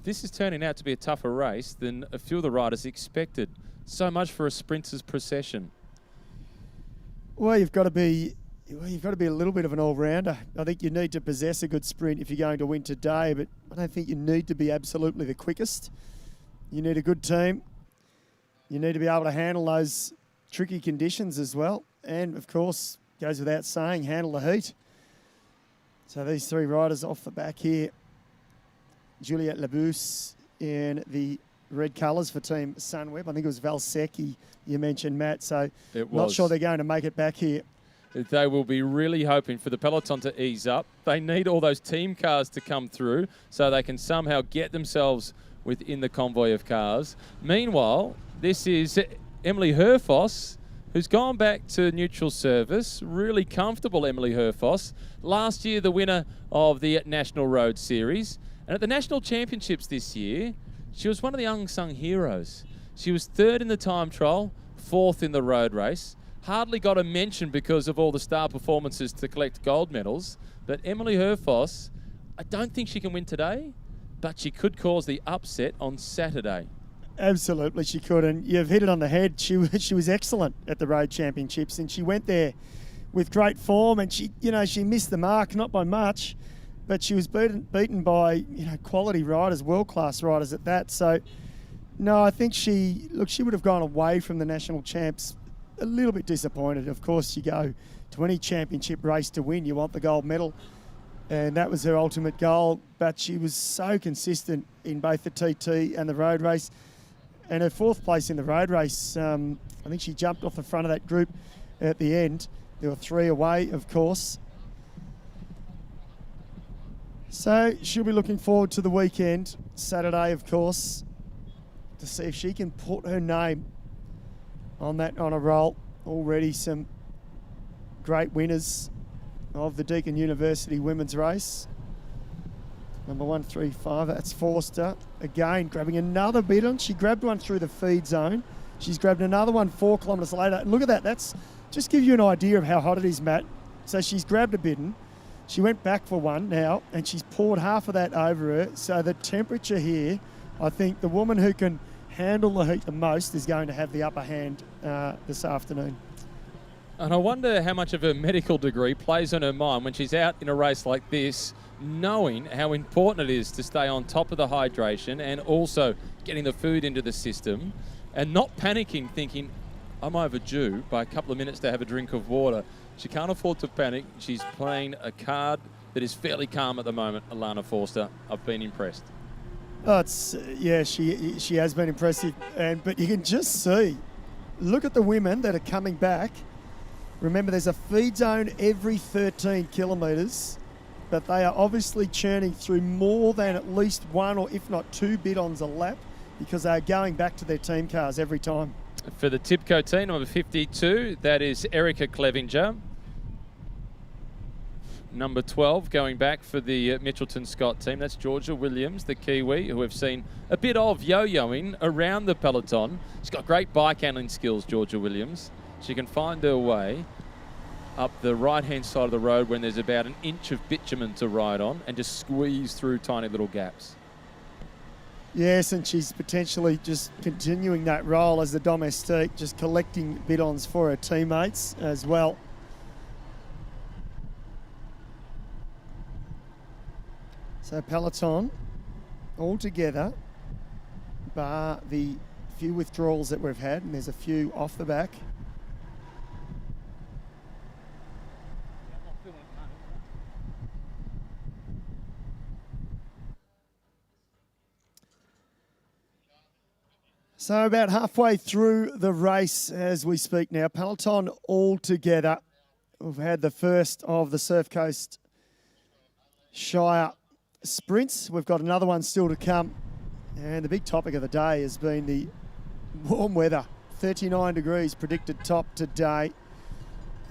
This is turning out to be a tougher race than a few of the riders expected. So much for a sprinter's procession. Well, you've got to be a little bit of an all-rounder. I think you need to possess a good sprint if you're going to win today, but I don't think you need to be absolutely the quickest. You need a good team. You need to be able to handle those tricky conditions as well. And, of course, goes without saying, handle the heat. So these three riders off the back here. Juliette Lebus in the red colours for Team Sunweb. I think it was Valsecchi you mentioned, Matt. So not sure they're going to make it back here. They will be really hoping for the peloton to ease up. They need all those team cars to come through so they can somehow get themselves within the convoy of cars. Meanwhile, this is Emily Herfoss, who's gone back to neutral service. Really comfortable, Emily Herfoss. Last year, the winner of the National Road Series. And at the National Championships this year, she was one of the unsung heroes. She was third in the time trial, fourth in the road race. Hardly got a mention because of all the star performances to collect gold medals. But Emily Herfoss, I don't think she can win today, but she could cause the upset on Saturday. Absolutely, she could. And you've hit it on the head. She was excellent at the Road Championships, and she went there with great form. And she missed the mark, not by much, but she was beaten by quality riders, world-class riders at that. So, no, I think she would have gone away from the national champs a little bit disappointed. Of course, you go to any championship race to win, you want the gold medal, and that was her ultimate goal. But she was so consistent in both the TT and the road race, and her 4th place in the road race. I think she jumped off the front of that group at the end. There were 3 away, of course. So she'll be looking forward to the weekend, Saturday, of course, to see if she can put her name on a roll. Already some great winners of the Deakin University women's race. Number 135, that's Forster. Again, grabbing another bidon. She grabbed one through the feed zone. She's grabbed another one 4 kilometres later. And look at that. That's just give you an idea of how hot it is, Matt. So she's grabbed a bidon. She went back for one now, and she's poured half of that over her. So the temperature here, I think the woman who can handle the heat the most is going to have the upper hand this afternoon. And I wonder how much of her medical degree plays on her mind when she's out in a race like this, knowing how important it is to stay on top of the hydration and also getting the food into the system and not panicking, thinking, I'm overdue by a couple of minutes to have a drink of water. She can't afford to panic. She's playing a card that is fairly calm at the moment, Alana Forster. I've been impressed. Oh, she has been impressive, but you can just see, look at the women that are coming back. Remember, there's a feed zone every 13 kilometres, but they are obviously churning through more than at least 1 or if not 2 bidons a lap because they are going back to their team cars every time. For the Tipco team, number 52, that is Erica Clevenger. Number 12, going back for the Mitchelton Scott team, that's Georgia Williams, the Kiwi, who have seen a bit of yo-yoing around the peloton. She's got great bike handling skills, Georgia Williams. She can find her way up the right-hand side of the road when there's about an inch of bitumen to ride on and just squeeze through tiny little gaps. Yes, and she's potentially just continuing that role as the domestique, just collecting bidons for her teammates as well. So peloton all together, bar the few withdrawals that we've had, and there's a few off the back. So about halfway through the race as we speak now, peloton all together. We've had the first of the Surf Coast Shire sprints. We've got another one still to come. And the big topic of the day has been the warm weather. 39 degrees predicted top today.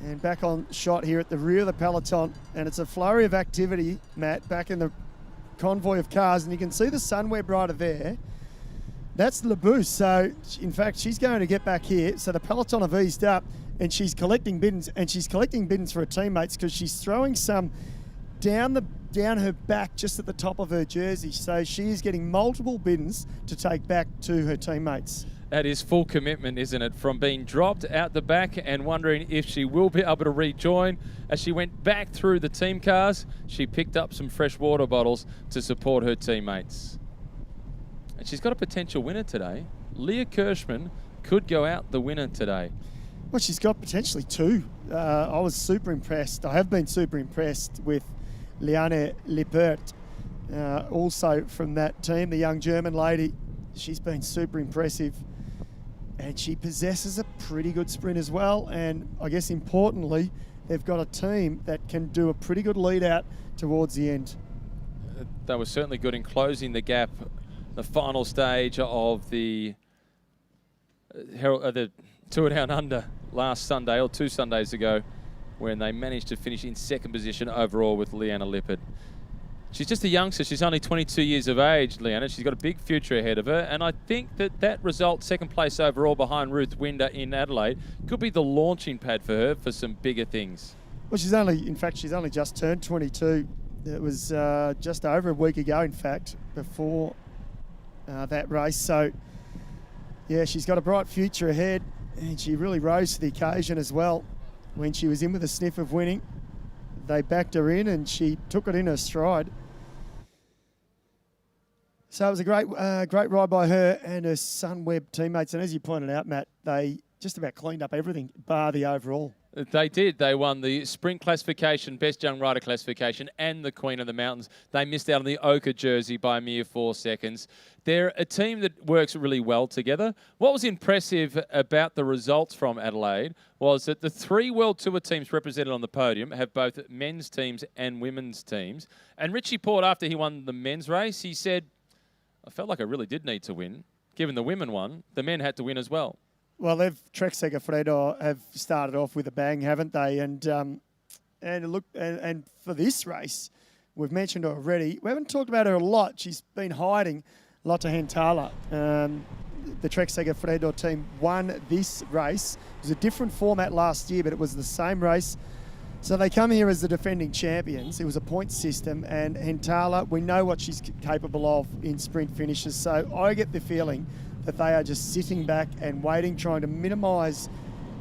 And back on shot here at the rear of the peloton. And it's a flurry of activity, Matt, back in the convoy of cars. And you can see the Sunweb rider there. That's Labousse. So, in fact, she's going to get back here. So the peloton have eased up and she's collecting bidons. And she's collecting bidons for her teammates because she's throwing some down her back just at the top of her jersey. So she is getting multiple bidons to take back to her teammates. That is full commitment, isn't it? From being dropped out the back and wondering if she will be able to rejoin. As she went back through the team cars, she picked up some fresh water bottles to support her teammates. And she's got a potential winner today. Leah Kirschman could go out the winner today. Well, she's got potentially 2. I was super impressed. I have been super impressed with Liane Lippert, also from that team, the young German lady. She's been super impressive. And she possesses a pretty good sprint as well. And I guess importantly, they've got a team that can do a pretty good lead out towards the end. They were certainly good in closing the gap. The final stage of the Tour Down Under last Sunday, or 2 Sundays ago, when they managed to finish in 2nd position overall with Leanna Lippert. She's just a youngster. She's only 22 years of age, Leanna. She's got a big future ahead of her. And I think that result, 2nd place overall behind Ruth Winder in Adelaide, could be the launching pad for her for some bigger things. Well, she's only just turned 22. It was just over a week ago, in fact, before that race. So, yeah, she's got a bright future ahead, and she really rose to the occasion as well. When she was in with a sniff of winning, they backed her in, and she took it in her stride. So it was a great ride by her and her Sunweb teammates. And as you pointed out, Matt, they just about cleaned up everything, bar the overall. They did. They won the sprint classification, best young rider classification, and the Queen of the Mountains. They missed out on the Ochre jersey by a mere 4 seconds. They're a team that works really well together. What was impressive about the results from Adelaide was that the 3 World Tour teams represented on the podium have both men's teams and women's teams. And Richie Port, after he won the men's race, he said, I felt like I really did need to win. Given the women won, the men had to win as well. Well, Trek Segafredo have started off with a bang, haven't they? And for this race, we've mentioned her already. We haven't talked about her a lot. She's been hiding. Lotte Hentala, the Trek Segafredo team, won this race. It was a different format last year, but it was the same race. So they come here as the defending champions. It was a point system, and Hentala, we know what she's capable of in sprint finishes. So I get the feeling that they are just sitting back and waiting, trying to minimise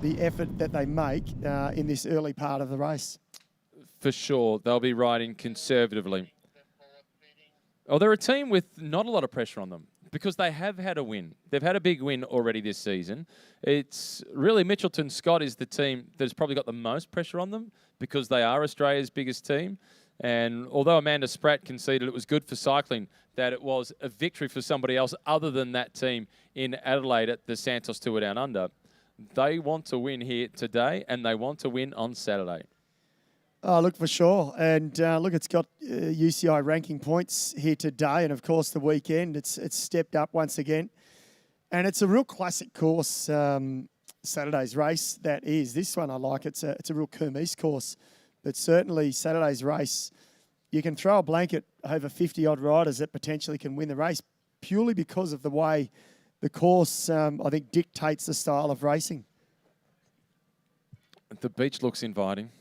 the effort that they make in this early part of the race. For sure, they'll be riding conservatively. Oh, they're a team with not a lot of pressure on them because they have had a win. They've had a big win already this season. It's really Mitchelton Scott is the team that's probably got the most pressure on them because they are Australia's biggest team. And although Amanda Spratt conceded it was good for cycling, that it was a victory for somebody else other than that team in Adelaide at the Santos Tour Down Under, they want to win here today and they want to win on Saturday. Oh, look, for sure. And look, it's got UCI ranking points here today. And, of course, the weekend, it's stepped up once again. And it's a real classic course, Saturday's race, that is. This one I like. It's a real Kermesse course. But certainly Saturday's race, you can throw a blanket over 50-odd riders that potentially can win the race purely because of the way the course, I think, dictates the style of racing. The beach looks inviting.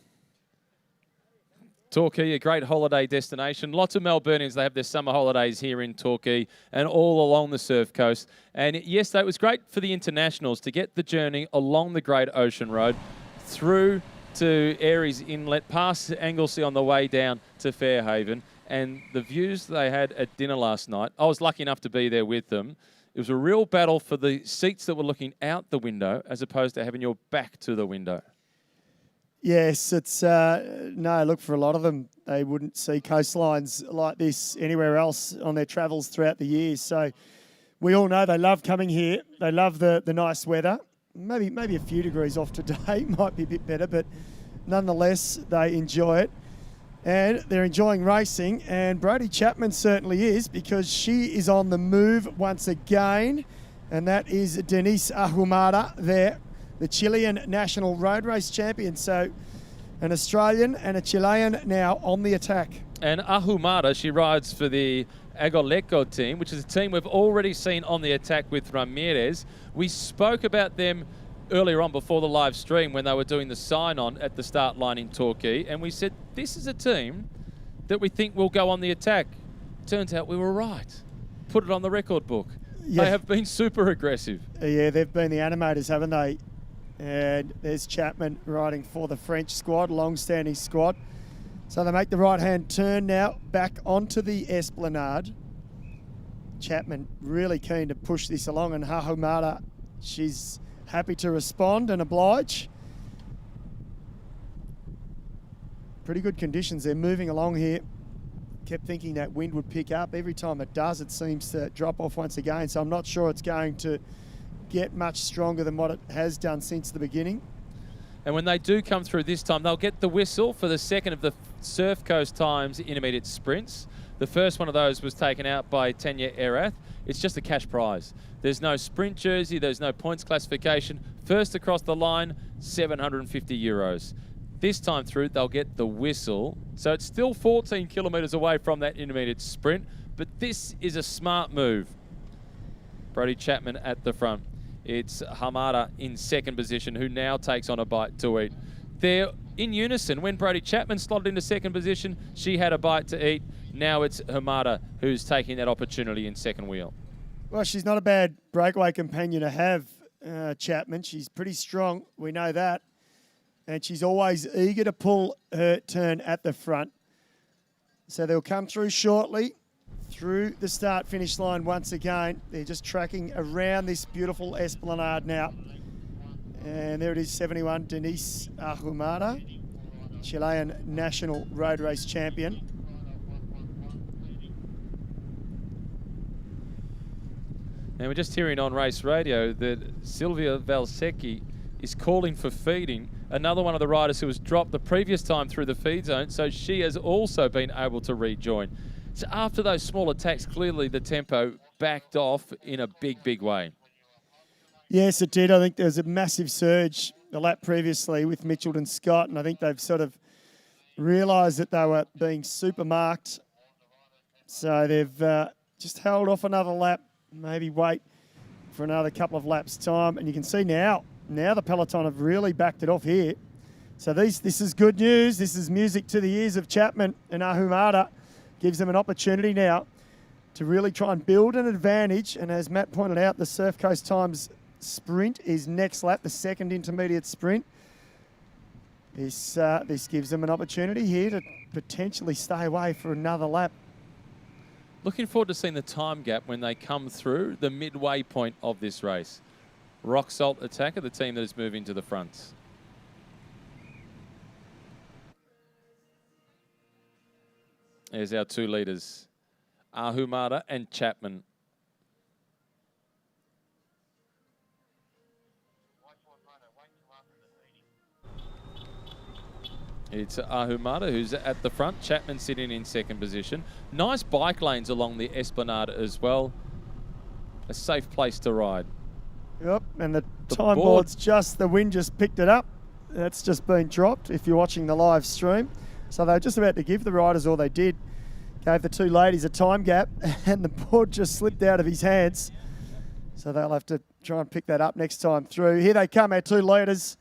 Torquay, a great holiday destination. Lots of Melburnians, they have their summer holidays here in Torquay and all along the surf coast. And yes, it was great for the internationals to get the journey along the Great Ocean Road through to Aries Inlet, past Anglesey on the way down to Fairhaven. And the views they had at dinner last night, I was lucky enough to be there with them. It was a real battle for the seats that were looking out the window as opposed to having your back to the window. Yes, it's no, look, for a lot of them, they wouldn't see coastlines like this anywhere else on their travels throughout the years. So we all know they love coming here. They love the nice weather. Maybe a few degrees off today might be a bit better, but nonetheless, they enjoy it. And they're enjoying racing, and Brodie Chapman certainly is, because she is on the move once again, and that is Denise Ahumada there, the Chilean national road race champion. So an Australian and a Chilean now on the attack. And Ahumada, she rides for the Agoleco team, which is a team we've already seen on the attack with Ramirez. We spoke about them earlier on before the live stream when they were doing the sign-on at the start line in Torquay, and we said, this is a team that we think will go on the attack. Turns out we were right. Put it on the record book. Yeah. They have been super aggressive. Yeah, they've been the animators, haven't they? And there's Chapman riding for the French squad, long-standing squad. So they make the right-hand turn now, back onto the Esplanade. Chapman really keen to push this along, and Ahumada, she's happy to respond and oblige. Pretty good conditions. They're moving along here. Kept thinking that wind would pick up. Every time it does, it seems to drop off once again. So I'm not sure it's going to get much stronger than what it has done since the beginning. And when they do come through this time, they'll get the whistle for the second of the Surf Coast Times intermediate sprints. The first one of those was taken out by Tanya Erath. It's just a cash prize. There's no sprint jersey, there's no points classification. First across the line, €750. This time through, they'll get the whistle. So it's still 14 kilometres away from that intermediate sprint, but this is a smart move. Brodie Chapman at the front. It's Hamada in second position, who now takes on a bite to eat. They're in unison. When Brodie Chapman slotted into second position, she had a bite to eat. Now it's Hamada who's taking that opportunity in second wheel. Well, she's not a bad breakaway companion to have, Chapman. She's pretty strong, we know that. And she's always eager to pull her turn at the front. So they'll come through shortly, through the start-finish line once again. They're just tracking around this beautiful Esplanade now. And there it is, 71, Denise Ahumada, Chilean national road race champion. And we're just hearing on race radio that Silvia Valsecchi is calling for feeding. Another one of the riders who was dropped the previous time through the feed zone, so she has also been able to rejoin. So after those small attacks, clearly the tempo backed off in a big, big way. Yes, it did. I think there was a massive surge the lap previously with Mitchelton Scott, and I think they've sort of realised that they were being super marked. So they've just held off another lap, maybe wait for another couple of laps' time. And you can see now the peloton have really backed it off here. So this is good news. This is music to the ears of Chapman, and Ahumada gives them an opportunity now to really try and build an advantage. And as Matt pointed out, the Surf Coast Times sprint is next lap, the second intermediate sprint. This gives them an opportunity here to potentially stay away for another lap. Looking forward to seeing the time gap when they come through the midway point of this race. Rock Salt Attacker, the team that is moving to the front. There's our two leaders, Ahumada and Chapman. It's Ahumada who's at the front. Chapman sitting in second position. Nice bike lanes along the Esplanade as well. A safe place to ride. Yep, and the time board's the wind just picked it up. That's just been dropped if you're watching the live stream. So they're just about to give the riders, or they did, gave the two ladies a time gap, and the board just slipped out of his hands. So they'll have to try and pick that up next time through. Here they come, our two leaders.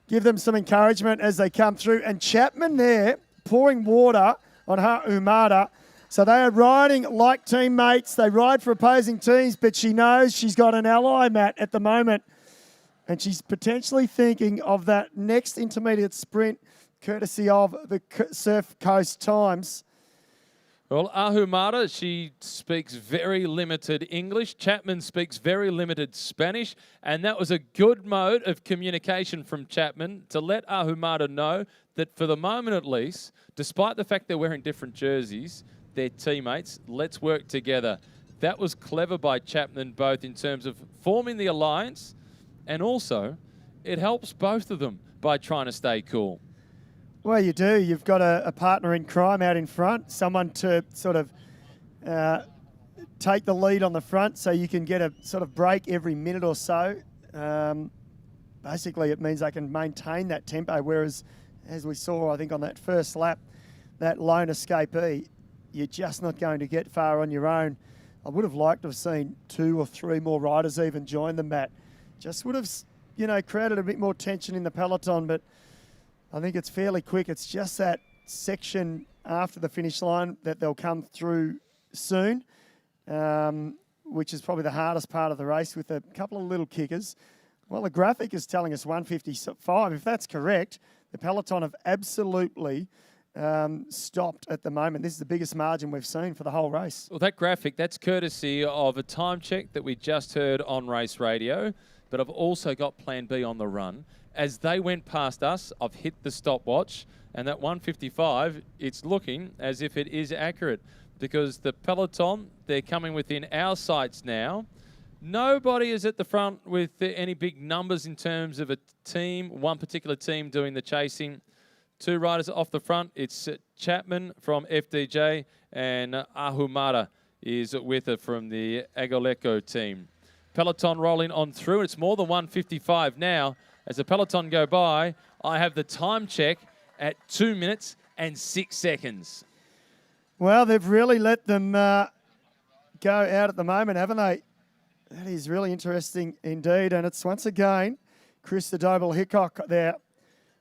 Give them some encouragement as they come through. And Chapman there, pouring water on Ahumada. So they are riding like teammates. They ride for opposing teams, but she knows she's got an ally, Matt, at the moment. And she's potentially thinking of that next intermediate sprint, courtesy of the Surf Coast Times. Well, Ahumada, she speaks very limited English. Chapman speaks very limited Spanish. And that was a good mode of communication from Chapman to let Ahumada know that for the moment at least, despite the fact they're wearing different jerseys, they're teammates. Let's work together. That was clever by Chapman, both in terms of forming the alliance, and also it helps both of them by trying to stay cool. Well, you do. You've got a partner in crime out in front, someone to sort of take the lead on the front so you can get a sort of break every minute or so. Basically, it means they can maintain that tempo, whereas, as we saw, I think, on that first lap, that lone escapee, you're just not going to get far on your own. I would have liked to have seen 2 or 3 more riders even join the Matt. Just would have, created a bit more tension in the peloton, but I think it's fairly quick. It's just that section after the finish line that they'll come through soon, which is probably the hardest part of the race with a couple of little kickers. Well, the graphic is telling us 1:55. If that's correct, the peloton have absolutely stopped at the moment. This is the biggest margin we've seen for the whole race. Well, that graphic, that's courtesy of a time check that we just heard on race radio, but I've also got plan B on the run. As they went past us, I've hit the stopwatch, and that 1:55, it's looking as if it is accurate because the peloton, they're coming within our sights now. Nobody is at the front with any big numbers in terms of a team, one particular team doing the chasing. 2 riders off the front. It's Chapman from FDJ and Ahumada is with her from the Agoleco team. Peloton rolling on through. It's more than 1:55 now. As the peloton go by, I have the time check at 2 minutes and 6 seconds. Well, they've really let them go out at the moment, haven't they? That is really interesting indeed. And it's once again Christopher Hickok there,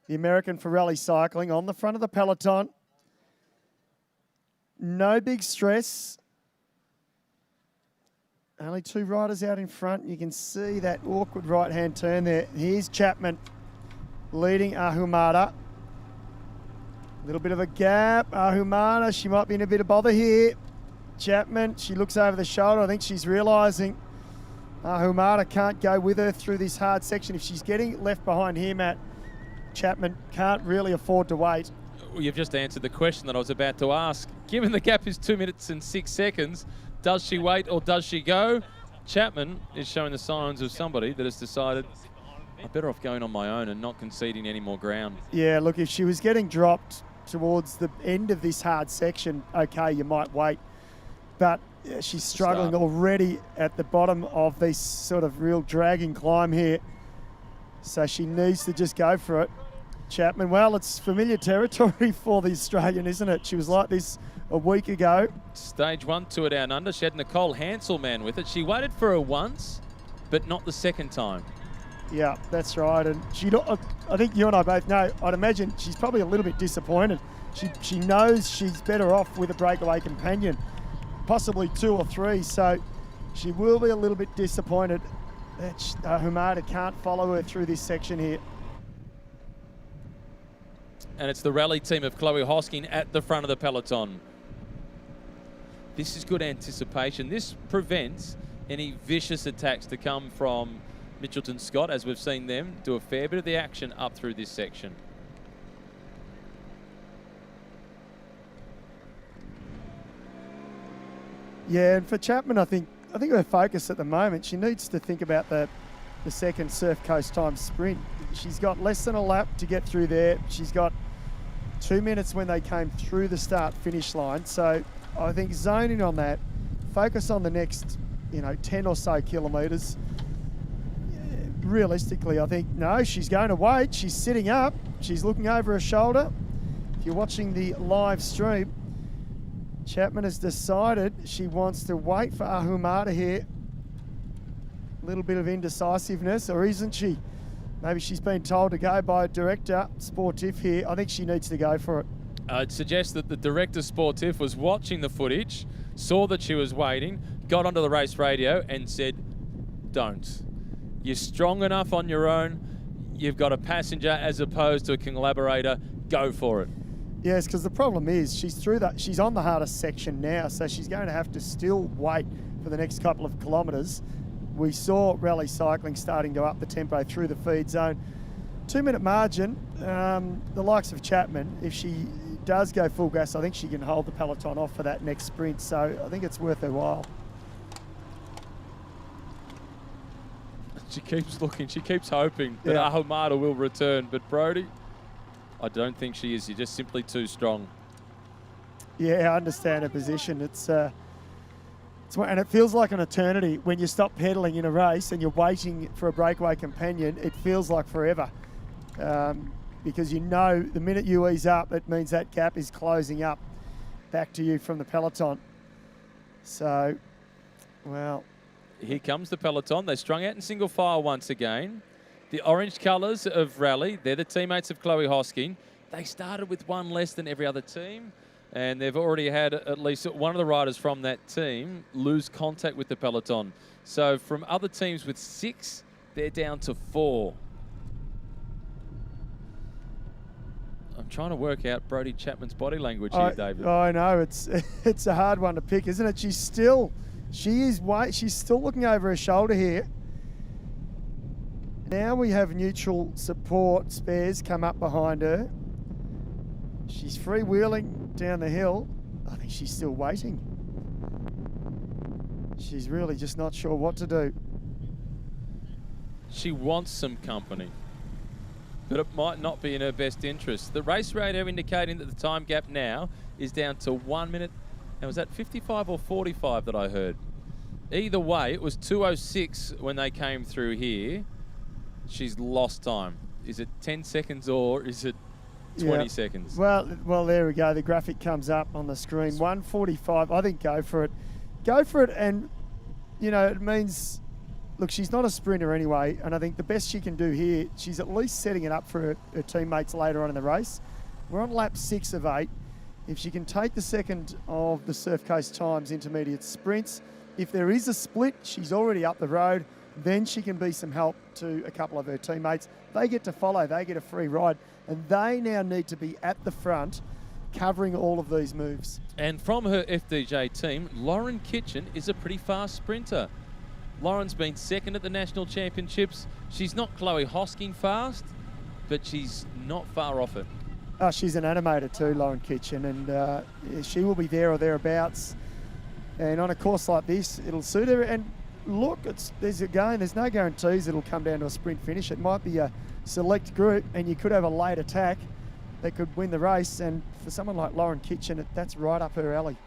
the American for rally cycling, on the front of the peloton. No big stress. Only 2 riders out in front. You can see that awkward right-hand turn there. Here's Chapman leading Ahumada. A little bit of a gap. Ahumada, she might be in a bit of bother here. Chapman, she looks over the shoulder. I think she's realising Humada can't go with her through this hard section. If she's getting left behind here, Matt, Chapman can't really afford to wait. Well, you've just answered the question that I was about to ask. Given the gap is 2 minutes and 6 seconds, does she wait or does she go? Chapman is showing the signs of somebody that has decided I'm better off going on my own and not conceding any more ground. Yeah, look, if she was getting dropped towards the end of this hard section, okay, you might wait. But she's struggling already at the bottom of this sort of real dragging climb here. So she needs to just go for it. Chapman, well, it's familiar territory for the Australian, isn't it? She was like this a week ago. Stage 1 tour down under. She had Nicole Hanselman with it. She waited for her once, but not the second time. Yeah, that's right. And I think you and I both know, I'd imagine she's probably a little bit disappointed. She knows she's better off with a breakaway companion, possibly 2 or 3. So she will be a little bit disappointed that Humada can't follow her through this section here. And it's the rally team of Chloe Hosking at the front of the peloton. This is good anticipation. This prevents any vicious attacks to come from Mitchelton Scott, as we've seen them do a fair bit of the action up through this section. Yeah, and for Chapman, I think her focus at the moment, she needs to think about the second Surf Coast time sprint. She's got less than a lap to get through there. She's got 2 minutes when they came through the start-finish line. So I think zoning on that, focus on the next, 10 or so kilometres. Realistically, I think, no, she's going to wait. She's sitting up. She's looking over her shoulder. If you're watching the live stream, Chapman has decided she wants to wait for Ahumada here. A little bit of indecisiveness, or isn't she? Maybe she's been told to go by a director sportif here. I think she needs to go for it. I'd suggest that the director sportif was watching the footage, saw that she was waiting, got onto the race radio and said, don't. You're strong enough on your own. You've got a passenger as opposed to a collaborator. Go for it. Yes, because the problem is she's on the hardest section now, so she's going to have to still wait for the next couple of kilometres. We saw rally cycling starting to up the tempo through the feed zone. 2 minute margin, the likes of Chapman, if she does go full gas, I think she can hold the peloton off for that next sprint. So I think it's worth her while. She keeps looking, she keeps hoping that Ahumada will return. But Brodie, I don't think she is. You're just simply too strong. Yeah, I understand her position. And it feels like an eternity when you stop pedaling in a race and you're waiting for a breakaway companion. It feels like forever because the minute you ease up, it means that gap is closing up back to you from the peloton. So, well, here comes the peloton. They strung out in single file once again. The orange colours of Rally, they're the teammates of Chloe Hosking. They started with one less than every other team. And they've already had at least one of the riders from that team lose contact with the peloton. So from other teams with 6, they're down to 4. I'm trying to work out Brodie Chapman's body language here, David. I know, it's a hard one to pick, isn't it? She's still looking over her shoulder here. Now we have neutral support spares come up behind her. She's freewheeling down the hill. I think she's still waiting. She's really just not sure what to do. She wants some company, but it might not be in her best interest. The race radio indicating that the time gap now is down to 1 minute. And was that 55 or 45 that I heard? Either way, it was 2:06 when they came through here. She's lost time. Is it 10 seconds or is it 20 seconds? Well, there we go. The graphic comes up on the screen. 1:45. I think go for it. Go for it, and it means. Look, she's not a sprinter anyway, and I think the best she can do here, she's at least setting it up for her teammates later on in the race. We're on lap 6 of 8. If she can take the second of the Surf Coast Times intermediate sprints, if there is a split, she's already up the road. Then she can be some help to a couple of her teammates. They get to follow, they get a free ride, and they now need to be at the front covering all of these moves. And from her FDJ team, Lauren Kitchen is a pretty fast sprinter. Lauren's been second at the National Championships. She's not Chloe Hosking fast, but she's not far off it. Oh, she's an animator too, Lauren Kitchen, and she will be there or thereabouts. And on a course like this, it'll suit her. And look, there's no guarantees it'll come down to a sprint finish. It might be a select group, and you could have a late attack that could win the race. And for someone like Lauren Kitchen, that's right up her alley.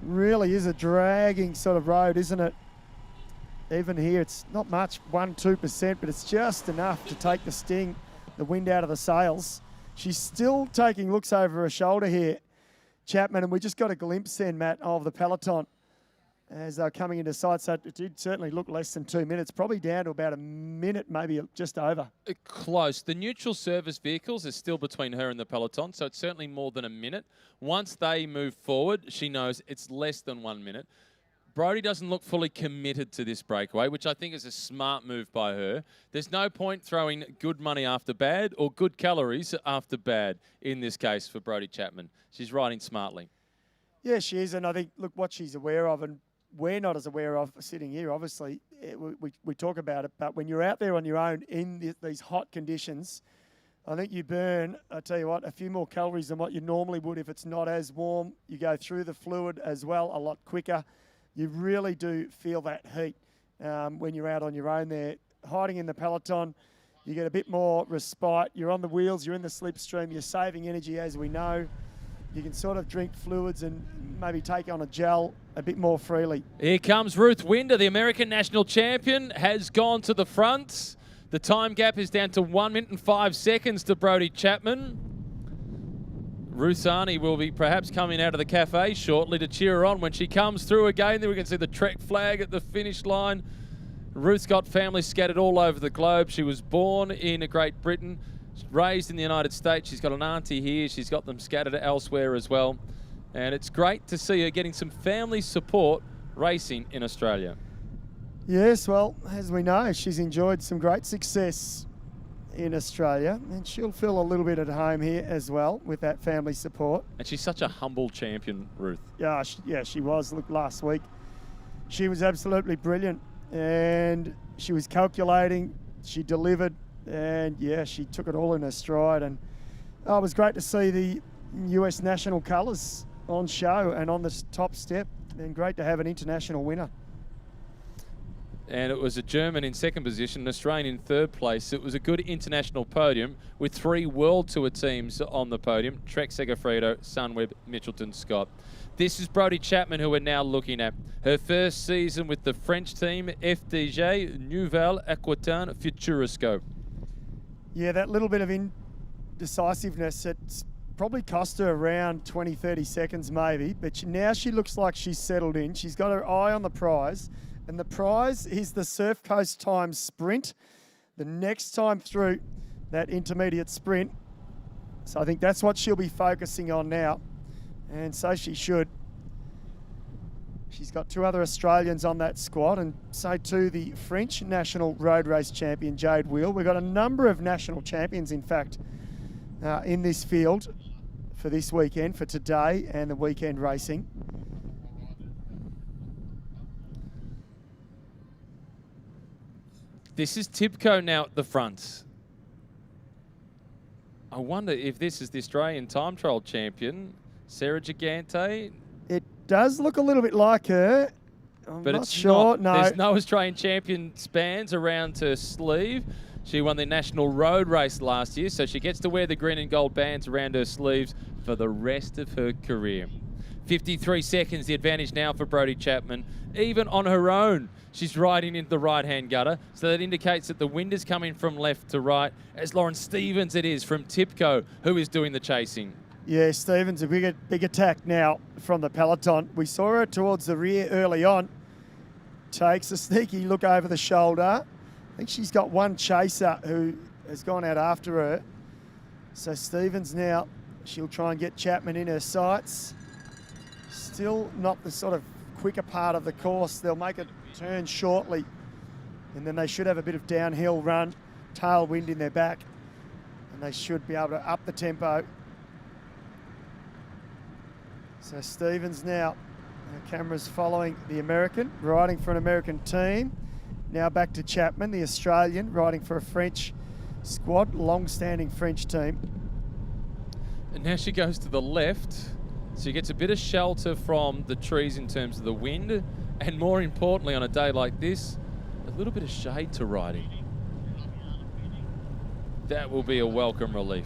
Really is a dragging sort of road, isn't it? Even here, it's not much, 1-2%, but it's just enough to take the sting, the wind out of the sails. She's still taking looks over her shoulder here, Chapman, and we just got a glimpse then, Matt, of the peloton as they're coming into sight. So it did certainly look less than 2 minutes, probably down to about a minute, maybe just over. Close. The neutral service vehicles is still between her and the peloton, so it's certainly more than a minute. Once they move forward, she knows it's less than 1 minute. Brodie doesn't look fully committed to this breakaway, which I think is a smart move by her. There's no point throwing good money after bad or good calories after bad in this case for Brodie Chapman. She's riding smartly. Yeah, she is, and I think, look, what she's aware of, and we're not as aware of sitting here, obviously, we talk about it, but when you're out there on your own in these hot conditions, I think you burn, I tell you what, a few more calories than what you normally would if it's not as warm. You go through the fluid as well a lot quicker. You really do feel that heat when you're out on your own there. Hiding in the peloton, you get a bit more respite. You're on the wheels, you're in the slipstream, you're saving energy, as we know. You can sort of drink fluids and maybe take on a gel a bit more freely. Here comes Ruth Winder, the American national champion, has gone to the front. The time gap is down to 1 minute and 5 seconds to Brodie Chapman. Rusani will be perhaps coming out of the cafe shortly to cheer her on when she comes through again. There we can see the Trek flag at the finish line. Ruth's got family scattered all over the globe. She was born in Great Britain, raised in the United States. She's got an auntie here. She's got them scattered elsewhere as well. And it's great to see her getting some family support racing in Australia. Yes, well, as we know, she's enjoyed some great success in Australia, and she'll feel a little bit at home here as well with that family support. And she's such a humble champion, Ruth. Yeah, she was. Look, last week, she was absolutely brilliant, and she was calculating, she delivered, and yeah, she took it all in her stride. And it was great to see the US national colours on show and on the top step, and great to have an international winner. And it was a German in second position, an Australian in third place. It was a good international podium with 3 World Tour teams on the podium: Trek, Segafredo, Sunweb, Mitchelton, Scott. This is Brodie Chapman, who we're now looking at. Her first season with the French team, FDJ, Nouvelle Aquitaine Futuroscope. Yeah, that little bit of indecisiveness, it's probably cost her around 20, 30 seconds maybe, but now she looks like she's settled in. She's got her eye on the prize. And the prize is the Surf Coast Time Sprint, the next time through that intermediate sprint. So I think that's what she'll be focusing on now, and so she should. She's got 2 other Australians on that squad, and so too the French national road race champion, Jade Wheel. We've got a number of national champions, in fact, in this field for this weekend, for today and the weekend racing. This is Tibco now at the front. I wonder if this is the Australian time trial champion, Sarah Gigante. It does look a little bit like her. I'm but not it's sure. not. No. There's no Australian champion bands around her sleeve. She won the national road race last year, so she gets to wear the green and gold bands around her sleeves for the rest of her career. 53 seconds, the advantage now for Brodie Chapman. Even on her own, she's riding into the right-hand gutter, so that indicates that the wind is coming from left to right, as Lauren Stevens it is from Tibco, who is doing the chasing. Yeah, Stevens, a big attack now from the peloton. We saw her towards the rear early on. Takes a sneaky look over the shoulder. I think she's got one chaser who has gone out after her. So Stevens now, she'll try and get Chapman in her sights. Still not the sort of quicker part of the course. They'll make a turn shortly, and then they should have a bit of downhill run, tailwind in their back, and they should be able to up the tempo. So Stevens now, our camera's following the American, riding for an American team. Now back to Chapman, the Australian, riding for a French squad, long-standing French team. And now she goes to the left, so she gets a bit of shelter from the trees in terms of the wind, and more importantly on a day like this, a little bit of shade to ride in. That will be a welcome relief.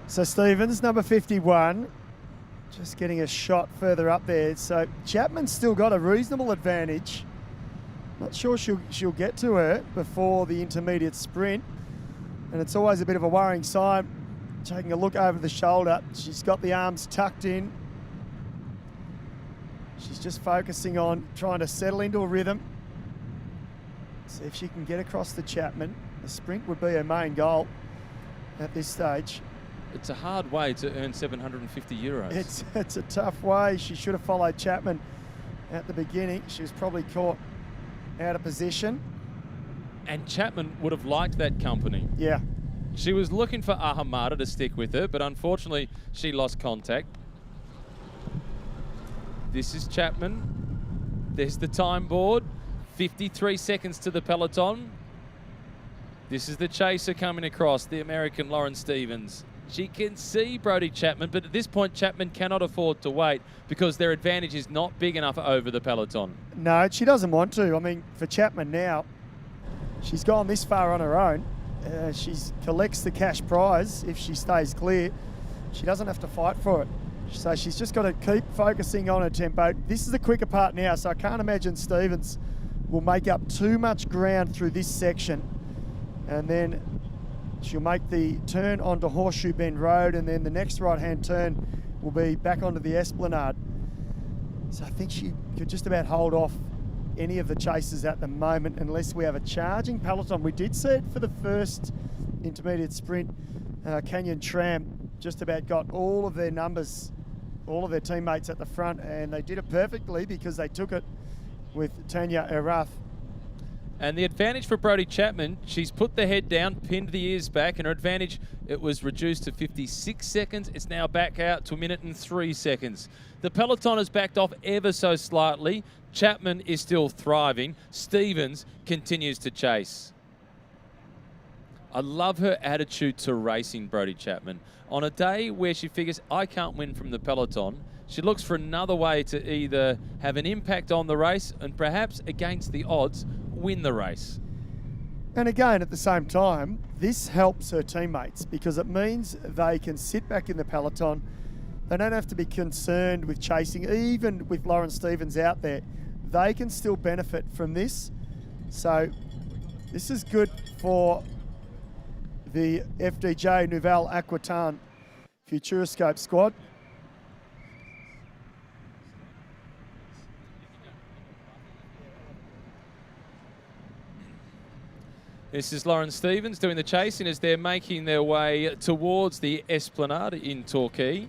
So Stevens, number 51, just getting a shot further up there. So Chapman's still got a reasonable advantage. Not sure she'll get to her before the intermediate sprint. And it's always a bit of a worrying sign. Taking a look over the shoulder, she's got the arms tucked in. She's just focusing on trying to settle into a rhythm. See if she can get across the Chapman. The sprint would be her main goal at this stage. It's a hard way to earn 750 euros. It's a tough way. She should have followed Chapman at the beginning. She was probably caught out of position. And Chapman would have liked that company. Yeah. She was looking for Ahamada to stick with her, but unfortunately she lost contact. This is Chapman. There's the time board. 53 seconds to the peloton. This is the chaser coming across, the American Lauren Stevens. She can see Brodie Chapman, but at this point, Chapman cannot afford to wait because their advantage is not big enough over the peloton. No, she doesn't want to. I mean, for Chapman now, she's gone this far on her own. She collects the cash prize if she stays clear. She doesn't have to fight for it. So she's just got to keep focusing on her tempo. This is the quicker part now, so I can't imagine Stevens will make up too much ground through this section. And then she'll make the turn onto Horseshoe Bend Road, and then the next right-hand turn will be back onto the Esplanade. So I think she could just about hold off any of the chasers at the moment unless we have a charging peloton. We did see it for the first intermediate sprint. Canyon Tram just about got all of their numbers, all of their teammates at the front, and they did it perfectly because they took it with Tanya Erath. And the advantage for Brodie Chapman, she's put the head down, pinned the ears back, and her advantage, it was reduced to 56 seconds. It's now back out to 1 minute and 3 seconds. The peloton has backed off ever so slightly. Chapman is still thriving. Stevens continues to chase. I love her attitude to racing, Brodie Chapman. On a day where she figures, I can't win from the peloton, she looks for another way to either have an impact on the race and perhaps against the odds, win the race. And again, at the same time, this helps her teammates because it means they can sit back in the peloton. They don't have to be concerned with chasing, even with Lauren Stevens out there. They can still benefit from this. So this is good for the FDJ Nouvelle Aquitaine Futuroscope squad. This is Lauren Stevens doing the chasing as they're making their way towards the Esplanade in Torquay.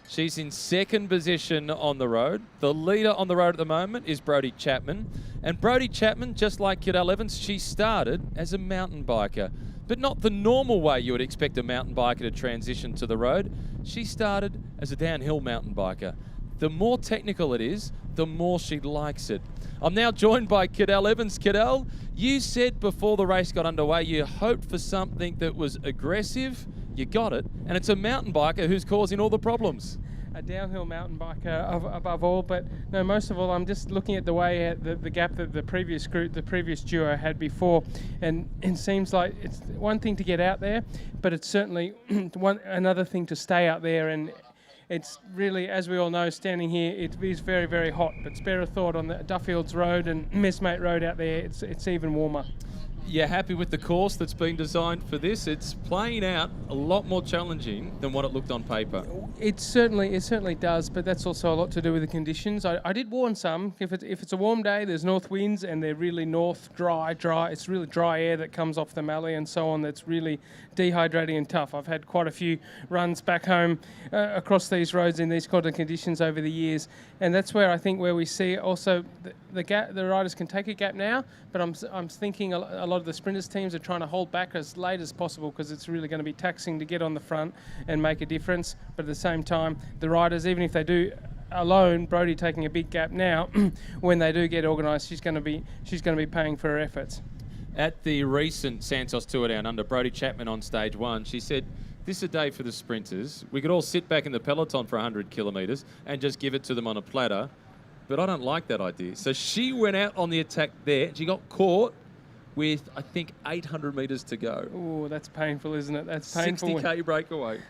She's in second position on the road. The leader on the road at the moment is Brodie Chapman. And Brodie Chapman, just like Cadel Evans, she started as a mountain biker. But not the normal way you would expect a mountain biker to transition to the road. She started as a downhill mountain biker. The more technical it is, the more she likes it. I'm now joined by Cadel Evans. Cadel, you said before the race got underway you hoped for something that was aggressive. You got it, and it's a mountain biker who's causing all the problems. A downhill mountain biker above all, but no, most of all, I'm just looking at the way the gap that the previous group, the previous duo had before, and it seems like it's one thing to get out there, but it's certainly another thing to stay out there. And it's really, as we all know, standing here, it is very, very hot. But spare a thought on the Duffields Road and Messmate Road out there, it's even warmer. You're happy with the course that's been designed for this? It's playing out a lot more challenging than what it looked on paper. It certainly does, but that's also a lot to do with the conditions. I did warn some. If it's a warm day, there's north winds and they're really north dry. It's really dry air that comes off the mallee and so on. That's really dehydrating and tough. I've had quite a few runs back home across these roads in these kind of conditions over the years, and that's where I think where we see also the gap. The riders can take a gap now, but I'm thinking a lot of the sprinters teams are trying to hold back as late as possible because it's really going to be taxing to get on the front and make a difference. But at the same time, the riders, even if they do alone, Brodie taking a big gap now, when they do get organised, she's going to be paying for her efforts. At the recent Santos Tour Down Under, Brodie Chapman on stage 1, she said, "This is a day for the sprinters. We could all sit back in the peloton for 100 kilometres and just give it to them on a platter, but I don't like that idea." So she went out on the attack there. She got caught with, I think, 800 metres to go. Oh, that's painful, isn't it? That's painful. 60k breakaway.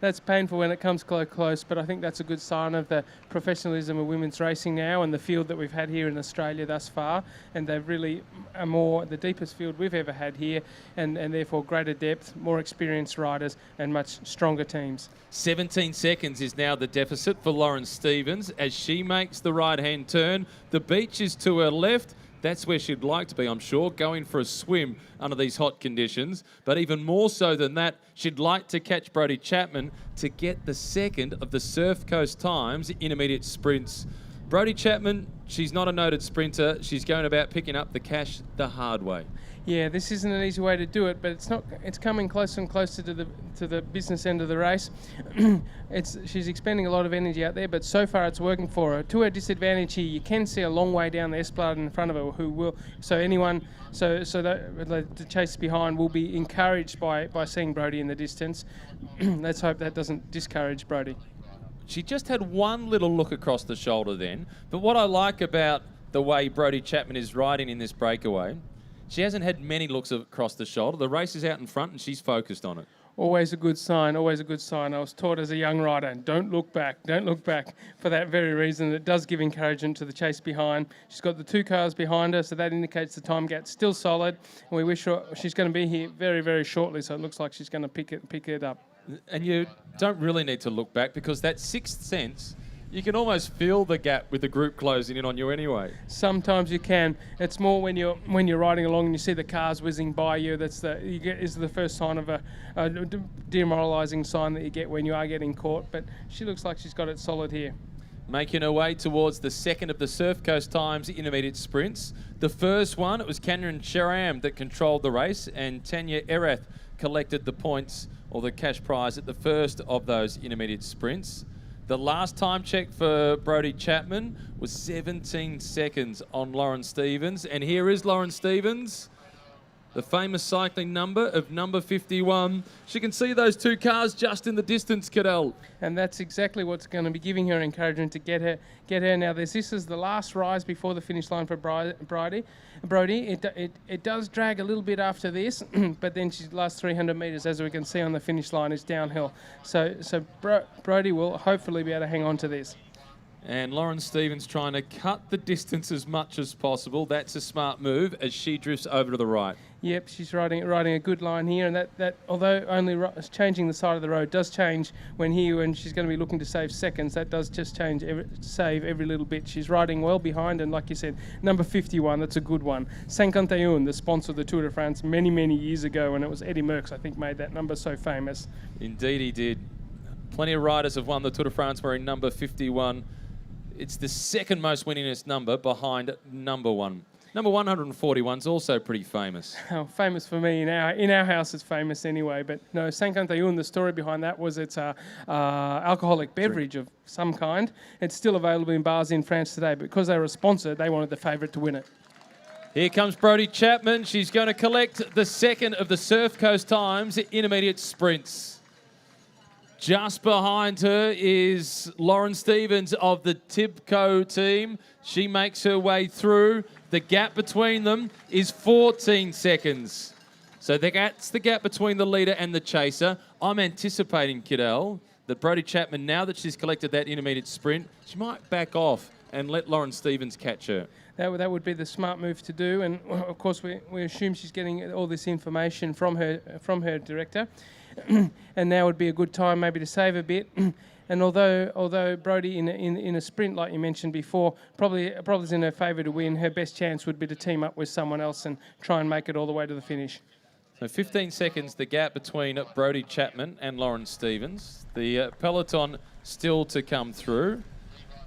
That's painful when it comes close, but I think that's a good sign of the professionalism of women's racing now and the field that we've had here in Australia thus far. And they've really the deepest field we've ever had here, and therefore greater depth, more experienced riders, and much stronger teams. 17 seconds is now the deficit for Lauren Stevens as she makes the right-hand turn. The beach is to her left. That's where she'd like to be, I'm sure, going for a swim under these hot conditions. But even more so than that, she'd like to catch Brodie Chapman to get the second of the Surf Coast Times intermediate sprints. Brodie Chapman, she's not a noted sprinter. She's going about picking up the cash the hard way. Yeah, this isn't an easy way to do it, but it's not. It's coming closer and closer to the business end of the race. She's expending a lot of energy out there, but so far it's working for her. To her disadvantage here, you can see a long way down the Esplanade in front of her. The chase behind will be encouraged by seeing Brodie in the distance. Let's hope that doesn't discourage Brodie. She just had one little look across the shoulder then, but what I like about the way Brodie Chapman is riding in this breakaway, she hasn't had many looks across the shoulder. The race is out in front and she's focused on it. Always a good sign, always a good sign. I was taught as a young rider, don't look back. For that very reason, it does give encouragement to the chase behind. She's got the 2 cars behind her, so that indicates the time gap's still solid. And we wish her, she's going to be here very, very shortly, so it looks like she's going to pick it up. And you don't really need to look back because that sixth sense, you can almost feel the gap with the group closing in on you anyway. Sometimes you can. It's more when you're riding along and you see the cars whizzing by you. Is the first sign of a demoralising sign that you get when you are getting caught. But she looks like she's got it solid here. Making her way towards the second of the Surf Coast Times intermediate sprints. The first one, it was Cameron Sharam that controlled the race, and Tanya Erath collected the points or the cash prize at the first of those intermediate sprints. The last time check for Brodie Chapman was 17 seconds on Lauren Stevens. And here is Lauren Stevens, the famous cycling number of number 51. She can see those 2 cars just in the distance, Cadell. And that's exactly what's going to be giving her encouragement to get her. Now, this is the last rise before the finish line for Brodie. It does drag a little bit after this, but then she's last 300 metres, as we can see on the finish line, is downhill. So Brodie will hopefully be able to hang on to this. And Lauren Stevens trying to cut the distance as much as possible. That's a smart move as she drifts over to the right. Yep, she's riding a good line here, and that although only changing the side of the road does change when she's going to be looking to save seconds, that does just save every little bit. She's riding well behind, and like you said, number 51, that's a good one. 51, the sponsor of the Tour de France many, many years ago, and it was Eddie Merckx, I think, made that number so famous. Indeed he did. Plenty of riders have won the Tour de France wearing number 51. It's the second most winningest number behind number 1. Number 141 is also pretty famous. Oh, famous for me. In our house, it's famous anyway. But no, 51, the story behind that was it's a alcoholic beverage of some kind. It's still available in bars in France today. But because they were a sponsor, they wanted the favourite to win it. Here comes Brodie Chapman. She's going to collect the second of the Surf Coast Times intermediate sprints. Just behind her is Lauren Stevens of the Tibco team. She makes her way through. The gap between them is 14 seconds. So that's the gap between the leader and the chaser. I'm anticipating, Cadell, that Brodie Chapman, now that she's collected that intermediate sprint, she might back off and let Lauren Stevens catch her. That would be the smart move to do, and of course we assume she's getting all this information from her director, and now would be a good time maybe to save a bit. And although Brodie in a sprint like you mentioned before probably is in her favour to win, her best chance would be to team up with someone else and try and make it all the way to the finish. So 15 seconds the gap between Brodie Chapman and Lauren Stevens. The peloton still to come through.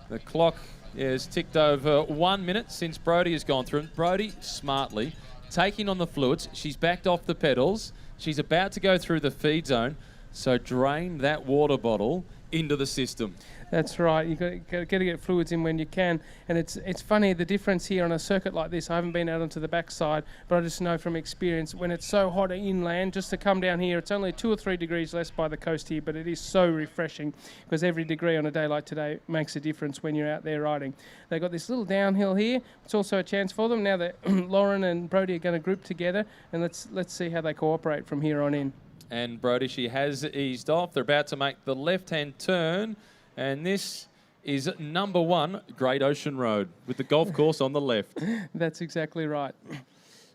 The clock has ticked over 1 minute since Brodie has gone through. Brodie smartly taking on the fluids. She's backed off the pedals. She's about to go through the feed zone. So drain that water bottle into the system. That's right. You've got to get fluids in when you can. And it's funny, the difference here on a circuit like this. I haven't been out onto the backside, but I just know from experience when it's so hot inland, just to come down here, it's only 2 or 3 degrees less by the coast here, but it is so refreshing because every degree on a day like today makes a difference when you're out there riding. They've got this little downhill here. It's also a chance for them. Now that Lauren and Brodie are going to group together, and let's see how they cooperate from here on in. And Brodie, she has eased off. They're about to make the left-hand turn. And this is number 1, Great Ocean Road, with the golf course on the left. That's exactly right.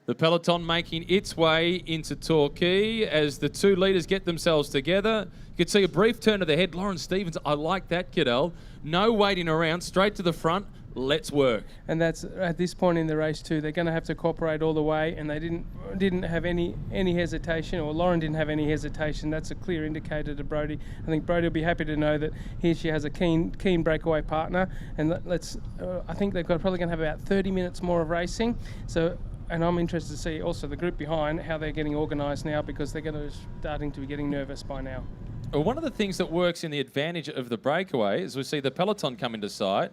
The peloton making its way into Torquay as the 2 leaders get themselves together. You can see a brief turn of the head. Lauren Stevens, I like that, Cadell. No waiting around, straight to the front. Let's work. And that's at this point in the race too. They're going to have to cooperate all the way, and they didn't have any hesitation, or Lauren didn't have any hesitation. That's a clear indicator to Brodie. I think Brodie will be happy to know that here she has a keen breakaway partner, and I think they've got probably going to have about 30 minutes more of racing. So. And I'm interested to see also the group behind how they're getting organised now, because they're starting to be getting nervous by now. Well, one of the things that works in the advantage of the breakaway is we see the peloton come into sight.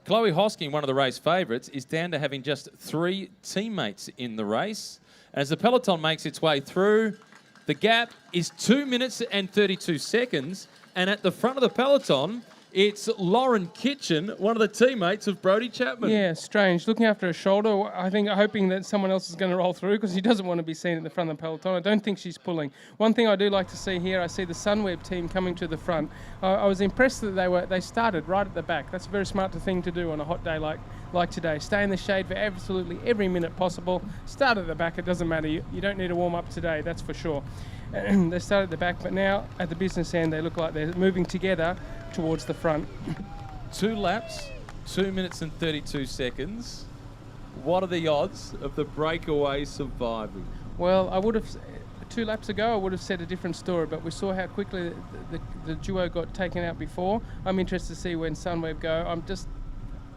Chloe Hosking, one of the race favourites, is down to having just 3 teammates in the race. As the peloton makes its way through, the gap is 2 minutes and 32 seconds. And at the front of the peloton, it's Lauren Kitchen, one of the teammates of Brodie Chapman. Yeah, strange. Looking after her shoulder, I think, hoping that someone else is going to roll through because she doesn't want to be seen at the front of the peloton. I don't think she's pulling. One thing I do like to see here, I see the Sunweb team coming to the front. I was impressed that they started right at the back. That's a very smart thing to do on a hot day like today. Stay in the shade for absolutely every minute possible. Start at the back. It doesn't matter. You don't need to warm up today, that's for sure. They started at the back, but now at the business end, they look like they're moving together towards the front. 2 laps, 2 minutes and 32 seconds. What are the odds of the breakaway surviving? Well, I would have 2 laps ago, I would have said a different story, but we saw how quickly the duo got taken out before. I'm interested to see when Sunweb go. I'm just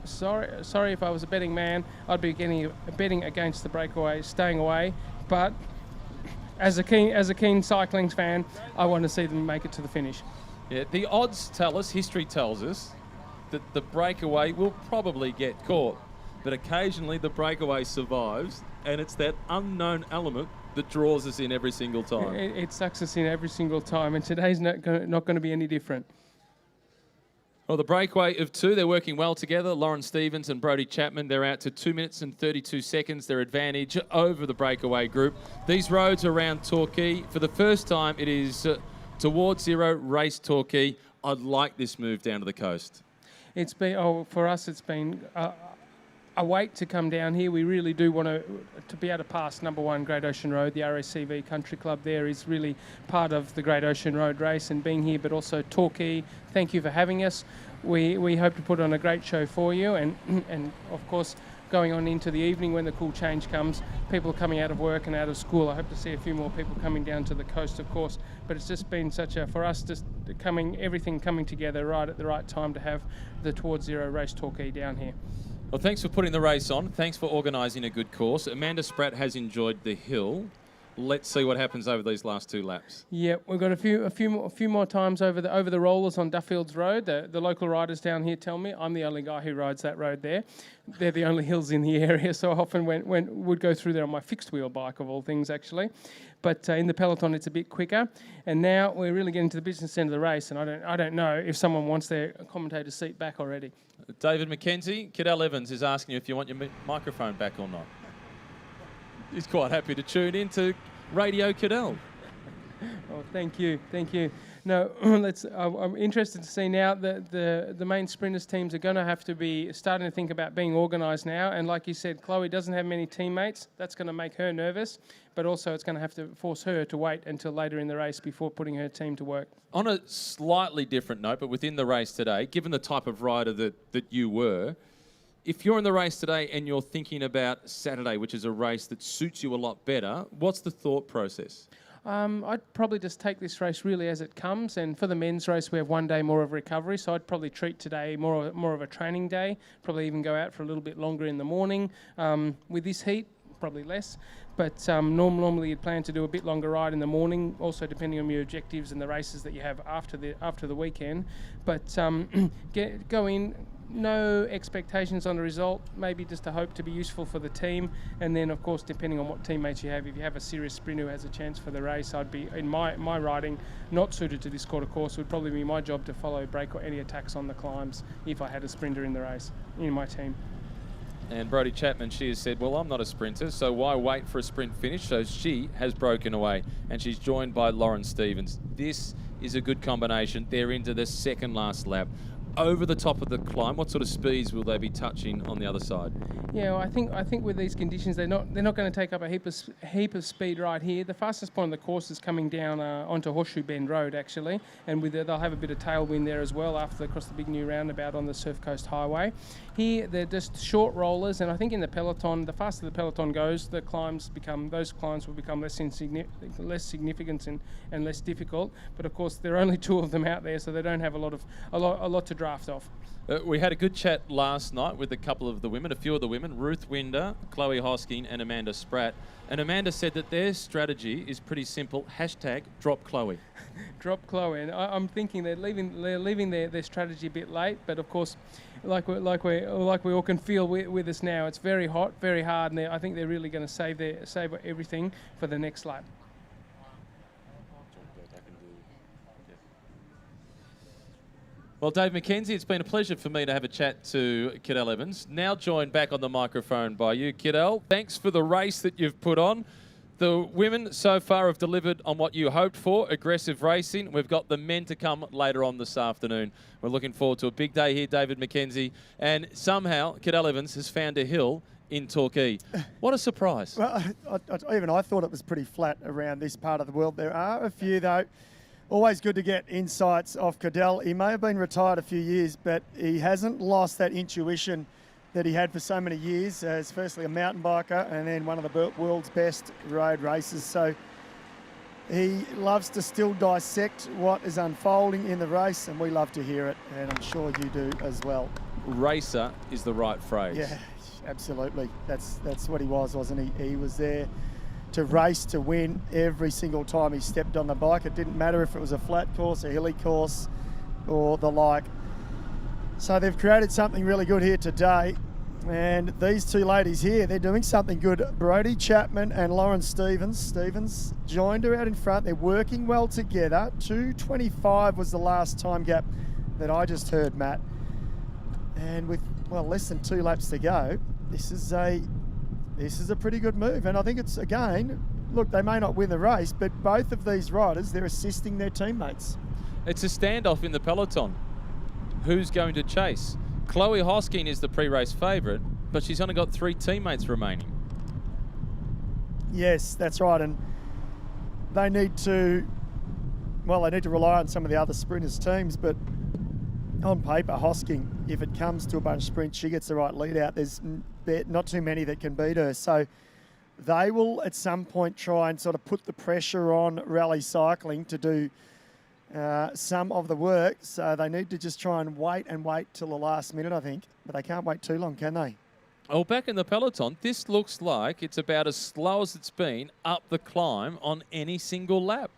sorry if I was a betting man, I'd be betting against the breakaway, staying away, but as a keen cycling fan, I want to see them make it to the finish. Yeah, the odds tell us, history tells us, that the breakaway will probably get caught. But occasionally the breakaway survives, and it's that unknown element that draws us in every single time. It sucks us in every single time, and today's not going to be any different. Well, the breakaway of 2, they're working well together. Lauren Stevens and Brodie Chapman, they're out to 2 minutes and 32 seconds. Their advantage over the breakaway group. These roads around Torquay, for the first time, it is Towards Zero Race Torquay. I'd like this move down to the coast. It's been, for us, it's been a wait to come down here. We really do want to be able to pass number 1 Great Ocean Road. The RACV Country Club there is really part of the Great Ocean Road race and being here, but also Torquay. Thank you for having us. We hope to put on a great show for you, and of course, going on into the evening when the cool change comes, people coming out of work and out of school. I hope to see a few more people coming down to the coast, of course. But it's just been for us, just everything coming together right at the right time to have the Towards Zero Race Torquay down here. Well, thanks for putting the race on. Thanks for organising a good course. Amanda Spratt has enjoyed the hill. Let's see what happens over these last 2 laps. Yeah, we've got a few more times over the rollers on Duffields Road. The local riders down here tell me I'm the only guy who rides that road there. They're the only hills in the area, so I often would go through there on my fixed wheel bike of all things actually. But in the peloton it's a bit quicker. And now we're really getting to the business end of the race, and I don't know if someone wants their commentator seat back already. David McKenzie, Cadell Evans is asking you if you want your microphone back or not. He's quite happy to tune in to Radio Cadell. Oh, thank you. No, I'm interested to see now that the main sprinters teams are going to have to be starting to think about being organised now. And like you said, Chloe doesn't have many teammates. That's going to make her nervous, but also it's going to have to force her to wait until later in the race before putting her team to work. On a slightly different note, but within the race today, given the type of rider that you were, if you're in the race today and you're thinking about Saturday, which is a race that suits you a lot better, what's the thought process? I'd probably just take this race really as it comes, and for the men's race we have 1 day more of recovery, so I'd probably treat today more of a training day, probably even go out for a little bit longer in the morning. With this heat, probably less, but normally you'd plan to do a bit longer ride in the morning, also depending on your objectives and the races that you have after the weekend. But go in. No expectations on the result, maybe just a hope to be useful for the team, and then of course depending on what teammates you have, if you have a serious sprinter who has a chance for the race, I'd be, in my riding, not suited to this quarter course. It would probably be my job to follow break or any attacks on the climbs if I had a sprinter in the race, in my team. And Brodie Chapman, she has said, well, I'm not a sprinter, so why wait for a sprint finish? So she has broken away, and she's joined by Lauren Stevens. This is a good combination. They're into the second last lap. Over the top of the climb, what sort of speeds will they be touching on the other side? Yeah, well, I think with these conditions, they're not going to take up a heap of speed right here. The fastest point of the course is coming down onto Horseshoe Bend Road actually, and they'll have a bit of tailwind there as well after they cross the big new roundabout on the Surf Coast Highway. Here they're just short rollers, and I think in the peloton, the faster the peloton goes, those climbs will become less significant and less difficult. But of course, there are only 2 of them out there, so they don't have a lot to draft off. We had a good chat last night with a few of the women, Ruth Winder, Chloe Hosking and Amanda Spratt. And Amanda said that their strategy is pretty simple, #drop Chloe. Drop Chloe. And I'm thinking they're leaving their strategy a bit late, but of course, like we all can feel with us now, it's very hot, very hard, and I think they're really going to save everything for the next lap. Well, Dave McKenzie, it's been a pleasure for me to have a chat to Cadel Evans. Now joined back on the microphone by you, Cadel. Thanks for the race that you've put on. The women so far have delivered on what you hoped for, aggressive racing. We've got the men to come later on this afternoon. We're looking forward to a big day here, David McKenzie. And somehow, Cadel Evans has found a hill in Torquay. What a surprise. Well, I thought it was pretty flat around this part of the world. There are a few, though. Always good to get insights off Cadel. He may have been retired a few years, but he hasn't lost that intuition that he had for so many years as firstly a mountain biker and then one of the world's best road racers. So he loves to still dissect what is unfolding in the race, and we love to hear it, and I'm sure you do as well. Racer is the right phrase. Yeah, absolutely. That's what he was, wasn't he? He was there to race to win every single time he stepped on the bike. It didn't matter if it was a flat course, a hilly course, or the like. So they've created something really good here today. And these 2 ladies here, they're doing something good. Brodie Chapman and Lauren Stevens. Stevens joined her out in front. They're working well together. 2:25 was the last time gap that I just heard, Matt. And with, less than 2 laps to go, this is a pretty good move. And I think it's, again, look, they may not win the race, but both of these riders, they're assisting their teammates. It's a standoff in the peloton. Who's going to chase? Chloe Hosking is the pre-race favourite, but she's only got 3 teammates remaining. Yes, that's right. And they need to rely on some of the other sprinters' teams, but on paper, Hosking, if it comes to a bunch of sprints, she gets the right lead out. There's not too many that can beat her. So they will at some point try and sort of put the pressure on rally cycling to do some of the work. So they need to just try and wait till the last minute, I think. But they can't wait too long, can they? Oh, back in the peloton, this looks like it's about as slow as it's been up the climb on any single lap.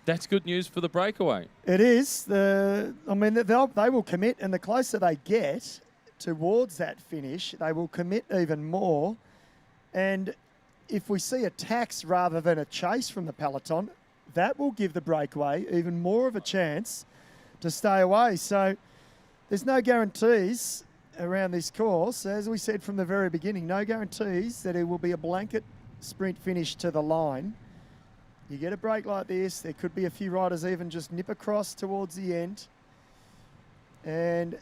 That's good news for the breakaway. It is. They will commit, and the closer they get towards that finish, they will commit even more. And if we see attacks rather than a chase from the peloton, that will give the breakaway even more of a chance to stay away. So there's no guarantees around this course. As we said from the very beginning, no guarantees that it will be a blanket sprint finish to the line. you get a break like this, there could be a few riders even just nip across towards the end. And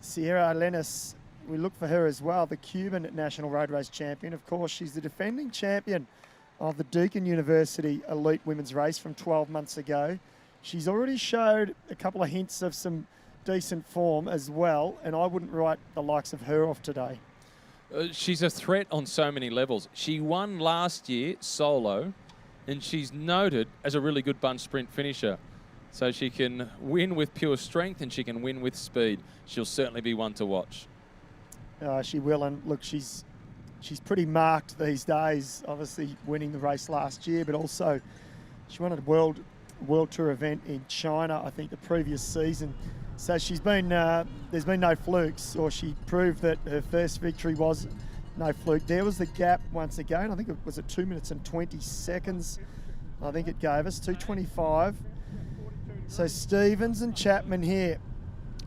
Sierra Elenis, we look for her as well, the Cuban national road race champion. Of course, she's the defending champion of the Deakin University Elite Women's Race from 12 months ago. She's already showed a couple of hints of some decent form as well, and I wouldn't write the likes of her off today. She's a threat on so many levels. She won last year solo, and she's noted as a really good bunch sprint finisher. So she can win with pure strength and she can win with speed. She'll certainly be one to watch. She will, and look, she's pretty marked these days, obviously winning the race last year, but also she won a World Tour event in China, I think, the previous season. So she's been, there's been no flukes, or she proved that her first victory was no fluke. There was the gap once again. I think it was at 2 minutes and 20 seconds. I think it gave us 2:25. So Stevens and Chapman here.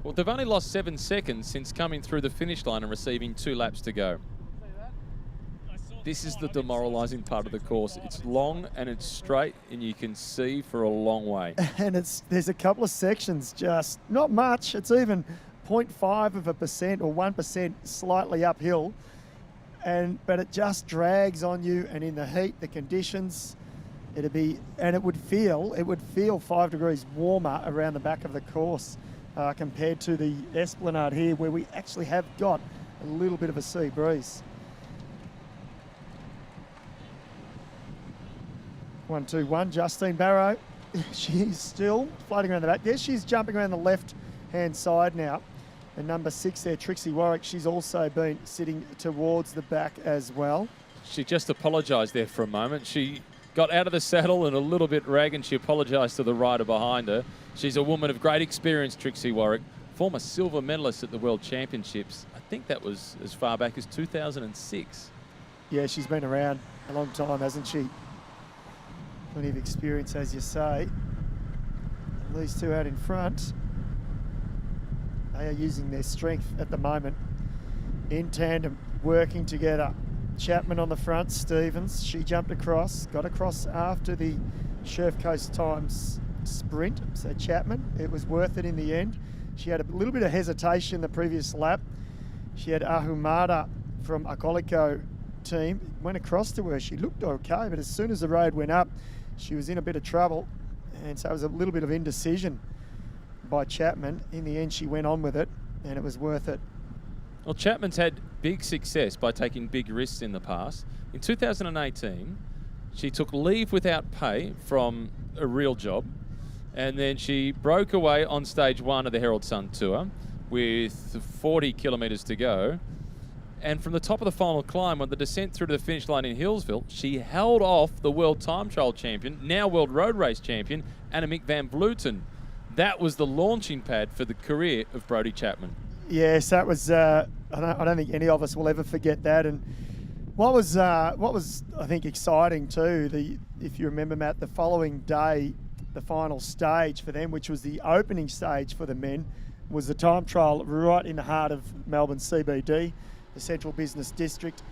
Well, they've only lost 7 seconds since coming through the finish line and receiving 2 laps to go. This is the demoralising part of the course. It's long and it's straight, and you can see for a long way. And there's a couple of sections, just not much. It's even 0.5% or 1% slightly uphill, but it just drags on you. And in the heat, the conditions, it would feel 5 degrees warmer around the back of the course compared to the Esplanade here, where we actually have got a little bit of a sea breeze. 1-2-1, Justine Barrow. She's still floating around the back. There she's jumping around the left-hand side now. And number 6 there, Trixie Warwick, she's also been sitting towards the back as well. She just apologised there for a moment. She got out of the saddle and a little bit rag, and she apologised to the rider behind her. She's a woman of great experience, Trixie Warwick, former silver medalist at the World Championships. I think that was as far back as 2006. Yeah, she's been around a long time, hasn't she? Plenty of experience, as you say. These two out in front, they are using their strength at the moment in tandem, working together. Chapman on the front, Stevens, she jumped across, got across after the Surf Coast Times sprint. So Chapman, it was worth it in the end. She had a little bit of hesitation the previous lap. She had Ahumada from Akolico team, went across to her. She looked okay, but as soon as the road went up, she was in a bit of trouble. And so it was a little bit of indecision by Chapman. In the end, she went on with it, and it was worth it. Well, Chapman's had big success by taking big risks in the past. In 2018, she took leave without pay from a real job, and then she broke away on stage 1 of the Herald Sun Tour with 40 kilometres to go. And from the top of the final climb, on the descent through to the finish line in Hillsville, she held off the world time trial champion, now world road race champion, Annemiek van Vleuten. That was the launching pad for the career of Brodie Chapman. Yes, that was. I don't think any of us will ever forget that. And what was I think exciting too. If you remember, Matt, the following day, the final stage for them, which was the opening stage for the men, was the time trial right in the heart of Melbourne CBD, the Central Business District,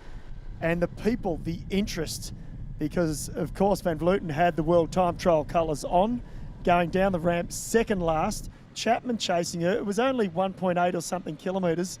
and the people, the interest, because of course Van Vleuten had the world time trial colours on, going down the ramp second last. Chapman chasing her. It was only 1.8 or something kilometres.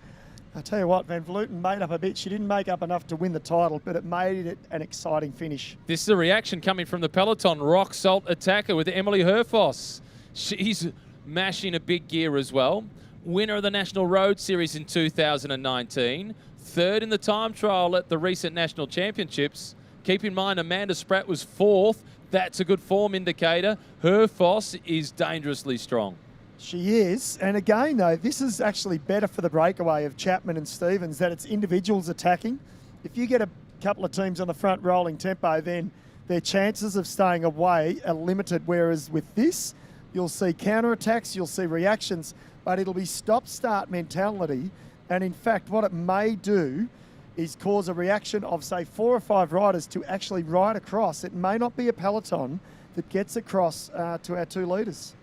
I tell you what, Van Vleuten made up a bit. She didn't make up enough to win the title, but it made it an exciting finish. This is a reaction coming from the peloton. Rock salt attacker with Emily Herfoss. She's mashing a big gear as well. Winner of the National Road Series in 2019. Third in the time trial at the recent National Championships. Keep in mind, Amanda Spratt was 4th. That's a good form indicator. Herfoss is dangerously strong. She is. And again, though, this is actually better for the breakaway of Chapman and Stevens, that it's individuals attacking. If you get a couple of teams on the front rolling tempo, then their chances of staying away are limited. Whereas with this, you'll see counterattacks, you'll see reactions, but it'll be stop-start mentality. And in fact, what it may do is cause a reaction of, say, 4 or 5 riders to actually ride across. It may not be a peloton that gets across to our 2 leaders.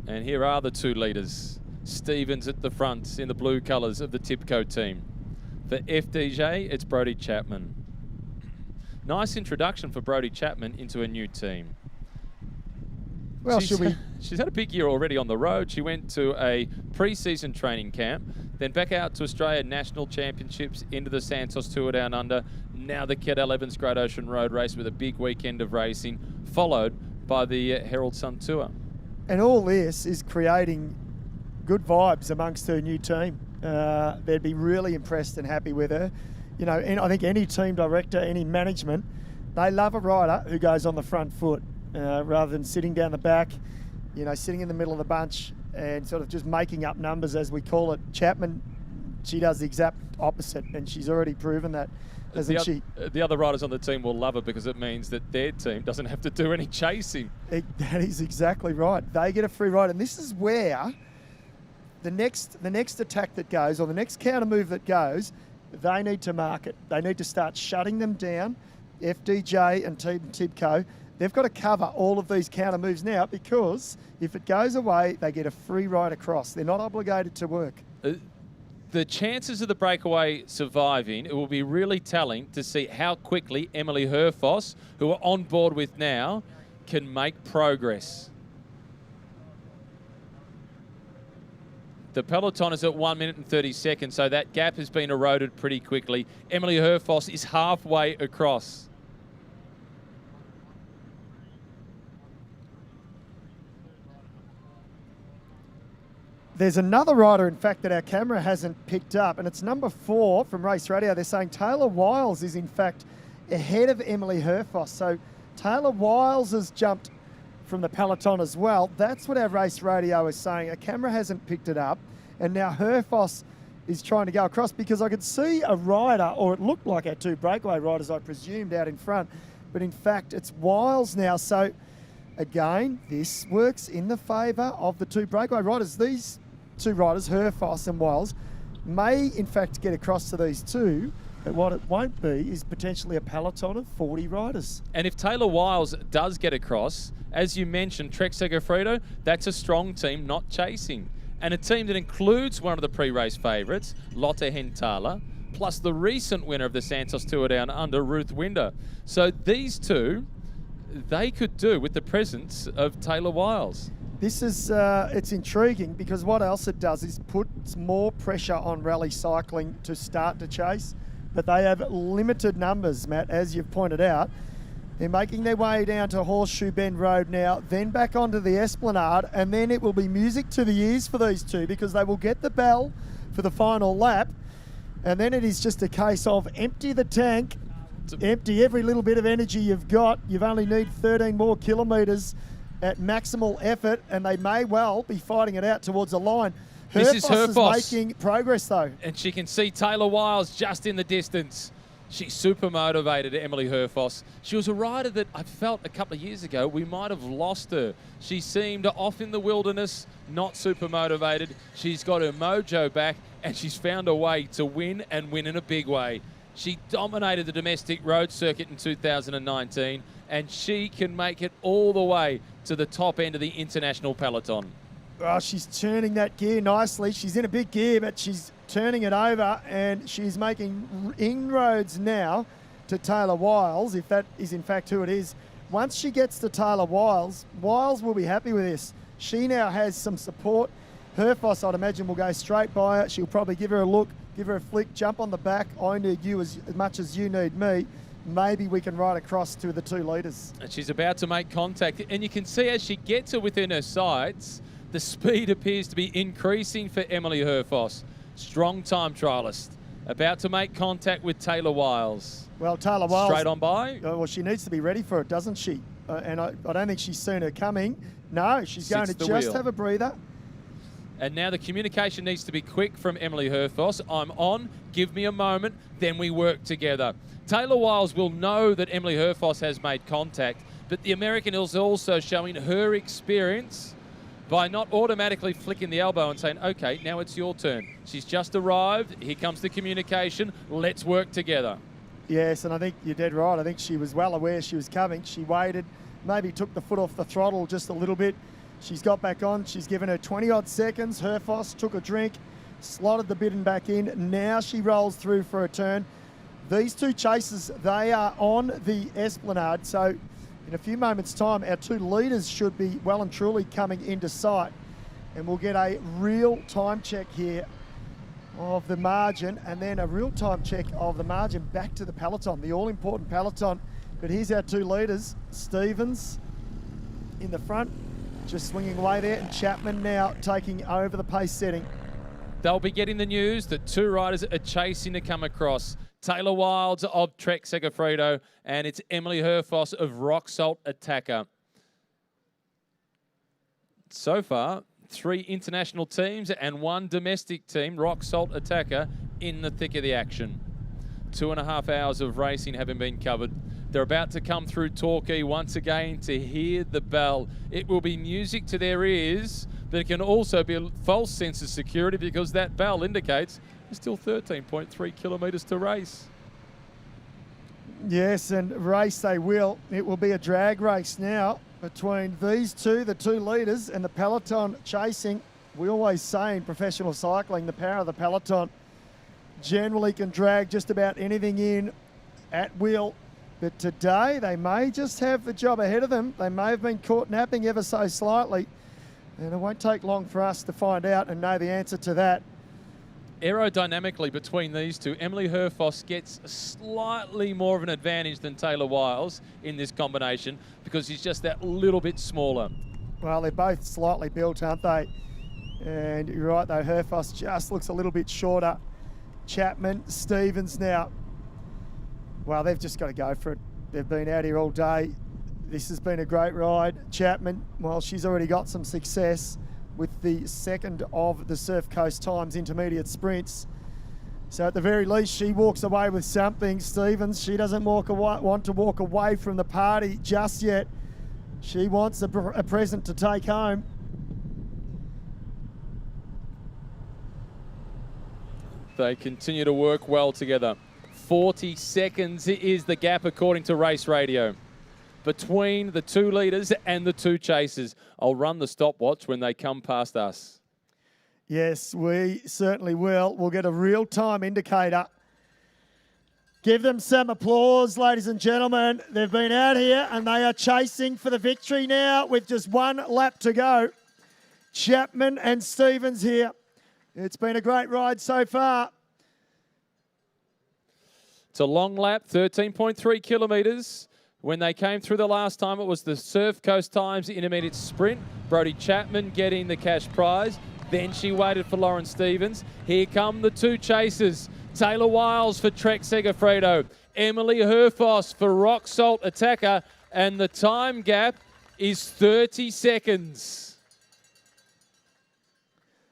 And here are the 2 leaders. Stevens at the front in the blue colours of the Tipco team. For FDJ, it's Brodie Chapman. Nice introduction for Brodie Chapman into a new team. Well, She's had a big year already on the road. She went to a pre-season training camp, then back out to Australia National Championships, into the Santos Tour Down Under, now the Cadel Evans Great Ocean Road Race with a big weekend of racing, followed by the Herald Sun Tour. And all this is creating good vibes amongst her new team. They'd be really impressed and happy with her. You know, and I think any team director, any management, they love a rider who goes on the front foot rather than sitting down the back, you know, sitting in the middle of the bunch and sort of just making up numbers, as we call it. Chapman, she does the exact opposite, and she's already proven that, hasn't she? The other riders on the team will love it because it means that their team doesn't have to do any chasing. That is exactly right. They get a free ride, and this is where the next attack that goes, or the next counter move that goes, they need to market. They need to start shutting them down. FDJ and Team Tibco, they've got to cover all of these counter moves now, because if it goes away, they get a free ride across. They're not obligated to work. The chances of the breakaway surviving, it will be really telling to see how quickly Emily Herfoss, who we're on board with now, can make progress. The peloton is at 1 minute and 30 seconds, so that gap has been eroded pretty quickly. Emily Herfoss is halfway across. There's another rider, in fact, that our camera hasn't picked up, and it's number 4 from Race Radio. They're saying Taylor Wiles is, in fact, ahead of Emily Herfoss. So Taylor Wiles has jumped from the peloton as well. That's what our Race Radio is saying. Our camera hasn't picked it up, and now Herfoss is trying to go across, because I could see a rider, or it looked like our 2 breakaway riders, I presumed, out in front. But in fact, it's Wiles now. So again, this works in the favour of the 2 breakaway riders. These 2 riders, Herfoss and Wiles, may in fact get across to these 2, but what it won't be is potentially a peloton of 40 riders. And if Taylor Wiles does get across, as you mentioned, Trek Segafredo, that's a strong team not chasing. And a team that includes one of the pre-race favourites, Lotte Hentala, plus the recent winner of the Santos Tour Down Under, Ruth Winder. So these 2, they could do with the presence of Taylor Wiles. This is, it's intriguing, because what else it does is puts more pressure on rally cycling to start to chase, but they have limited numbers, Matt, as you've pointed out. They're making their way down to Horseshoe Bend Road now, then back onto the Esplanade, and then it will be music to the ears for these 2, because they will get the bell for the final lap, and then it is just a case of empty the tank, empty every little bit of energy you've got. You've only need 13 more kilometres at maximal effort, and they may well be fighting it out towards the line. This is Herfoss is making progress, though. And she can see Taylor Wiles just in the distance. She's super motivated, Emily Herfoss. She was a rider that I felt a couple of years ago we might have lost her. She seemed off in the wilderness, not super motivated. She's got her mojo back, and she's found a way to win, and win in a big way. She dominated the domestic road circuit in 2019, and she can make it all the way to the top end of the international peloton. Oh, she's turning that gear nicely. She's in a big gear, but she's turning it over, and she's making inroads now to Taylor Wiles, if that is in fact who it is. Once she gets to Taylor Wiles, Wiles will be happy with this. She now has some support. Herfoss, I'd imagine, will go straight by her. She'll probably give her a look, give her a flick, jump on the back. I need you as much as you need me. Maybe we can ride across to the 2 leaders. And she's about to make contact, and you can see as she gets her within her sights, the speed appears to be increasing for Emily Herfoss. Strong time trialist, about to make contact with Taylor Wiles. Well, Taylor Wiles... Straight on by. Well, she needs to be ready for it, doesn't she? And I don't think she's seen her coming. No, she's going to just have a breather. And now the communication needs to be quick from Emily Herfoss. I'm on, give me a moment, then we work together. Taylor Wiles will know that Emily Herfoss has made contact, but the American is also showing her experience by not automatically flicking the elbow and saying, okay, now it's your turn. She's just arrived, here comes the communication, let's work together. Yes, and I think you're dead right. I think she was well aware she was coming. She waited, maybe took the foot off the throttle just a little bit. She's got back on. She's given her 20-odd seconds. Herfoss took a drink, slotted the bidon back in. Now she rolls through for a turn. These two chasers, they are on the esplanade. So in a few moments' time, our two leaders should be well and truly coming into sight. And we'll get a real-time check here of the margin, and then a real-time check of the margin back to the peloton, the all-important peloton. But here's our two leaders, Stevens in the front, just swinging away there, and Chapman now taking over the pace setting. They'll be getting the news that two riders are chasing to come across. Taylor Wilds of Trek Segafredo, and it's Emily Herfoss of Rock Salt Attacker. So far, 3 international teams and 1 domestic team, Rock Salt Attacker, in the thick of the action. 2.5 hours of racing having been covered. They're about to come through Torquay once again to hear the bell. It will be music to their ears, but it can also be a false sense of security because that bell indicates there's still 13.3 kilometres to race. Yes, and race they will. It will be a drag race now between these two, the two leaders, and the peloton chasing. We always say in professional cycling, the power of the peloton generally can drag just about anything in at will. But today, they may just have the job ahead of them. They may have been caught napping ever so slightly. And it won't take long for us to find out and know the answer to that. Aerodynamically between these two, Emily Herfoss gets slightly more of an advantage than Taylor Wiles in this combination because she's just that little bit smaller. Well, they're both slightly built, aren't they? And you're right, though, Herfoss just looks a little bit shorter. Chapman, Stevens now. Well, they've just got to go for it. They've been out here all day. This has been a great ride. Chapman, well, she's already got some success with the second of the Surf Coast Times intermediate sprints. So at the very least, she walks away with something. Stevens, she doesn't want to walk away from the party just yet. She wants a present to take home. They continue to work well together. 40 seconds is the gap according to Race Radio between the two leaders and the two chasers. I'll run the stopwatch when they come past us. Yes, we certainly will. We'll get a real-time indicator. Give them some applause, ladies and gentlemen. They've been out here and they are chasing for the victory now with just 1 lap to go. Chapman and Stevens here. It's been a great ride so far. It's a long lap, 13.3 kilometres. When they came through the last time, it was the Surf Coast Times intermediate sprint. Brodie Chapman getting the cash prize. Then she waited for Lauren Stevens. Here come the two chasers. Taylor Wiles for Trek Segafredo. Emily Herfoss for Rock Salt Attacker. And the time gap is 30 seconds.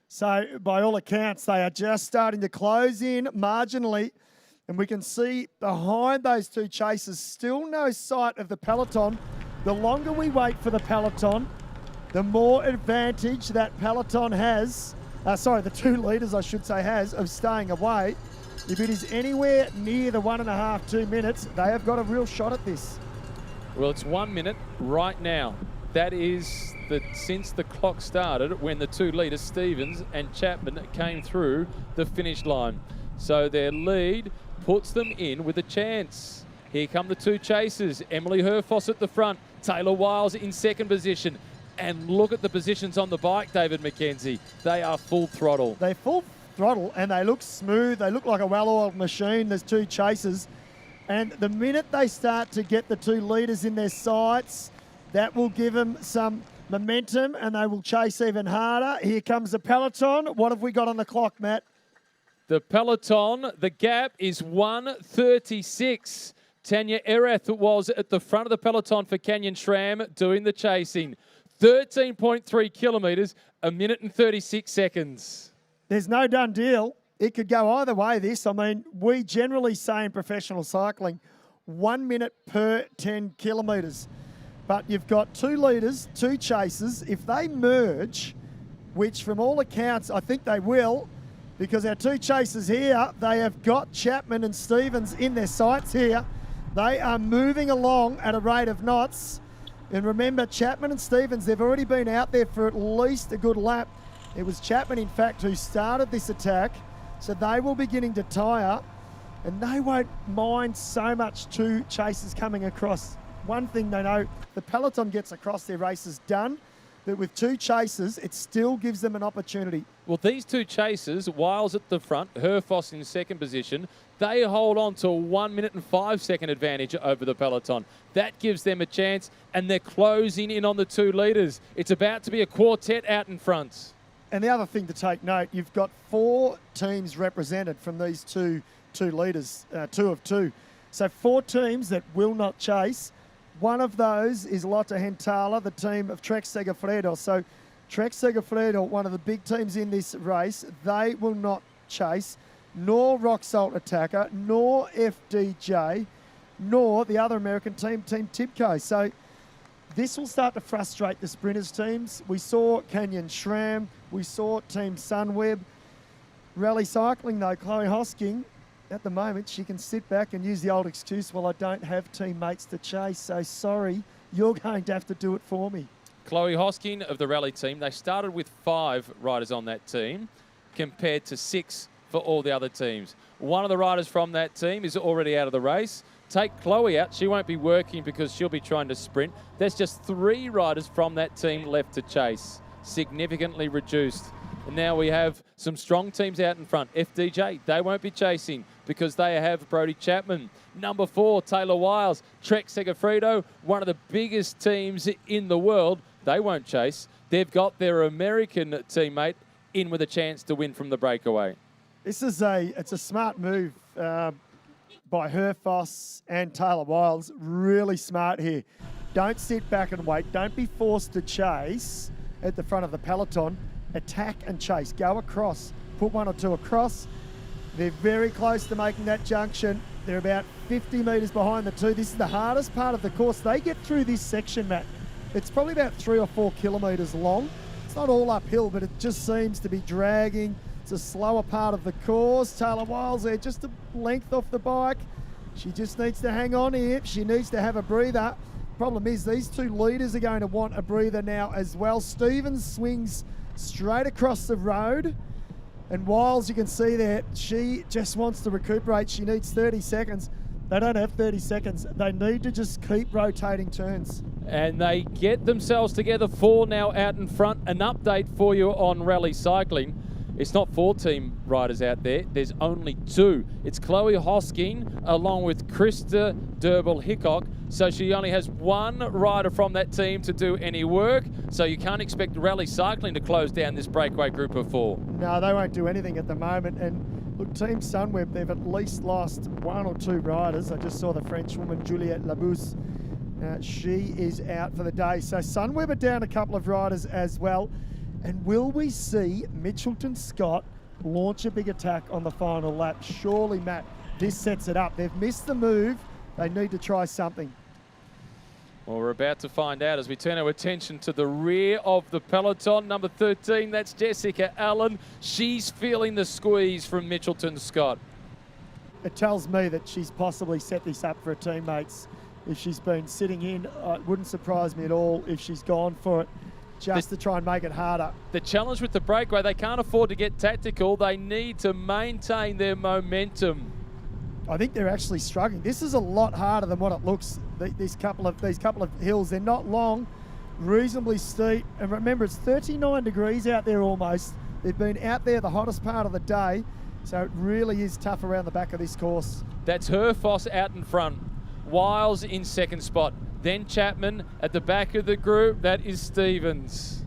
So by all accounts, they are just starting to close in marginally. And we can see behind those two chasers, still no sight of the peloton. The longer we wait for the peloton, the more advantage that peloton has, the two leaders, I should say, has of staying away. If it is anywhere near the 1.5, 2 minutes, they have got a real shot at this. Well, it's 1 minute right now. That is since the clock started when the two leaders, Stevens and Chapman, came through the finish line. So their lead puts them in with a chance. Here come the two chasers. Emily Herfoss at the front. Taylor Wiles in second position. And look at the positions on the bike, David McKenzie. They are full throttle. They're full throttle and they look smooth. They look like a well-oiled machine. There's two chasers. And the minute they start to get the two leaders in their sights, that will give them some momentum and they will chase even harder. Here comes the peloton. What have we got on the clock, Matt? The peloton, the gap is 1:36. Tanya Ereth was at the front of the peloton for Canyon SRAM doing the chasing. 13.3 kilometres, 1 minute and 36 seconds. There's no done deal. It could go either way, this. I mean, we generally say in professional cycling, 1 minute per 10 kilometres. But you've got two leaders, two chasers. If they merge, which from all accounts I think they will, because our two chasers here, they have got Chapman and Stevens in their sights here. They are moving along at a rate of knots. And remember, Chapman and Stevens, they've already been out there for at least a good lap. It was Chapman, in fact, who started this attack. So they will be beginning to tire. and they won't mind so much two chasers coming across. One thing they know, the peloton gets across, their race is done, but with two chasers, it still gives them an opportunity. Well, these two chasers, Wiles at the front, Herfoss in second position, they hold on to a 1 minute and 5 second advantage over the peloton. That gives them a chance, and they're closing in on the 2 leaders. It's about to be a quartet out in front. And the other thing to take note, you've got 4 teams represented from these two leaders, 2 of 2. So 4 teams that will not chase. One of those is Lotte Hentala, the team of Trek Segafredo. So Trek Segafredo, one of the big teams in this race, they will not chase, nor Rock Salt Attacker, nor FDJ, nor the other American team, Team Tibco. So this will start to frustrate the sprinters teams. We saw Canyon Shram, we saw Team Sunweb. Rally cycling though, Chloe Hosking, at the moment, she can sit back and use the old excuse, well, I don't have teammates to chase, so sorry, you're going to have to do it for me. Chloe Hosking of the rally team, they started with 5 riders on that team compared to 6 for all the other teams. One of the riders from that team is already out of the race. Take Chloe out, she won't be working because she'll be trying to sprint. There's just 3 riders from that team left to chase, significantly reduced. And now we have some strong teams out in front. FDJ, they won't be chasing because they have Brody Chapman. Number 4, Taylor Wiles. Trek Segafredo, one of the biggest teams in the world. They won't chase. They've got their American teammate in with a chance to win from the breakaway. It's a smart move by Herfoss and Taylor Wiles. Really smart here. Don't sit back and wait. Don't be forced to chase at the front of the peloton. Attack and chase. Go across. Put 1 or 2 across. They're very close to making that junction. They're about 50 metres behind the 2. This is the hardest part of the course. They get through this section, Matt. It's probably about 3 or 4 kilometres long. It's not all uphill, but it just seems to be dragging. It's a slower part of the course. Taylor Wiles there, just a length off the bike. She just needs to hang on here. She needs to have a breather. Problem is, these 2 leaders are going to want a breather now as well. Stevens swings straight across the road. And Wiles, you can see there, she just wants to recuperate. She needs 30 seconds. They don't have 30 seconds. They need to just keep rotating turns. And they get themselves together. 4 now out in front. An update for you on rally cycling. It's not 4 team riders out there. There's only 2. It's Chloe Hosking along with Krista Durbel-Hickok. So she only has 1 rider from that team to do any work. So you can't expect rally cycling to close down this breakaway group of 4. No, they won't do anything at the moment. And look, Team Sunweb, they've at least lost 1 or 2 riders. I just saw the French woman, Juliette Labousse. She is out for the day. So Sunweb are down a couple of riders as well. And will we see Mitchelton Scott launch a big attack on the final lap? Surely, Matt, this sets it up. They've missed the move. They need to try something. Well, we're about to find out as we turn our attention to the rear of the peloton. Number 13, that's Jessica Allen. She's feeling the squeeze from Mitchelton Scott. It tells me that she's possibly set this up for her teammates. If she's been sitting in, it wouldn't surprise me at all if she's gone for it, just to try and make it harder. The challenge with the breakaway, they can't afford to get tactical. They need to maintain their momentum. I think they're actually struggling. This is a lot harder than what it looks. These couple of hills, they're not long, reasonably steep. And remember, it's 39 degrees out there almost. They've been out there the hottest part of the day, so it really is tough around the back of this course. That's Herfoss out in front. Wiles in second spot. Then Chapman at the back of the group. That is Stevens.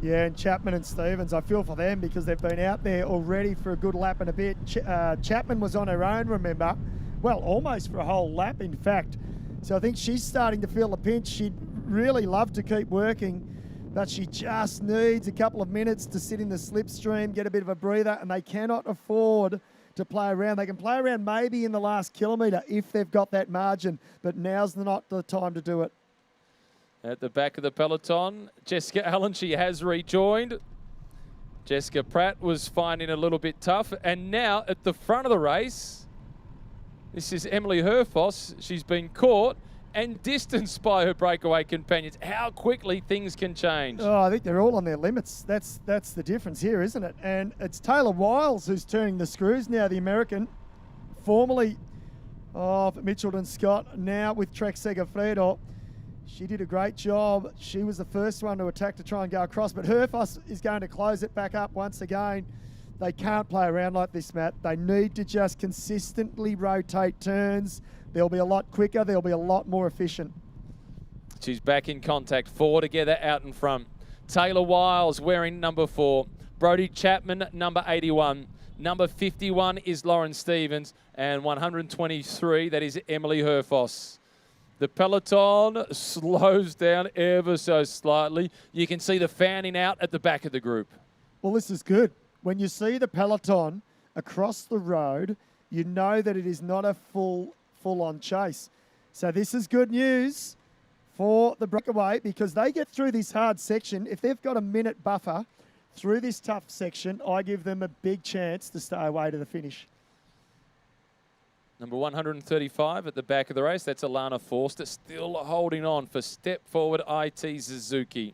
Yeah, and Chapman and Stevens, I feel for them because they've been out there already for a good lap and a bit. Chapman was on her own, remember? Well, almost for a whole lap, in fact. So I think she's starting to feel the pinch. She'd really love to keep working, but she just needs a couple of minutes to sit in the slipstream, get a bit of a breather, and they cannot afford to play around. They can play around maybe in the last kilometre if they've got that margin, but now's not the time to do it. At the back of the peloton, Jessica Allen, she has rejoined. Jessica Pratt was finding it a little bit tough. And now at the front of the race, this is Emily Herfoss. She's been caught and distanced by her breakaway companions. How quickly things can change. Oh, I think they're all on their limits. That's the difference here, isn't it? And it's Taylor Wiles who's turning the screws now, the American. formerly of Mitchelton Scott, now with Trek Segafredo. She did a great job. She was the first one to attack to try and go across, but Herfoss is going to close it back up once again. They can't play around like this, Matt. They need to just consistently rotate turns. They'll be a lot quicker. They'll be a lot more efficient. She's back in contact. 4 together out in front. Taylor Wiles wearing number 4. Brodie Chapman, number 81. Number 51 is Lauren Stevens. And 123, that is Emily Herfoss. The peloton slows down ever so slightly. You can see the fanning out at the back of the group. Well, this is good. When you see the peloton across the road, you know that it is not a full-on chase. So this is good news for the Breakaway, because they get through this hard section. If they've got a minute buffer through this tough section, I give them a big chance to stay away to the finish. Number 135 at the back of the race, that's Alana Forster, still holding on for Step Forward IT Suzuki.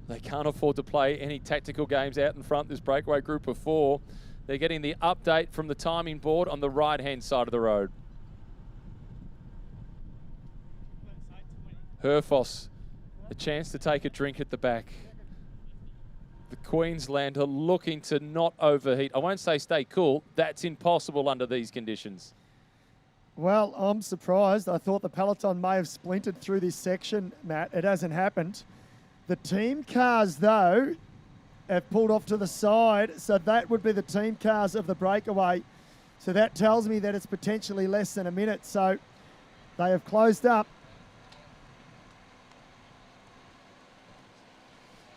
They can't afford to play any tactical games out in front, this Breakaway group of 4. They're getting the update from the timing board on the right-hand side of the road. Herfoss, a chance to take a drink at the back. The Queenslander looking to not overheat. I won't say stay cool. That's impossible under these conditions. Well, I'm surprised. I thought the peloton may have splintered through this section, Matt. It hasn't happened. The team cars, though, have pulled off to the side, so that would be the team cars of the Breakaway. So that tells me that it's potentially less than a minute. So they have closed up.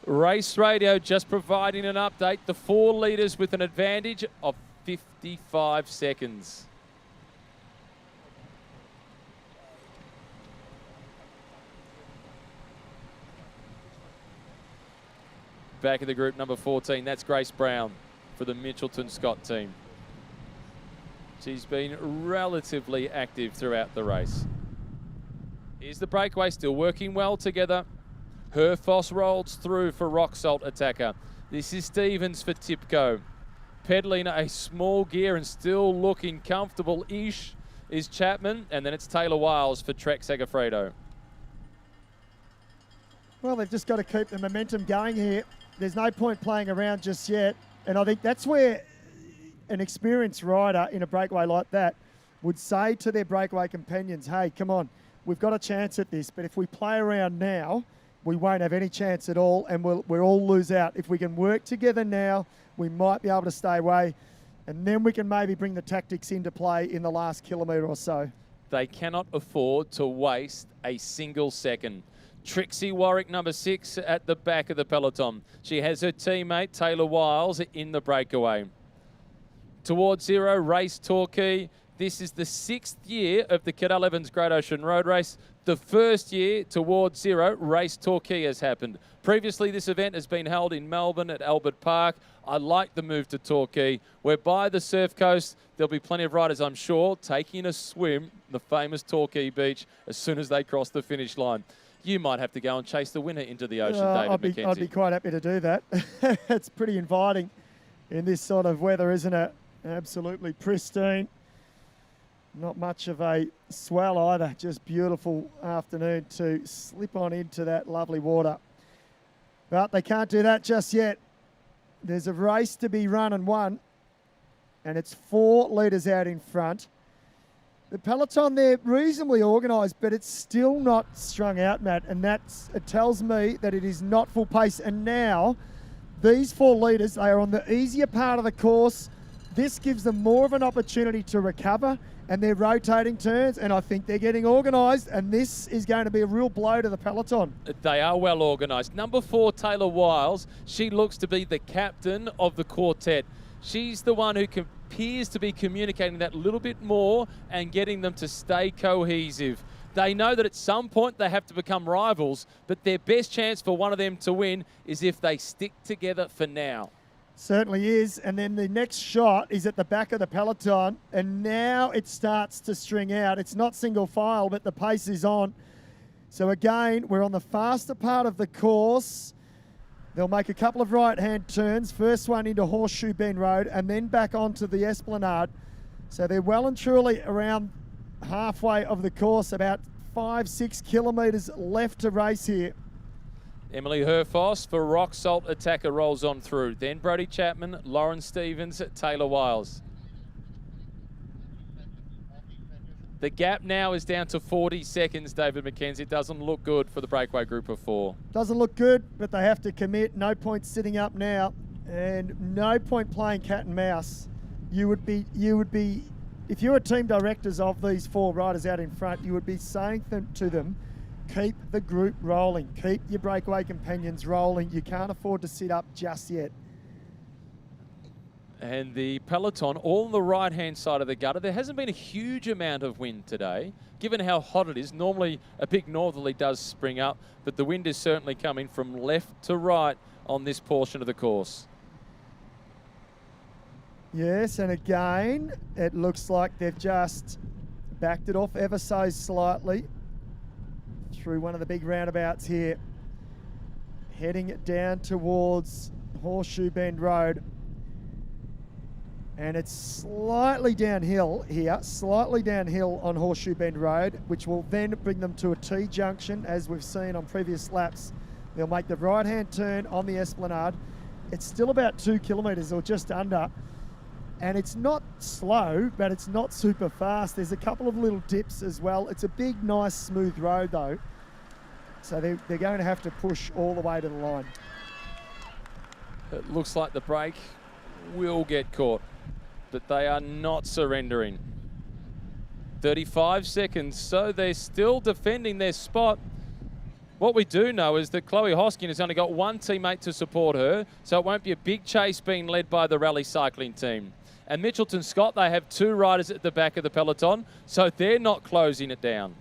Race Radio just providing an update. The 4 leaders with an advantage of 55 seconds. Back of the group, number 14, that's Grace Brown for the Mitchelton Scott team. She's been relatively active throughout the race. Here's the Breakaway still working well together. Herfoss rolls through for Rock Salt attacker. This is Stevens for Tipco. Peddling a small gear and still looking comfortable-ish is Chapman, and then it's Taylor Wiles for Trek Segafredo. Well, they've just got to keep the momentum going here. There's no point playing around just yet. And I think that's where an experienced rider in a breakaway like that would say to their breakaway companions, hey, come on, we've got a chance at this, but if we play around now, we won't have any chance at all, and we'll all lose out. If we can work together now, we might be able to stay away, and then we can maybe bring the tactics into play in the last kilometre or so. They cannot afford to waste a single second. Trixie Warwick, number 6, at the back of the peloton. She has her teammate, Taylor Wiles, in the Breakaway. Towards Zero, race Torquay. This is the 6th year of the Cadell Evans Great Ocean Road Race. The first year Towards Zero, race Torquay has happened. Previously, this event has been held in Melbourne at Albert Park. I like the move to Torquay. We're by the surf coast. There'll be plenty of riders, I'm sure, taking a swim, the famous Torquay beach, as soon as they cross the finish line. You might have to go and chase the winner into the ocean, David McKenzie. I'd be quite happy to do that. It's pretty inviting in this sort of weather, isn't it? Absolutely pristine. Not much of a swell either. Just beautiful afternoon to slip on into that lovely water. But they can't do that just yet. There's a race to be run and won, and it's 4 leaders out in front. The peloton, they're reasonably organised, but it's still not strung out, Matt, and it tells me that it is not full pace. And now, these 4 leaders, they are on the easier part of the course. This gives them more of an opportunity to recover, and they're rotating turns, and I think they're getting organised, and this is going to be a real blow to the peloton. They are well organised. Number 4, Taylor Wiles, she looks to be the captain of the quartet. She's the one who appears to be communicating that little bit more and getting them to stay cohesive. They know that at some point they have to become rivals, but their best chance for one of them to win is if they stick together for now. Certainly is, and then the next shot is at the back of the peloton, and now it starts to string out. It's not single file, but the pace is on. So again, we're on the faster part of the course. They'll make a couple of right-hand turns, first one into Horseshoe Bend Road and then back onto the Esplanade. So they're well and truly around halfway of the course, about 5-6 kilometres left to race here. Emily Herfoss for Rock Salt Attacker rolls on through. Then Brodie Chapman, Lauren Stevens, Taylor Wiles. The gap now is down to 40 seconds, David McKenzie. It doesn't look good for the Breakaway group of 4. Doesn't look good, but they have to commit. No point sitting up now and no point playing cat and mouse. You would be, if you were team directors of these 4 riders out in front, you would be saying to them, keep the group rolling. Keep your Breakaway companions rolling. You can't afford to sit up just yet. And the peloton all on the right-hand side of the gutter. There hasn't been a huge amount of wind today, given how hot it is. Normally, a big northerly does spring up, but the wind is certainly coming from left to right on this portion of the course. Yes, and again, it looks like they've just backed it off ever so slightly through one of the big roundabouts here, heading down towards Horseshoe Bend Road. And it's slightly downhill here, slightly downhill on Horseshoe Bend Road, which will then bring them to a T-junction, as we've seen on previous laps. They'll make the right-hand turn on the Esplanade. It's still about 2 kilometres or just under. And it's not slow, but it's not super fast. There's a couple of little dips as well. It's a big, nice, smooth road, though. So they're going to have to push all the way to the line. It looks like the break will get caught, but they are not surrendering. 35 seconds, so they're still defending their spot. What we do know is that Chloe Hoskin has only got one teammate to support her, so it won't be a big chase being led by the rally cycling team. And Mitchelton Scott, they have 2 riders at the back of the peloton, so they're not closing it down.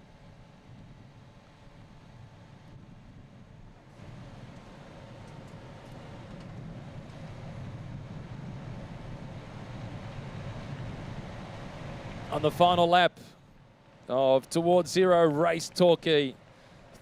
On the final lap of Towards Zero Race Torquay,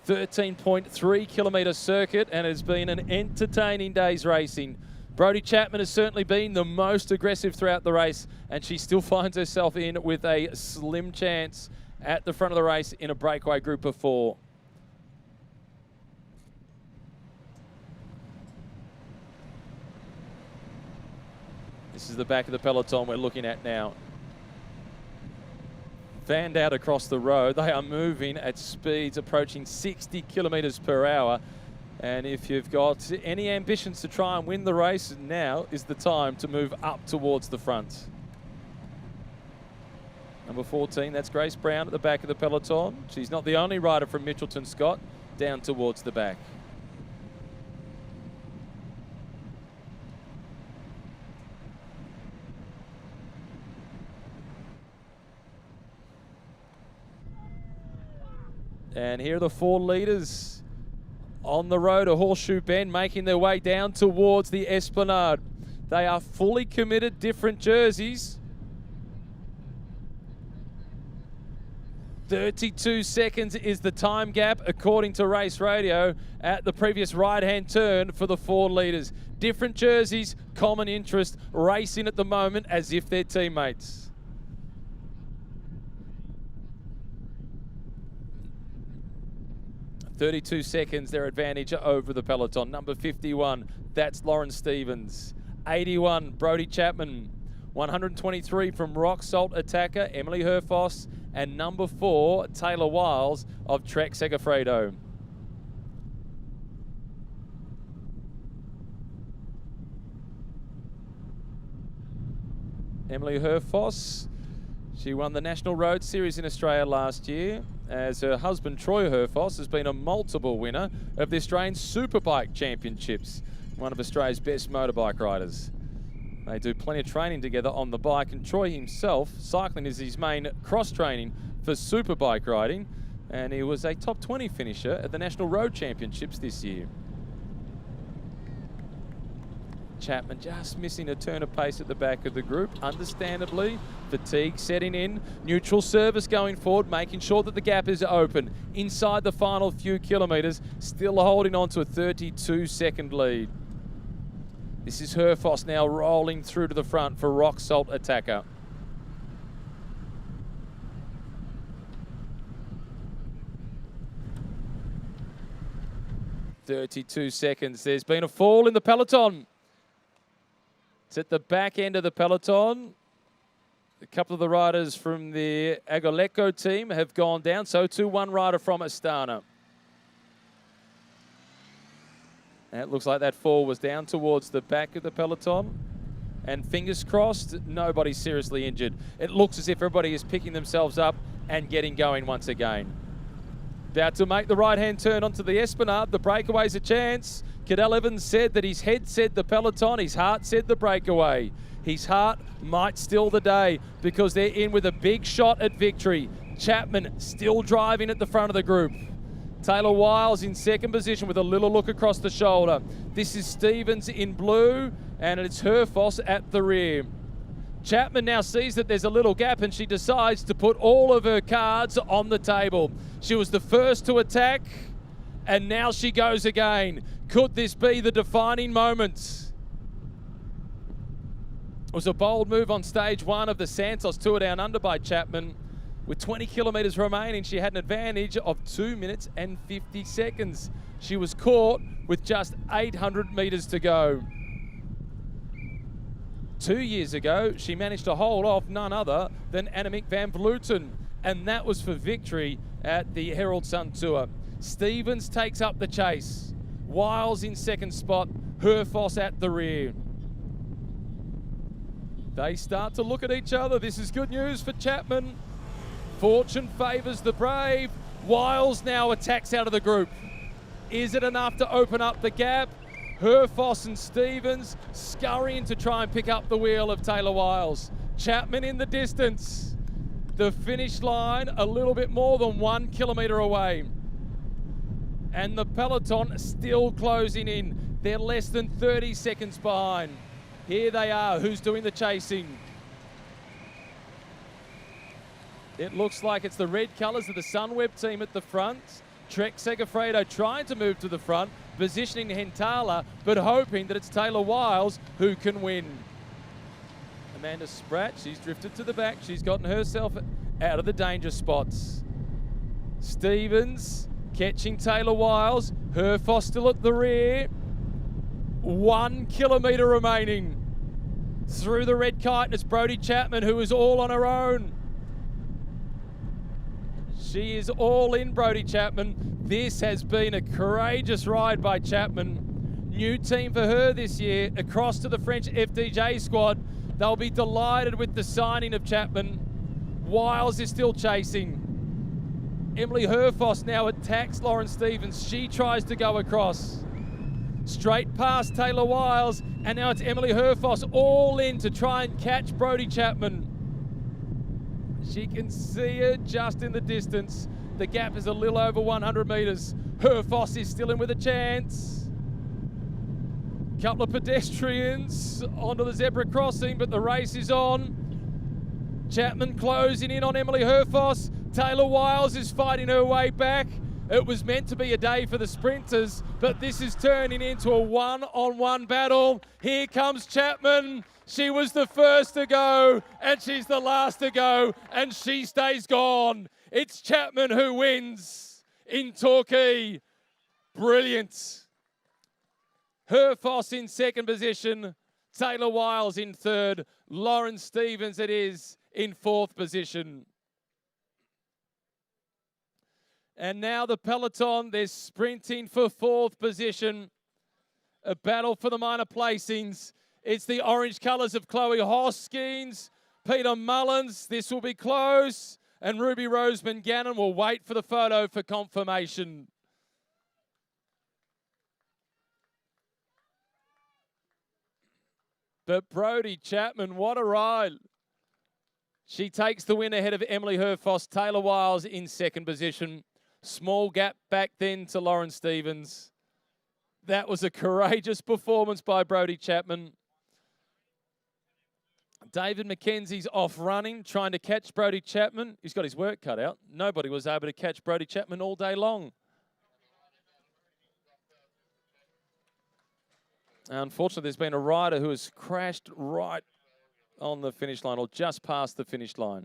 13.3 kilometre circuit, and it's been an entertaining day's racing. Brodie Chapman has certainly been the most aggressive throughout the race, and she still finds herself in with a slim chance at the front of the race in a Breakaway group of 4. This is the back of the peloton we're looking at now. Fanned out across the road. They are moving at speeds approaching 60 kilometres per hour. And if you've got any ambitions to try and win the race, now is the time to move up towards the front. Number 14, that's Grace Brown at the back of the peloton. She's not the only rider from Mitchelton Scott down towards the back. And here are the 4 leaders on the road to Horseshoe Bend, making their way down towards the Esplanade. They are fully committed, different jerseys. 32 seconds is the time gap, according to Race Radio, at the previous right-hand turn for the 4 leaders. Different jerseys, common interest, racing at the moment as if they're teammates. 32 seconds, their advantage over the peloton. Number 51, that's Lauren Stevens. 81, Brodie Chapman. 123 from Rock Salt Attacker, Emily Herfoss. And number 4, Taylor Wiles of Trek Segafredo. Emily Herfoss, she won the National Road Series in Australia last year, as her husband Troy Herfoss has been a multiple winner of the Australian Superbike Championships, one of Australia's best motorbike riders. They do plenty of training together on the bike, and Troy himself, cycling is his main cross training for superbike riding, and he was a top 20 finisher at the National Road Championships this year. Chapman just missing a turn of pace at the back of the group, understandably. Fatigue setting in. Neutral service going forward, making sure that the gap is open inside the final few kilometres, still holding on to a 32-second lead. This is Herfoss now rolling through to the front for Rock Salt Attacker. "32 seconds. There's been a fall in the peloton. It's at the back end of the peloton. A couple of the riders from the Agoleko team have gone down. So too one rider from Astana. And it looks like that fall was down towards the back of the peloton. And fingers crossed, nobody's seriously injured. It looks as if everybody is picking themselves up and getting going once again. About to make the right-hand turn onto the Esplanade. The Breakaway's a chance. Cadel Evans said that his head said the peloton, his heart said the Breakaway. His heart might still the day because they're in with a big shot at victory. Chapman still driving at the front of the group. Taylor Wiles in second position with a little look across the shoulder. This is Stevens in blue, and it's Herfoss at the rear. Chapman now sees that there's a little gap and she decides to put all of her cards on the table. She was the first to attack, and now she goes again. Could this be the defining moment? It was a bold move on stage one of the Santos Tour Down Under by Chapman. With 20 kilometres remaining, she had an advantage of 2 minutes and 50 seconds. She was caught with just 800 metres to go. 2 years ago, she managed to hold off none other than Annemiek van Vleuten, and that was for victory at the Herald Sun Tour. Stevens takes up the chase. Wiles in second spot, Herfoss at the rear. They start to look at each other. This is good news for Chapman. Fortune favours the brave. Wiles now attacks out of the group. Is it enough to open up the gap? Herfoss and Stevens scurrying to try and pick up the wheel of Taylor Wiles. Chapman in the distance. The finish line a little bit more than 1 kilometre away. And the peloton still closing in. They're less than 30 seconds behind. Here they are. Who's doing the chasing? It looks like it's the red colours of the Sunweb team at the front. Trek Segafredo trying to move to the front, positioning Hentala, but hoping that it's Taylor Wiles who can win. Amanda Spratt, she's drifted to the back. She's gotten herself out of the danger spots. Stevens catching Taylor Wiles. Herfoss still at the rear. 1 kilometre remaining. Through the red kite, and it's Brodie Chapman who is all on her own. She is all in, Brodie Chapman. This has been a courageous ride by Chapman. New team for her this year, across to the French FDJ squad. They'll be delighted with the signing of Chapman. Wiles is still chasing. Emily Herfoss now attacks Lauren Stevens. She tries to go across. Straight past Taylor Wiles, and now it's Emily Herfoss all in to try and catch Brodie Chapman. She can see her just in the distance. The gap is a little over 100 metres. Herfoss is still in with a chance. Couple of pedestrians onto the zebra crossing, but the race is on. Chapman closing in on Emily Herfoss. Taylor Wiles is fighting her way back. It was meant to be a day for the sprinters, but this is turning into a one-on-one battle. Here comes Chapman. She was the first to go, and she's the last to go, and she stays gone. It's Chapman who wins in Torquay. Brilliant. Herfoss in second position. Taylor Wiles in third. Lauren Stevens it is in fourth position. And now the peloton, they're sprinting for fourth position. A battle for the minor placings. It's the orange colours of Chloe Hoskins, Peter Mullins. This will be close. And Ruby Roseman Gannon will wait for the photo for confirmation. But Brodie Chapman, what a ride. She takes the win ahead of Emily Herfoss. Taylor Wiles in second position. Small gap back then to Lauren Stevens. That was a courageous performance by Brodie Chapman. David McKenzie's off running, trying to catch Brodie Chapman. He's got his work cut out. Nobody was able to catch Brodie Chapman all day long. Unfortunately, there's been a rider who has crashed right on the finish line, or just past the finish line.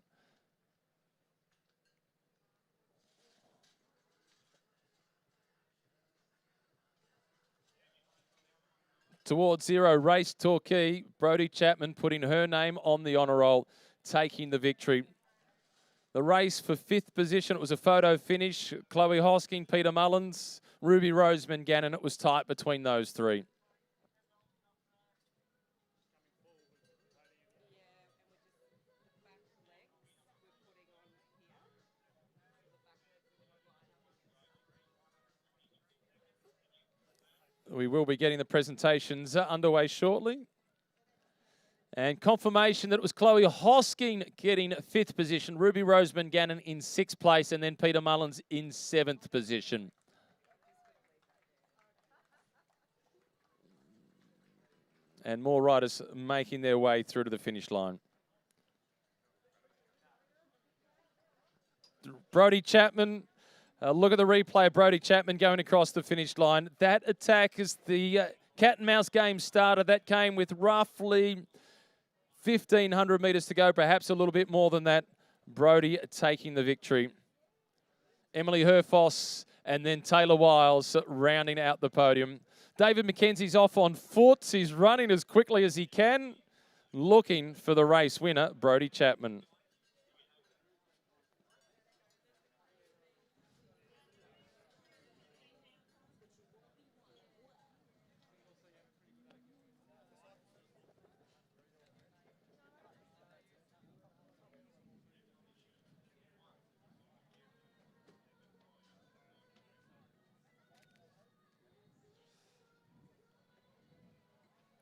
Towards Zero Race Torquay, Brodie Chapman putting her name on the honour roll, taking the victory. The race for 5th position, it was a photo finish. Chloe Hosking, Peter Mullins, Ruby Roseman, Gannon. It was tight between those three. We will be getting the presentations underway shortly. And confirmation that it was Chloe Hosking getting 5th position, Ruby Roseman Gannon in 6th place, and then Peter Mullins in 7th position. And more riders making their way through to the finish line. Brodie Chapman, look at the replay of Brodie Chapman going across the finish line. That attack is the cat and mouse game started. That came with roughly 1,500 metres to go, perhaps a little bit more than that. Brodie taking the victory. Emily Herfoss and then Taylor Wiles rounding out the podium. David McKenzie's off on foot. He's running as quickly as he can, looking for the race winner, Brodie Chapman.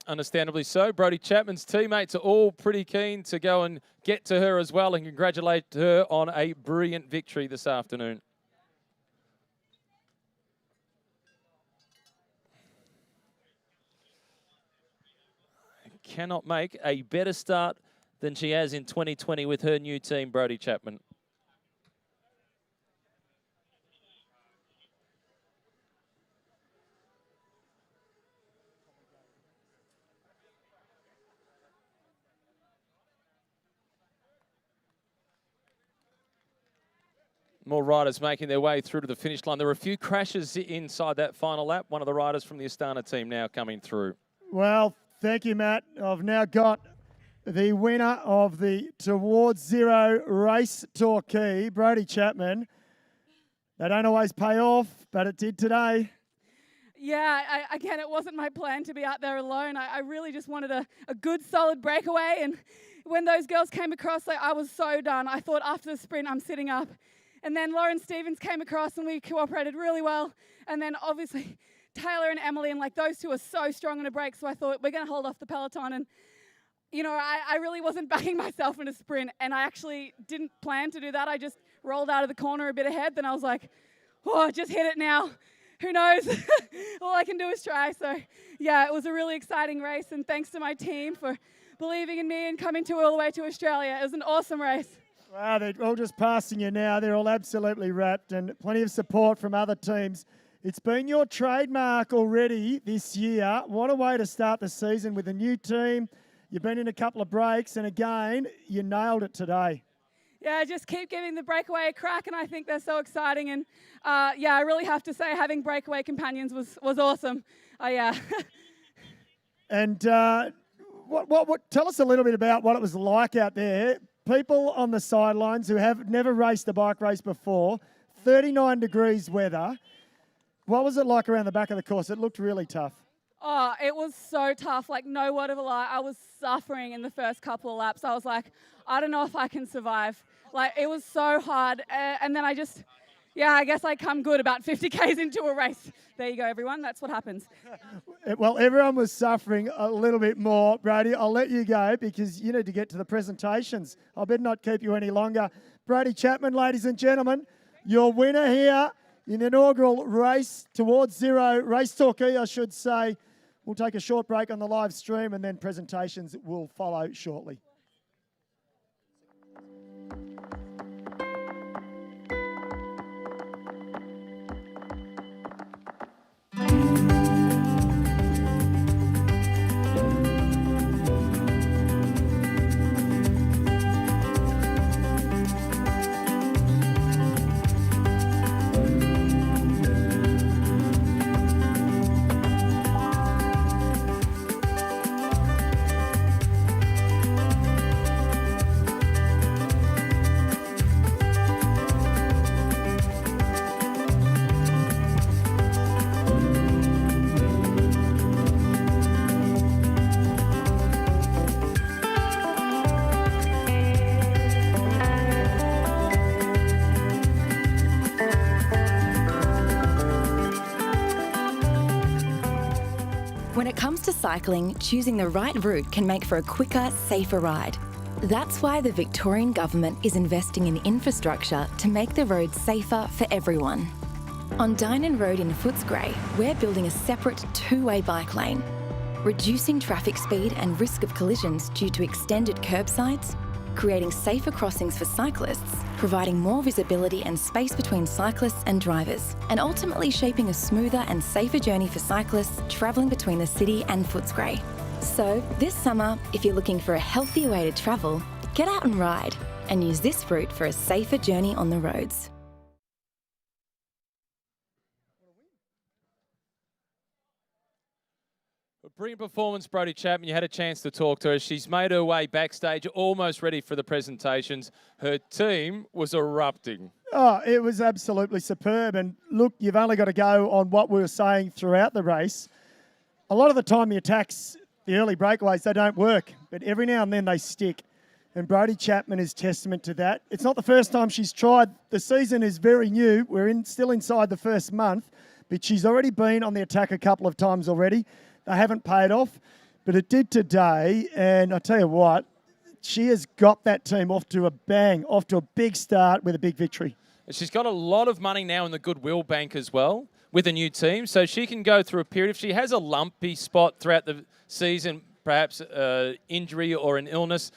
Understandably so. Brodie Chapman's teammates are all pretty keen to go and get to her as well and congratulate her on a brilliant victory this afternoon. Cannot make a better start than she has in 2020 with her new team, Brodie Chapman. More riders making their way through to the finish line. There were a few crashes inside that final lap. One of the riders from the Astana team now coming through. Well, thank you, Matt. I've now got the winner of the Towards Zero Race Torquay, Brodie Chapman. They don't always pay off, but it did today. Yeah, again, it wasn't my plan to be out there alone. I really just wanted a good, solid breakaway. And when those girls came across, I was so done. I thought after the sprint, I'm sitting up. And then Lauren Stevens came across and we cooperated really well. And then obviously Taylor and Emily, and those two are so strong in a break. So I thought we're going to hold off the peloton. And, you know, I really wasn't backing myself in a sprint. And I actually didn't plan to do that. I just rolled out of the corner a bit ahead. Then I was like, oh, just hit it now. Who knows? All I can do is try. So, yeah, it was a really exciting race. And thanks to my team for believing in me and coming all the way to Australia. It was an awesome race. Wow, they're all just passing you now. They're all absolutely wrapped and plenty of support from other teams. It's been your trademark already this year. What a way to start the season with a new team. You've been in a couple of breaks, and again, you nailed it today. Yeah, just keep giving the Breakaway a crack, and I think they're so exciting. And, yeah, I really have to say having Breakaway companions was awesome. Yeah. And tell us a little bit about what it was like out there. People on the sidelines who have never raced a bike race before, 39 degrees weather. What was it like around the back of the course? It looked really tough. Oh, it was so tough. No word of a lie. I was suffering in the first couple of laps. I was like, I don't know if I can survive. It was so hard. And then I guess I come good about 50 Ks into a race. There you go, everyone. That's what happens. Well, everyone was suffering a little bit more. Brodie, I'll let you go because you need to get to the presentations. I better not keep you any longer. Brodie Chapman, ladies and gentlemen, your winner here in the inaugural race Towards Zero Race Torquay, I should say. We'll take a short break on the live stream and then presentations will follow shortly. cycling, choosing the right route can make for a quicker, safer ride. That's why the Victorian Government is investing in infrastructure to make the roads safer for everyone. On Dynon Road in Footscray, we're building a separate two-way bike lane, reducing traffic speed and risk of collisions due to extended curbsides, creating safer crossings for cyclists, providing more visibility and space between cyclists and drivers, and ultimately shaping a smoother and safer journey for cyclists travelling between the city and Footscray. So, this summer, if you're looking for a healthier way to travel, get out and ride, and use this route for a safer journey on the roads. Brilliant performance, Brodie Chapman. You had a chance to talk to her. She's made her way backstage, almost ready for the presentations. Her team was erupting. Oh, it was absolutely superb. And look, you've only got to go on what we were saying throughout the race. A lot of the time the attacks, the early breakaways, they don't work. But every now and then they stick. And Brodie Chapman is testament to that. It's not the first time she's tried. The season is very new. We're still inside the first month. But she's already been on the attack a couple of times already. They haven't paid off, but it did today. And I tell you what, she has got that team off to a bang, off to a big start with a big victory. She's got a lot of money now in the Goodwill Bank as well with a new team, so she can go through a period. If she has a lumpy spot throughout the season, perhaps injury or an illness,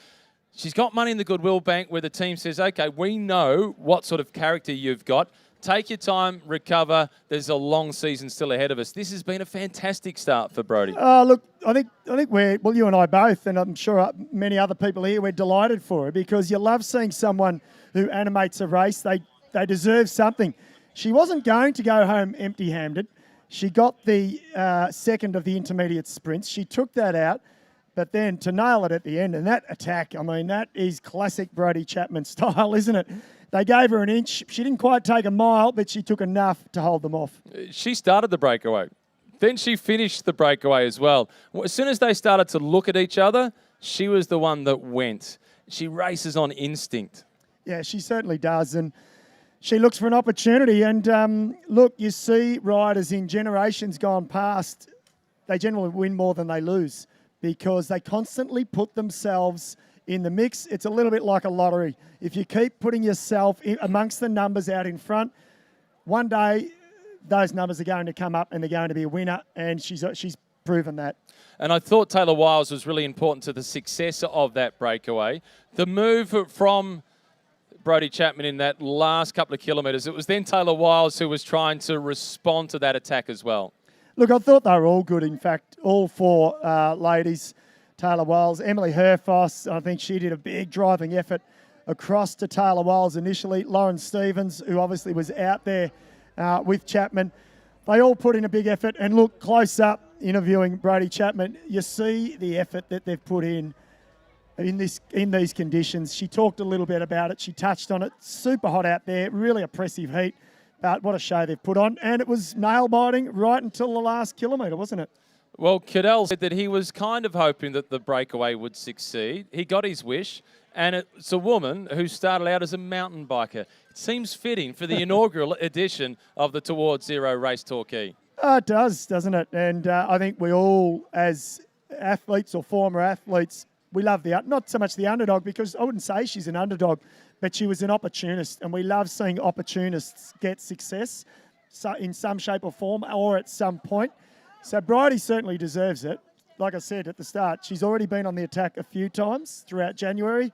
she's got money in the Goodwill Bank where the team says, okay, we know what sort of character you've got. Take your time, recover. There's a long season still ahead of us. This has been a fantastic start for Brodie. Look, I think you and I both, and I'm sure many other people here, we're delighted for her because you love seeing someone who animates a race. They deserve something. She wasn't going to go home empty-handed. She got the second of the intermediate sprints. She took that out, but then to nail it at the end, and that attack, I mean, that is classic Brodie Chapman style, isn't it? They gave her an inch. She didn't quite take a mile, but she took enough to hold them off. She started the breakaway. Then she finished the breakaway as well. As soon as they started to look at each other, she was the one that went. She races on instinct. Yeah, she certainly does. And she looks for an opportunity. And look, you see riders in generations gone past, they generally win more than they lose because they constantly put themselves in the mix. It's a little bit like a lottery. If you keep putting yourself amongst the numbers out in front, one day those numbers are going to come up and they're going to be a winner, and she's proven that. And I thought Taylor Wiles was really important to the success of that breakaway. The move from Brodie Chapman in that last couple of kilometres, it was then Taylor Wiles who was trying to respond to that attack as well. Look, I thought they were all good, in fact, all four ladies. Taylor Wiles, Emily Herfoss, I think she did a big driving effort across to Taylor Wiles initially. Lauren Stevens, who obviously was out there with Chapman. They all put in a big effort. And look, close up, interviewing Brodie Chapman, you see the effort that they've put in these conditions. She talked a little bit about it. She touched on it. Super hot out there, really oppressive heat. But what a show they've put on. And it was nail-biting right until the last kilometre, wasn't it? Well, Cadell said that he was kind of hoping that the breakaway would succeed. He got his wish, and it's a woman who started out as a mountain biker. It seems fitting for the inaugural edition of the Towards Zero race Torquay. It does, doesn't it? And I think we all, as athletes or former athletes, we love not so much the underdog, because I wouldn't say she's an underdog, but she was an opportunist, and we love seeing opportunists get success in some shape or form or at some point. So Brodie certainly deserves it. Like I said at the start, she's already been on the attack a few times throughout January.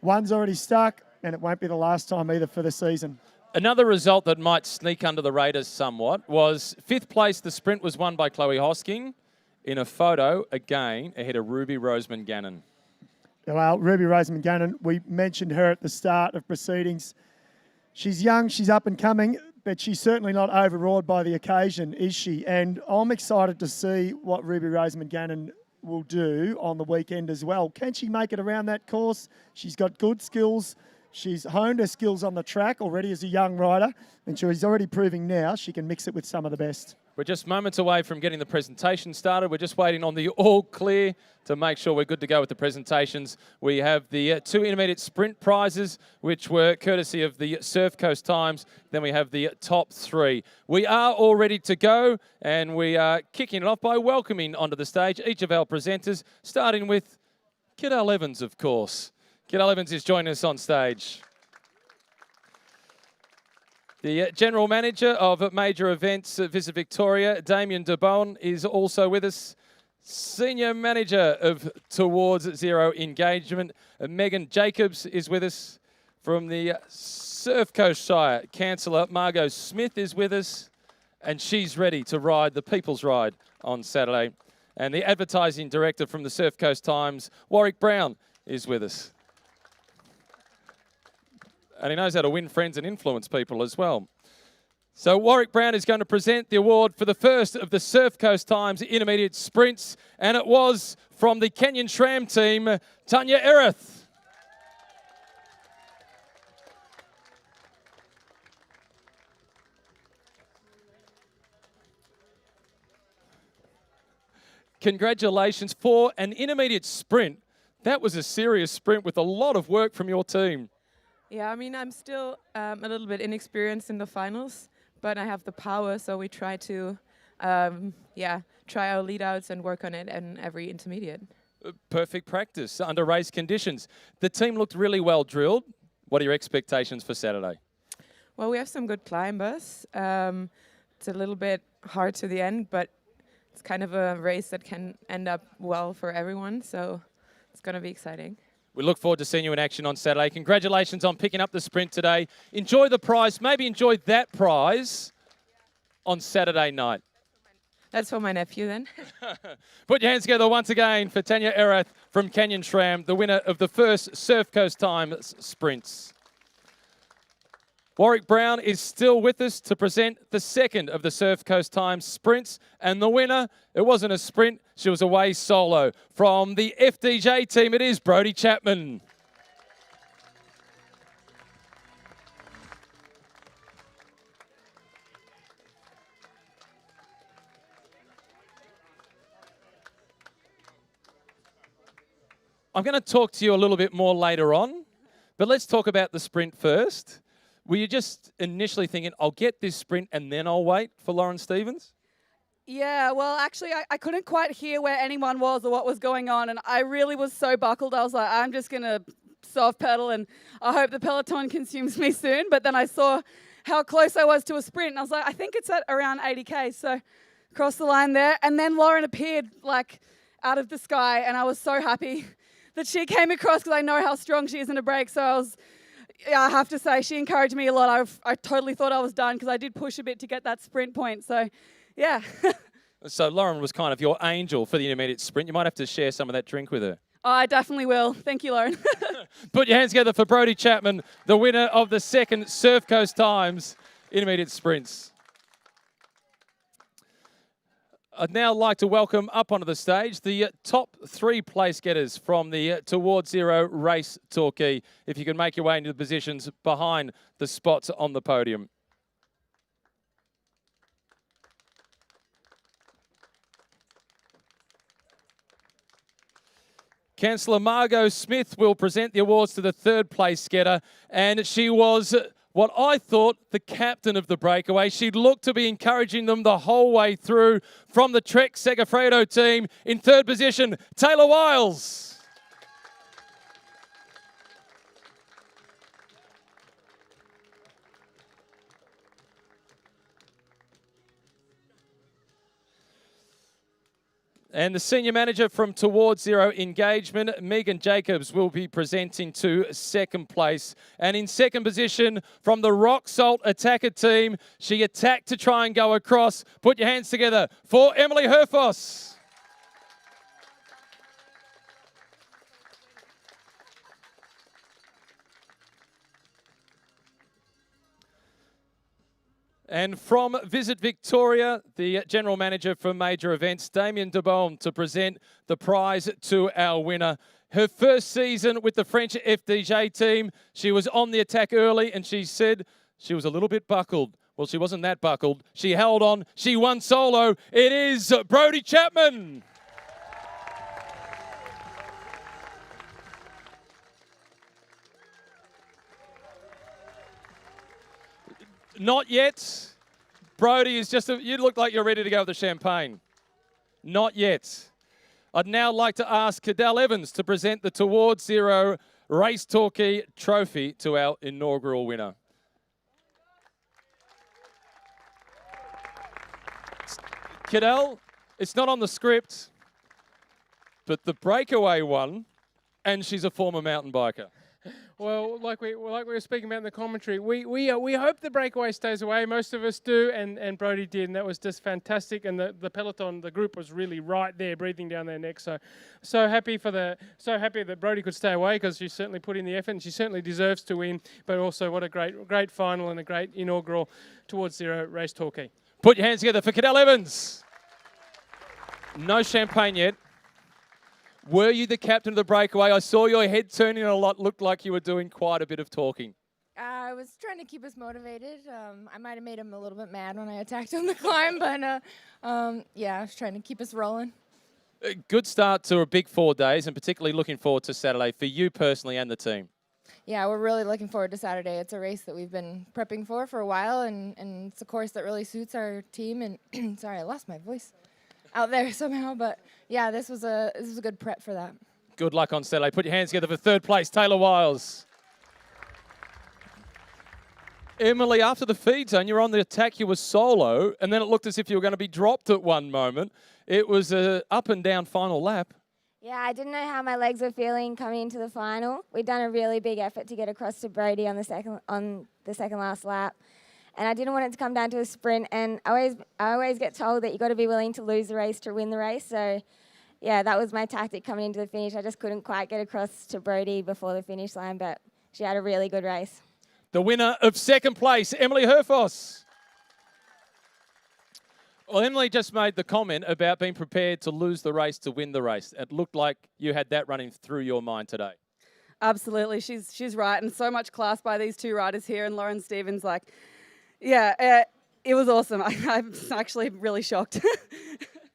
One's already stuck, and it won't be the last time either for the season. Another result that might sneak under the radar somewhat was 5th place. The sprint was won by Chloe Hosking in a photo, again, ahead of Ruby Roseman Gannon. Well, Ruby Roseman Gannon, we mentioned her at the start of proceedings. She's young, she's up and coming, but she's certainly not overawed by the occasion, is she? And I'm excited to see what Ruby Roseman Gannon will do on the weekend as well. Can she make it around that course? She's got good skills. She's honed her skills on the track already as a young rider, and she's already proving now she can mix it with some of the best. We're just moments away from getting the presentation started. We're just waiting on the all clear to make sure we're good to go with the presentations. We have the 2 intermediate sprint prizes, which were courtesy of the Surf Coast Times. Then we have the top 3. We are all ready to go, and we are kicking it off by welcoming onto the stage each of our presenters, starting with Cadel Evans, of course. Cadel Evans is joining us on stage. The General Manager of Major Events at Visit Victoria, Damien DeBowen, is also with us. Senior Manager of Towards Zero Engagement, Megan Jacobs, is with us. From the Surf Coast Shire, Councillor Margot Smith is with us, and she's ready to ride the People's Ride on Saturday. And the Advertising Director from the Surf Coast Times, Warwick Brown, is with us. And he knows how to win friends and influence people as well. So Warwick Brown is going to present the award for the first of the Surf Coast Times intermediate sprints, and it was from the Kenyon SRAM team, Tanya Erith. Congratulations for an intermediate sprint. That was a serious sprint with a lot of work from your team. Yeah, I mean, I'm still a little bit inexperienced in the finals, but I have the power, so we try to, try our lead outs and work on it in every intermediate. Perfect practice under race conditions. The team looked really well drilled. What are your expectations for Saturday? Well, we have some good climbers. It's a little bit hard to the end, but it's kind of a race that can end up well for everyone, so it's going to be exciting. We look forward to seeing you in action on Saturday. Congratulations on picking up the sprint today. Enjoy the prize. Maybe enjoy that prize on Saturday night. That's for my nephew then. Put your hands together once again for Tanya Erith from Kenyon SRAM, the winner of the first Surf Coast Times sprints. Warwick Brown is still with us to present the second of the Surf Coast Times sprints. And the winner, it wasn't a sprint, she was away solo. From the FDJ team, it is Brodie Chapman. I'm going to talk to you a little bit more later on, but let's talk about the sprint first. Were you just initially thinking, I'll get this sprint and then I'll wait for Lauren Stevens? Yeah, well, actually, I couldn't quite hear where anyone was or what was going on, and I really was so buckled. I was like, I'm just going to soft pedal, and I hope the peloton consumes me soon. But then I saw how close I was to a sprint, and I was like, I think it's at around 80K. So crossed the line there, and then Lauren appeared like out of the sky, and I was so happy that she came across because I know how strong she is in a break. So I have to say, she encouraged me a lot. I totally thought I was done because I did push a bit to get that sprint point. So, yeah. So Lauren was kind of your angel for the intermediate sprint. You might have to share some of that drink with her. Oh, I definitely will. Thank you, Lauren. Put your hands together for Brodie Chapman, the winner of the second Surf Coast Times intermediate sprints. I'd now like to welcome up onto the stage the top 3 place getters from the Towards Zero race Torquay. If you can make your way into the positions behind the spots on the podium. Councillor Margot Smith will present the awards to the 3rd place getter, and she was what I thought the captain of the Breakaway. She'd looked to be encouraging them the whole way through. From the Trek Segafredo team, in 3rd position, Taylor Wiles. And the senior manager from Towards Zero Engagement, Megan Jacobs, will be presenting to 2nd place. And in 2nd position from the Rock Salt Attacker team, she attacked to try and go across. Put your hands together for Emily Herfoss. And from Visit Victoria, the General Manager for Major Events, Damien DeBowen, to present the prize to our winner. Her first season with the French FDJ team, she was on the attack early and she said she was a little bit buckled. Well, she wasn't that buckled. She held on. She won solo. It is Brodie Chapman. Not yet. Brodie is just, you look like you're ready to go with the champagne. Not yet. I'd now like to ask Cadel Evans to present the Towards Zero Race Torquay trophy to our inaugural winner. Cadel, it's not on the script, but the Breakaway won, and she's a former mountain biker. Well, like we were speaking about in the commentary, we hope the Breakaway stays away. Most of us do, and Brodie did, and that was just fantastic. And the peloton, the group was really right there, breathing down their necks. So happy that Brodie could stay away, because she certainly put in the effort, and she certainly deserves to win. But also, what a great final and a great inaugural Towards Zero Race Torquay. Put your hands together for Cadel Evans. No champagne yet. Were you the captain of the Breakaway? I saw your head turning a lot. Looked like you were doing quite a bit of talking. I was trying to keep us motivated. I might have made him a little bit mad when I attacked on the climb, but yeah, I was trying to keep us rolling. A good start to a big 4 days, and particularly looking forward to Saturday for you personally and the team. Yeah, we're really looking forward to Saturday. It's a race that we've been prepping for a while, and it's a course that really suits our team. And sorry, I lost my voice out there somehow, but yeah, this was a good prep for that. Good luck on Saturday. Put your hands together for third place, Taylor Wiles. Emily, after the feed zone, you were on the attack, you were solo, and then it looked as if you were going to be dropped at one moment. It was a up and down final lap. Yeah, I didn't know how my legs were feeling coming into the final. We'd done a really big effort to get across to Brodie on the second last lap. And I didn't want it to come down to a sprint. And I always get told that you got to be willing to lose the race to win the race. So, yeah, that was my tactic coming into the finish. I just couldn't quite get across to Brodie before the finish line, but she had a really good race. The winner of second place, Emily Herfoss. Well, Emily just made the comment about being prepared to lose the race to win the race. It looked like you had that running through your mind today. Absolutely, she's right, and so much class by these two riders here, and Lauren Stevens, yeah, it was awesome. I'm actually really shocked.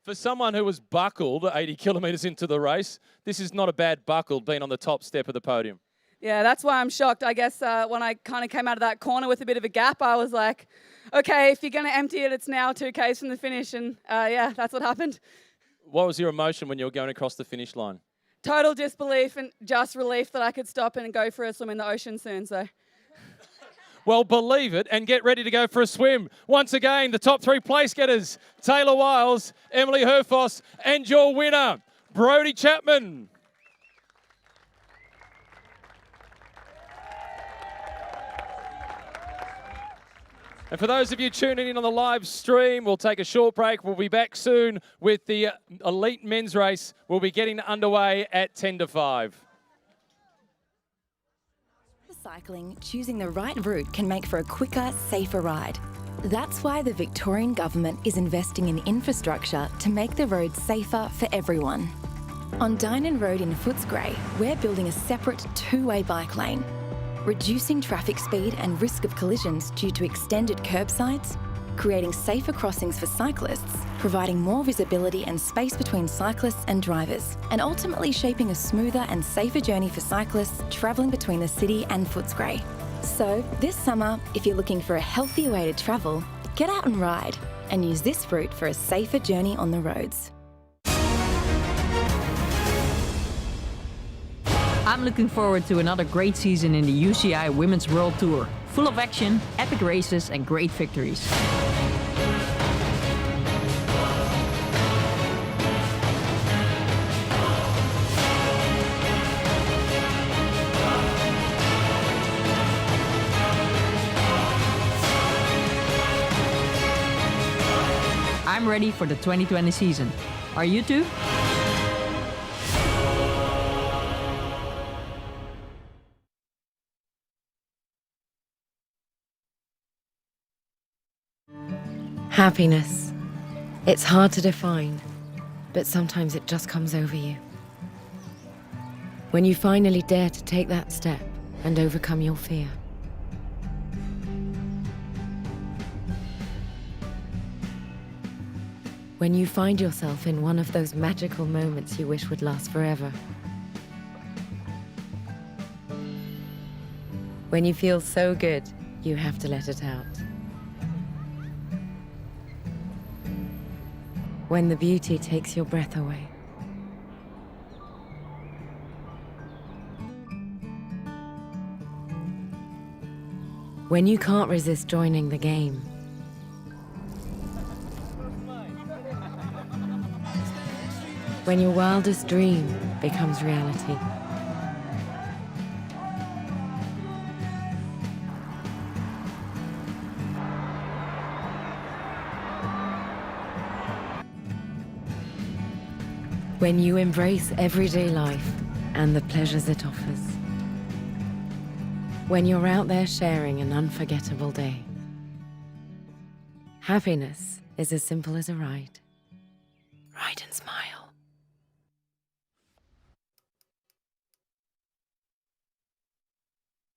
For someone who was buckled 80 kilometres into the race, this is not a bad buckle being on the top step of the podium. Yeah, that's why I'm shocked. I guess when I kind of came out of that corner with a bit of a gap, I was like, okay, if you're going to empty it, it's now 2Ks from the finish. And yeah, that's what happened. What was your emotion when you were going across the finish line? Total disbelief and just relief that I could stop and go for a swim in the ocean soon. So. Well, believe it and get ready to go for a swim. Once again, the top three place getters, Taylor Wiles, Emily Herfoss, and your winner, Brodie Chapman. And for those of you tuning in on the live stream, we'll take a short break. We'll be back soon with the elite men's race. We'll be getting underway at 10 to 5. For cycling, choosing the right route can make for a quicker, safer ride. That's why the Victorian Government is investing in infrastructure to make the roads safer for everyone. On Dynon Road in Footscray, we're building a separate two-way bike lane, reducing traffic speed and risk of collisions due to extended curbsides, creating safer crossings for cyclists, providing more visibility and space between cyclists and drivers, and ultimately shaping a smoother and safer journey for cyclists travelling between the city and Footscray. So, this summer, if you're looking for a healthier way to travel, get out and ride, and use this route for a safer journey on the roads. I'm looking forward to another great season in the UCI Women's World Tour, full of action, epic races and great victories. I'm ready for the 2020 season. Are you too? Happiness. It's hard to define, but sometimes it just comes over you. When you finally dare to take that step and overcome your fear. When you find yourself in one of those magical moments you wish would last forever. When you feel so good, you have to let it out. When the beauty takes your breath away. When you can't resist joining the game. When your wildest dream becomes reality. When you embrace everyday life and the pleasures it offers. When you're out there sharing an unforgettable day. Happiness is as simple as a ride.